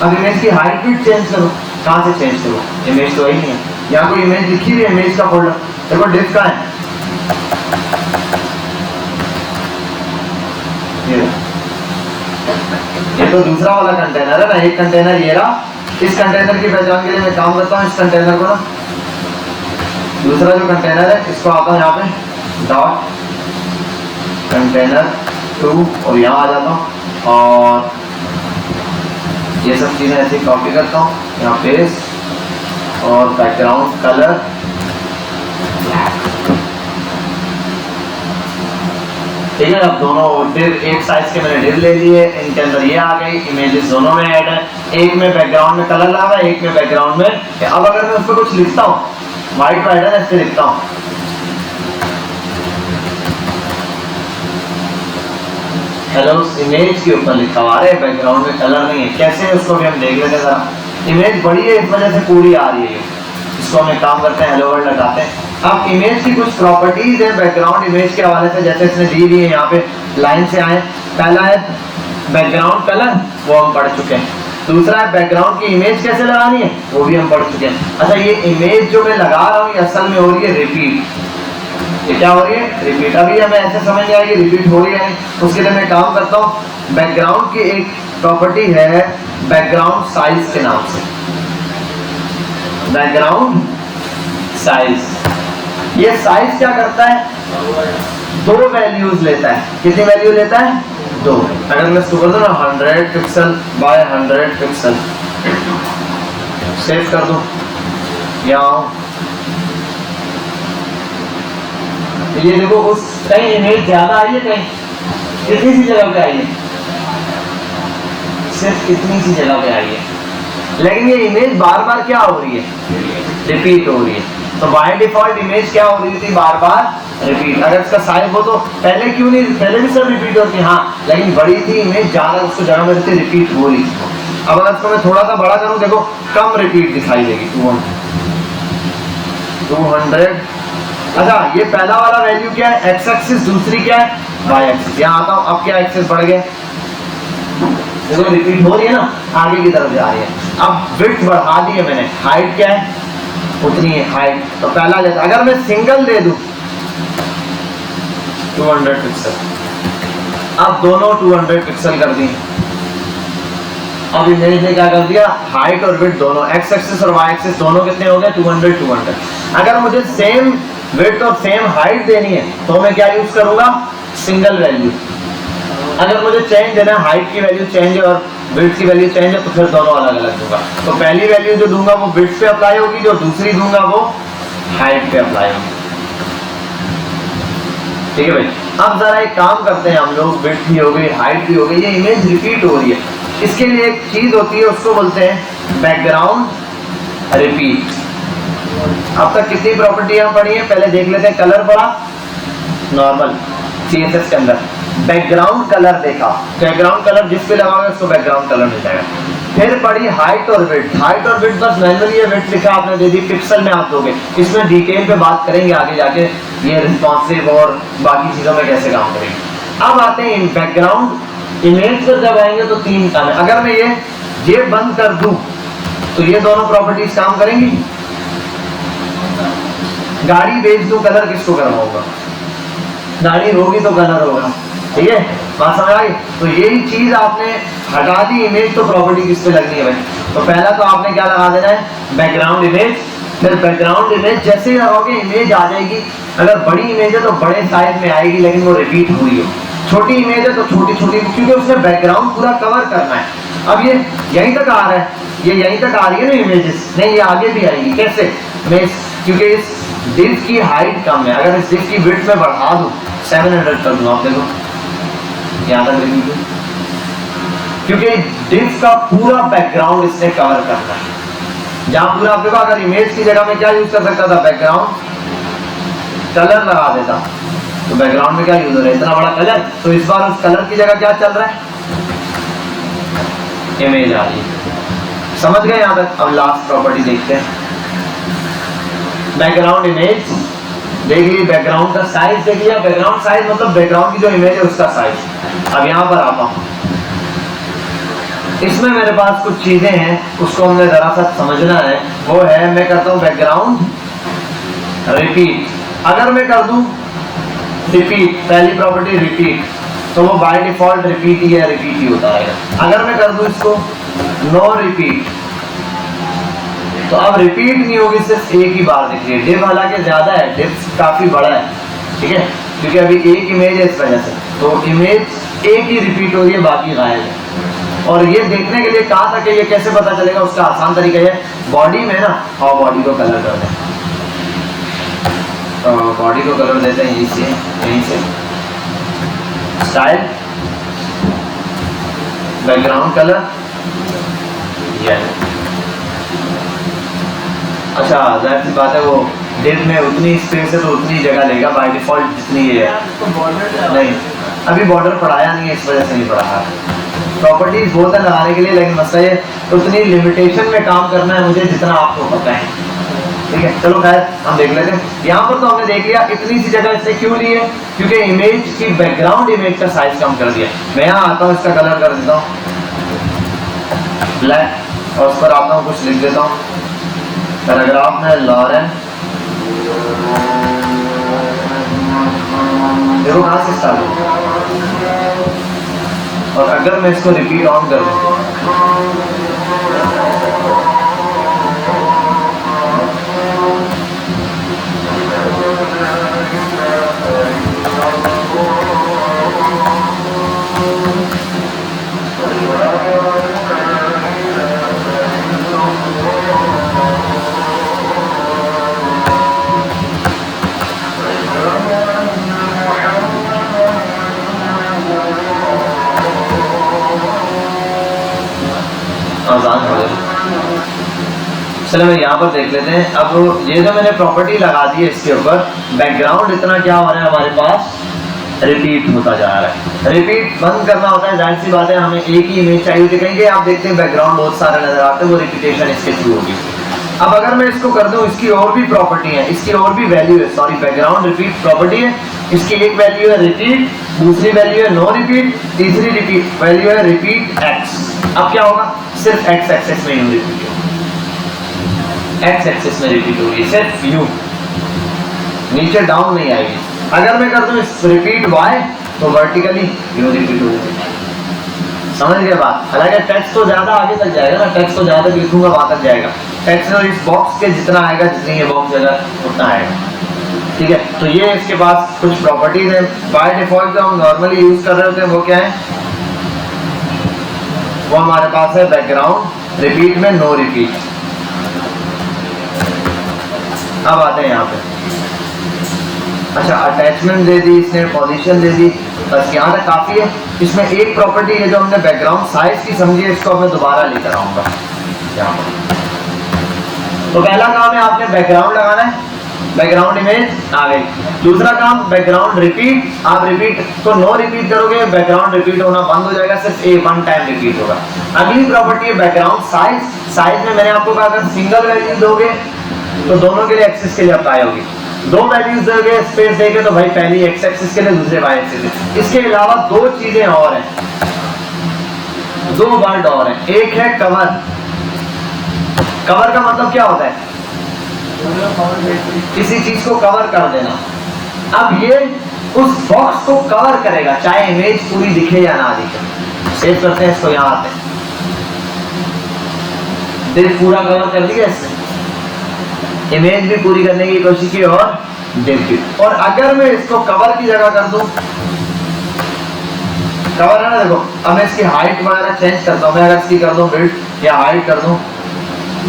अब इमेज की हाइट भी चेंज करो, कहाँ से चेंज करो, इमेज तो वही नहीं है, यहाँ कोई इमेज लिखी हुई है, इमेज का फोल्डर देखो, डिव का है, ये तो दूसरा वाला कंटेनर है ना, एक कंटेनर ये रहा। इस कंटेनर की पहचान के लिए मैं काम करता हूँ, इस कंटेनर को ना, दूसरा जो कंटेनर है इसको आता हूँ यहाँ पे डॉट कंटेनर 2 और यहाँ आ जाता हूँ, और ये सब चीज़ें ऐसे कॉपी करता हूँ, यहाँ पेस्ट और बैकग्राउंड कलर ठीक है। अब दोनों डिव एक साइज के मैंने डिव ले लिए, इनके अंदर ये आ गई, इमेजेस दोनों में ऐड है, एक में बैकग्राउंड में कलर लगा है, एक में बैकग्राउंड में। अब अगर मैं उस पर कुछ लिखता हूँ, व्हाइट पैड है, इस पर लिखता हूँ, हेलो इमेज के ऊपर लिखा हुआ है, बैकग्राउंड में कलर नहीं है, कैसे है उसको भी हम देख लेते हैं जरा। इमेज बड़ी है इस वजह से पूरी आ रही है, इसको हम एक काम करते हैं, हेलो वर्ल्ड लगाते हैं। अब इमेज की कुछ प्रॉपर्टीज है बैकग्राउंड इमेज के हवाले से, जैसे इसने दी हुई है यहाँ पे लाइन से आए। पहला है बैकग्राउंड कलर, वो हम पढ़ चुके हैं। दूसरा है बैकग्राउंड की इमेज कैसे लगानी है, वो भी हम पढ़ चुके हैं। अच्छा ये इमेज जो मैं लगा रहा हूँ ये असल में हो रही है रिपीट। ये क्या हो रही है, रिपीट। अभी हमें ऐसे समझ नहीं आएगी रिपीट हो रही है नहीं, उसके लिए मैं काम करता हूँ, बैकग्राउंड की एक प्रॉपर्टी है बैकग्राउंड साइज के नाम से, बैकग्राउंड साइज। ये साइज क्या करता है, 2 वैल्यूज लेता है। कितनी वैल्यू लेता है, 2। अगर मैं इसको कर दूं ना 100 पिक्सल बाय 100 पिक्सल, सेव कर दूं, यहाँ ये देखो उस कहीं इमेज ज्यादा आई है, कहीं कितनी सी जगह पे आई है, सिर्फ कितनी सी जगह पे आई है, लेकिन ये इमेज बार बार क्या हो रही है, रिपीट हो रही है। तो बाय डिफॉल्ट इमेज क्या हो रही थी, बार बार रिपीट। अगर इसका साइज हो तो पहले क्यों नहीं, पहले भी सब रिपीट होती है हाँ, लेकिन बड़ी थी इमेज ज्यादा, उसको जगह में रहती रिपीट हो रही थी। अब अगर इसको मैं थोड़ा सा बड़ा करूं, देखो कम रिपीट दिखाई देगी, 200 अच्छा ये पहला वाला वैल्यू क्या है, एक्स एक्सिस, दूसरी क्या है, वाई एक्सिस। यहाँ आता हूँ, अब क्या एक्सिस बढ़ गए, देखो रिपीट हो रही है ना, आगे की तरफ जा रही है। अब विड्थ बढ़ा दी है मैंने, हाइट क्या है उतनी है हाइट। तो पहला लेता, अगर मैं सिंगल दे दूं 200 पिक्सल, अब दोनों 200 पिक्सल कर दी। अब इमेज ने क्या कर दिया, हाइट और विड्थ दोनों, एक्स एक्सिस और वाई एक्सिस दोनों कितने हो गए 200 200। अगर मुझे सेम विड्थ और सेम हाइट देनी है तो मैं क्या यूज करूंगा, सिंगल वैल्यू। अगर मुझे चेंज देना है, हाइट की वैल्यू चेंज है और विड्थ की वैल्यू चेंज है, तो फिर दोनों अलग अलग दूंगा। तो पहली वैल्यू जो दूंगा वो विड्थ पे अप्लाई होगी, जो दूसरी दूंगा वो हाइट पे अप्लाई होगी। ठीक है भाई, अब जरा एक काम करते हैं हम लोग, विड्थ भी हो गई, हाइट भी हो गई, ये इमेज रिपीट हो रही है, इसके लिए एक चीज होती है, उसको बोलते हैं बैकग्राउंड रिपीट। अब तक कितनी प्रॉपर्टियां पढ़ी हैं, पहले देख लेते हैं। कलर पढ़ा नॉर्मल CSS के अंदर, बैकग्राउंड कलर देखा, बैकग्राउंड कलर जिस पे लगाओगे उसको बैकग्राउंड कलर मिल जाएगा। फिर पढ़ी हाइट और विड्थ, हाइट और विड्थ बस मैनुअली ये विड्थ लिखा आपने दे दी, पिक्सल में आप दोगे, इसमें डिटेल पे बात करेंगे आगे जाके, ये रिस्पॉन्सिव और बाकी चीजों में कैसे काम करेंगे। अब आते हैं बैकग्राउंड इमेज पर जब आएंगे तो तीन काम है। अगर मैं ये बंद कर दूं तो ये दोनों प्रॉपर्टीज काम करेंगी। गाड़ी बेच दूं, कलर किसको करवाऊंगा, गाड़ी होगी तो कलर होगा, ठीक है, बात समझ आई। तो यही चीज आपने हटा दी इमेज, तो प्रॉपर्टी किस पे लगनी है भाई। तो पहला तो आपने क्या लगा देना है, बैकग्राउंड इमेज। फिर बैकग्राउंड इमेज जैसे ही लगाओगे इमेज आ जाएगी। अगर बड़ी इमेज है तो बड़े साइज में आएगी, लेकिन वो रिपीट हुई हो। छोटी इमेज है तो छोटी छोटी, क्योंकि उसने बैकग्राउंड पूरा कवर करना है। अब ये यहीं तक आ रहा है, ये यहीं तक आ रही है ना इमेजेस, नहीं ये आगे भी आएगी। कैसे, मैं क्योंकि इस डिव की हाइट कम है, अगर इस डिव की विड्थ में बढ़ा दूं 700 कर दूं, आप देखो यहाँ तक रिपीट हो, क्योंकि डिव का पूरा बैकग्राउंड इसने कवर करना है। जहां पूरा आप देखो, अगर इमेज की जगह में क्या यूज कर सकता था, बैकग्राउंड कलर लगा देता, तो बैकग्राउंड में क्या यूज हो रहा है, इतना बड़ा कलर, तो इस बार उस कलर की जगह क्या चल रहा है, इमेज आ रही है। समझ गए यहां तक। अब लास्ट प्रॉपर्टी देखते हैं, बैकग्राउंड इमेज देख ली, बैकग्राउंड का साइज देख लिया। बैकग्राउंड साइज मतलब बैकग्राउंड की जो इमेज है उसका साइज। अब यहां पर आता हूं, इसमें मेरे पास कुछ चीजें हैं, उसको हमने जरा सा समझना है। वो है, मैं करता हूं बैकग्राउंड रिपीट। अगर मैं कर दूं रिपीट, पहली प्रॉपर्टी रिपीट, तो वो बाय डिफॉल्ट रिपीट ही है, रिपीट ही होता है। अगर मैं कर दूं इसको नो रिपीट, तो अब रिपीट नहीं होगी, सिर्फ एक ही बार दिख रही है। डिव हालांकि ज्यादा है, डिव काफी बड़ा है, ठीक है, क्योंकि अभी एक इमेज है इस वजह से, तो इमेज एक ही रिपीट हो रही है, बाकी गायब है। और ये देखने के लिए कहा था कि ये कैसे पता चलेगा, उसका आसान तरीका है, बॉडी में ना, और बॉडी को कलर कर दें, तो बॉडी को कलर देते हैं यहीं से स्टाइल, बैकग्राउंड कलर, अच्छा जाहिर सी बात है, वो डिव में उतनी स्पेस है तो उतनी जगह लेगा बाय डिफॉल्ट जितनी ये है। नहीं, अभी बॉर्डर पढ़ाया नहीं है, इस वजह से नहीं पढ़ा। प्रॉपर्टीज बहुत है लगाने के लिए, लेकिन मसला ये उतनी लिमिटेशन में काम करना है मुझे जितना आपको पता है, ठीक है। चलो खैर हम देख लेते हैं। यहाँ पर तो हमने देख लिया इतनी सी जगह इससे क्यों ली है, क्योंकि इमेज की बैकग्राउंड इमेज का साइज कम कर दिया। मैं यहाँ आता हूँ, इसका कलर कर देता हूँ ब्लैक, और उस पर आता हूँ कुछ लिख देता हूँ, पैराग्राफ में लॉरेन, देखो कहाँ से स्टार्ट हो। और अगर मैं इसको रिपीट ऑन कर दूं, आसान हो जाए। चलो मैं यहाँ पर देख लेते हैं। अब ये जो मैंने प्रॉपर्टी लगा दी है इसके ऊपर, बैकग्राउंड इतना क्या हो रहा है हमारे पास, रिपीट होता जा रहा है। रिपीट बंद करना होता है, जाहिर सी बात है, हमें एक ही इमेज चाहिए होती है। कहीं आप देखते हैं बैकग्राउंड बहुत सारे नजर आते हैं, वो रिपीटेशन इसके थ्रू होगी। अब अगर मैं इसको कर दूं, इसकी और भी प्रॉपर्टी है, इसकी और भी वैल्यू है, सॉरी बैकग्राउंड रिपीट प्रॉपर्टी है, इसकी एक वैल्यू है रिपीट, दूसरी वैल्यू है नो रिपीट, तीसरी रिपीट वैल्यू है रिपीट एक्स। अब क्या होगा, सिर्फ एक्स एक्सेस में यू रिपीट होगी, एक्स एक्सेस में रिपीट होगी सिर्फ यू, नीचे डाउन नहीं आएगी। अगर मैं कर दूं इस रिपीट वाई तो वर्टिकली यू रिपीट होगी। समझ गए बात? हालांकि टेक्स्ट तो ज्यादा आगे तक जाएगा ना, टेक्स्ट तो ज्यादा तक लिखूंगा वहां तक जाएगा, टेक्स्ट और इस बॉक्स के जितना आएगा, जितनी ये बॉक्स जगह उतना आएगा। ठीक है, तो ये इसके पास कुछ प्रॉपर्टीज है। बाय डिफॉल्ट जो हम नॉर्मली यूज कर रहे होते हैं वो क्या है, वो हमारे पास है बैकग्राउंड रिपीट में नो रिपीट। अब आते हैं यहाँ पे, अच्छा अटैचमेंट दे दी इसने, पोजीशन दे दी, बस यहाँ तक काफी है। इसमें एक प्रॉपर्टी है जो हमने बैकग्राउंड साइज की समझी है, इसको मैं दोबारा लेकर आऊंगा यहाँ पर। तो पहला काम है आपने बैकग्राउंड लगाना है, बैकग्राउंड इमेज आ गई। दूसरा काम बैकग्राउंड रिपीट, आप रिपीट को नो रिपीट करोगे, बैकग्राउंड रिपीट होना बंद हो जाएगा, सिर्फ ए वन टाइम रिपीट होगा। अगली प्रॉपर्टी है बैकग्राउंड साइज। साइज में मैंने आपको कहा अगर सिंगल वैल्यू दोगे तो दोनों के लिए एक्सिस के लिए अप्लाई होगी, दो वैल्यूज दोगे स्पेस देके तो भाई पहली एक्स एक्सिस के लिए, दूसरे वाई एक्सिस। इसके अलावा दो चीजें और हैं, दो वर्ड और हैं। एक है कवर। कवर का मतलब क्या होता है, किसी चीज को कवर कर देना। अब ये उस बॉक्स को कवर करेगा, चाहे इमेज पूरी दिखे या ना दिखे। सेव करते हैं इसको, यहां आते हैं, दिल पूरा कवर कर दिया इसने, इमेज भी पूरी करने की कोशिश की और दिल की। और अगर मैं इसको कवर की जगह कर दूं, कवर है ना, देखो अब मैं इसकी हाइट वगैरह चेंज करता हूं। मैं अगर इसकी कर दूं विड्थ या हाइट कर दूं,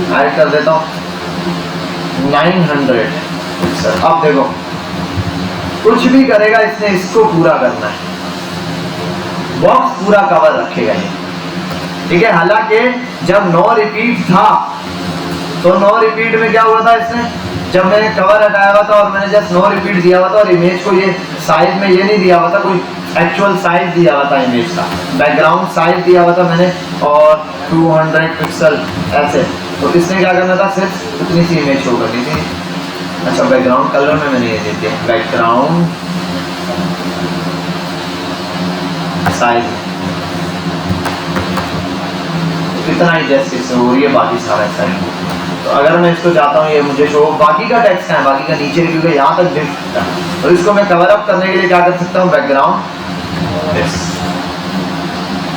हाइट कर देता हूं 900 पिक्सल। अब देखो कुछ भी करेगा इसने, इसको पूरा करना है, बॉक्स पूरा कवर रखेगा ये। ठीक है, हालांकि जब नो रिपीट था तो नो रिपीट में क्या हुआ था, इसने जब मैंने कवर हटाया हुआ था और मैंने जस्ट नो रिपीट दिया हुआ था और इमेज को ये साइज में ये नहीं दिया हुआ था, कोई एक्चुअल साइज दिया हुआ था इमेज का, बैकग्राउंड साइज दिया हुआ था मैंने और 200 पिक्सल ऐसे। तो इसने क्या करना था, सिर्फ इतनी सी इमेज शो करनी थी। अच्छा बैकग्राउंड कलर में मैंने ये दे दिया, बैकग्राउंड साइज कितना ही जैसे इससे हो रही है, बाकी सारा ऐसा है। तो अगर मैं इसको चाहता हूँ ये मुझे शो, बाकी का टेक्स्ट है, बाकी का नीचे क्योंकि यहाँ तक दिख सकता है, तो इसको मैं कवर अप करने के लिए क्या कर सकता हूँ, बैकग्राउंड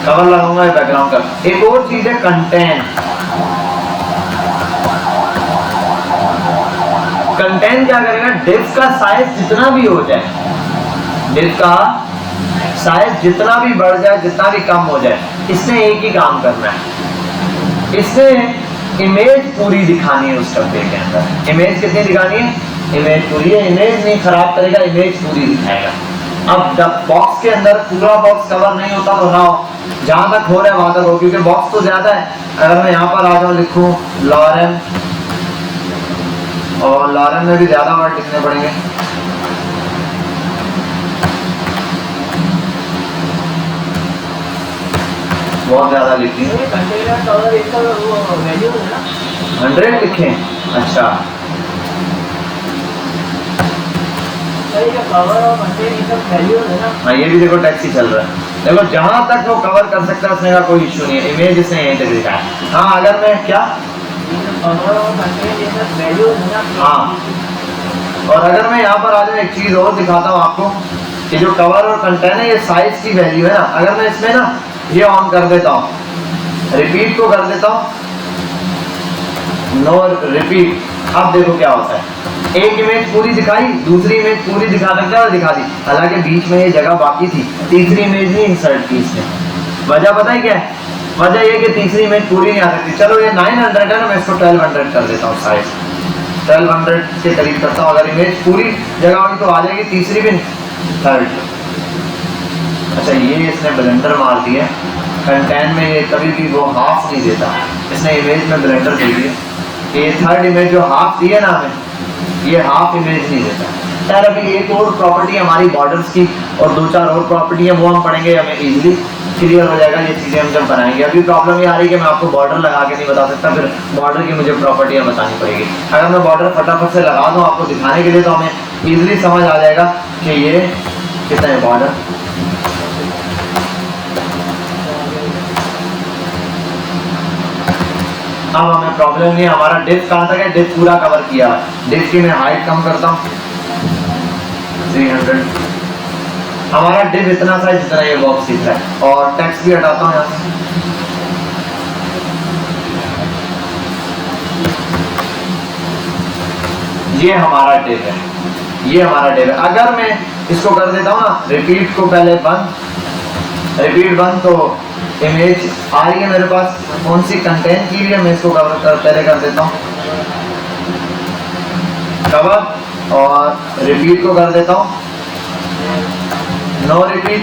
कवर लगाऊंगा बैकग्राउंड का। एक और चीज है कंटेंट। कंटेंट क्या करेगा, डिव का साइज जितना भी हो जाए, डिव का साइज जितना भी बढ़ जाए, जितना भी कम हो जाए, इसने एक ही काम करना है, इसने इमेज पूरी दिखानी है उस डब्बे के अंदर। इमेज कितनी दिखानी है, इमेज पूरी है, इमेज नहीं खराब करेगा, इमेज पूरी दिखाएगा। अब जब बॉक्स के अंदर पूरा बॉक्स कवर नहीं होता तो ना हो, जहां तक हो रहा है वहां तक हो, क्योंकि बॉक्स तो ज्यादा है। अगर मैं यहाँ पर आ जाऊँ, लिखूं लॉरेन, और लॉरेन में भी ज्यादा वर्ड लिखने पड़ेंगे, बहुत ज्यादा लिखी 100 लिखे। अच्छा हाँ, ये भी देखो टैक्सी चल रहा है। देखो जहां तक वो कवर कर सकता है उसने का कोई इशू नहीं है, इमेज इसने यहीं तक दिखाया। हाँ अगर मैं क्या, हाँ और अगर मैं यहाँ पर आ जाऊँ, एक चीज और दिखाता हूँ आपको कि जो कवर और कंटेंट है ये साइज की वैल्यू है ना। अगर मैं इसमें ना ये ऑन कर देता हूँ, रिपीट को कर देता हूँ नो रिपीट, अब देखो क्या होता है, एक इमेज पूरी दिखाई, दूसरी इमेज पूरी दिखा सकता है, दिखा दी, हालांकि बीच में ये जगह बाकी थी, तीसरी इमेज नहीं इंसर्ट की इसने। वजह पता है क्या है, वजह ये कि तीसरी इमेज पूरी नहीं आ सकती। चलो ये 900 है ना, मैं इसको 1200 कर देता हूँ, साइज 1200 के करीब करता हूँ। अगर इमेज पूरी जगह हुई तो आ जाएगी, तीसरी भी थर्ड। अच्छा ये इसने ब्लेंडर मार दिया, कंटेंट में ये कभी भी वो हाफ नहीं देता, इसने इमेज में ब्लेंडर दे दिया। ये थर्ड इमेज जो हाफ दी है ना हमें, ये हाफ इमेज नहीं देता, यार अभी एक और प्रॉपर्टी हमारी बॉर्डर्स की और 2-4 और प्रॉपर्टी है, वो हम पढ़ेंगे, हमें इजीली क्लियर हो जाएगा ये चीज़ें हम जब बनाएंगे। अभी प्रॉब्लम ये आ रही है कि मैं आपको बॉर्डर लगा के नहीं बता सकता, फिर बॉर्डर की मुझे प्रॉपर्टियाँ बतानी पड़ेगी। अगर मैं बॉर्डर फटाफट से लगा दूँ आपको दिखाने के लिए तो हमें ईजिली समझ आ जाएगा कि ये कितना है बॉर्डर। अब हमें प्रॉब्लम नहीं है, हमारा डेप्थ कहाँ तक है, डेप्थ पूरा कवर किया है। डेप्थ की मैं हाइट कम करता हूँ 300, हमारा डेप्थ इतना सा जितना ये बॉक्स दिख रहा है, और टेक्स्ट भी हटाता हूँ यहाँ से। ये हमारा डेप्थ है, ये हमारा डेप्थ है। अगर मैं इसको कर देता हूँ ना रिपीट को पहले बंद, रिपीट बंद, तो इमेज आ रही है मेरे पास कौन सी कंटेंट की है, मैं इसको पहले कर देता हूँ कवर, और रिपीट को कर देता हूँ नो रिपीट।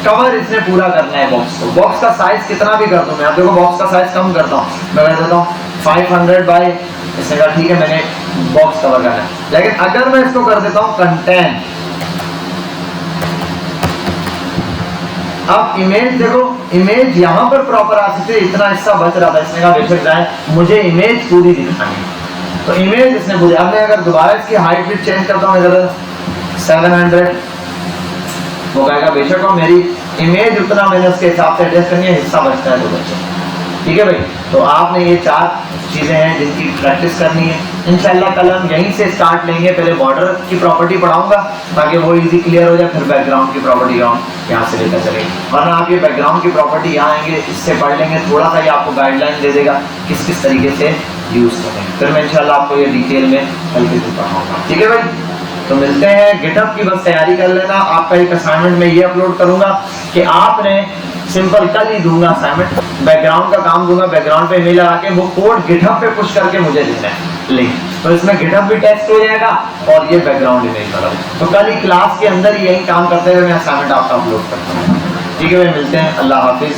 कवर इसने पूरा करना है बॉक्स को। बॉक्स का साइज कितना भी कर दूं मैं, आप देखो बॉक्स का साइज कम करता हूँ, मैं कर देता हूँ 500 बाय, इसने कहा ठीक है मैंने बॉक्स कवर करना है। लेकिन अगर मैं इसको कर देता हूँ कंटेंट, अब इमेज देखो, इमेज यहाँ पर प्रॉपर आ सकती है, इतना हिस्सा बच रहा था, इसने कहा बेशक जाए मुझे इमेज पूरी दिखानी, तो इमेज इसने पूरी। अब मैं अगर दोबारा इसकी हाइट भी चेंज करता हूँ अगर 700, वो कहेगा बेशक हो, मेरी इमेज उतना मैंने उसके हिसाब से एडजस्ट करनी है, हिस्सा बचता है तो बच्चे। ठीक है भाई, तो आपने ये 4 चीज़ें हैं जिनकी प्रैक्टिस करनी है। इंशाल्लाह कल हम यहीं से स्टार्ट लेंगे, पहले बॉर्डर की प्रॉपर्टी पढ़ाऊंगा ताकि वो इजी क्लियर हो जाए, फिर बैकग्राउंड की प्रॉपर्टी हम यहाँ से लेकर चलेंगे। वरना आप ये बैकग्राउंड की प्रॉपर्टी यहाँ आएंगे, इससे पढ़ लेंगे, थोड़ा सा ये आपको गाइडलाइन दे देगा किस किस तरीके से यूज़ करेंगे, फिर मैं इंशाल्लाह आपको ये डिटेल में हल्के से पढ़ाऊँगा। ठीक है भाई, तो मिलते हैं। गिटहब की बस तैयारी कर लेना, आपका एक असाइनमेंट में ये अपलोड करूंगा कि आपने सिंपल कल ही दूंगा असाइनमेंट, बैकग्राउंड का काम दूंगा, बैकग्राउंड पे इमेज लगा के वो कोड गिटहब पे पुश करके मुझे देना है लिंक, तो इसमें गिटहब भी टेस्ट हो जाएगा और ये बैकग्राउंड इमेज वाला। तो कल ही क्लास के अंदर यही काम करते हुए मैं असाइनमेंट आपका अपलोड करता हूँ। ठीक है भाई, मिलते हैं, अल्लाह हाफिज।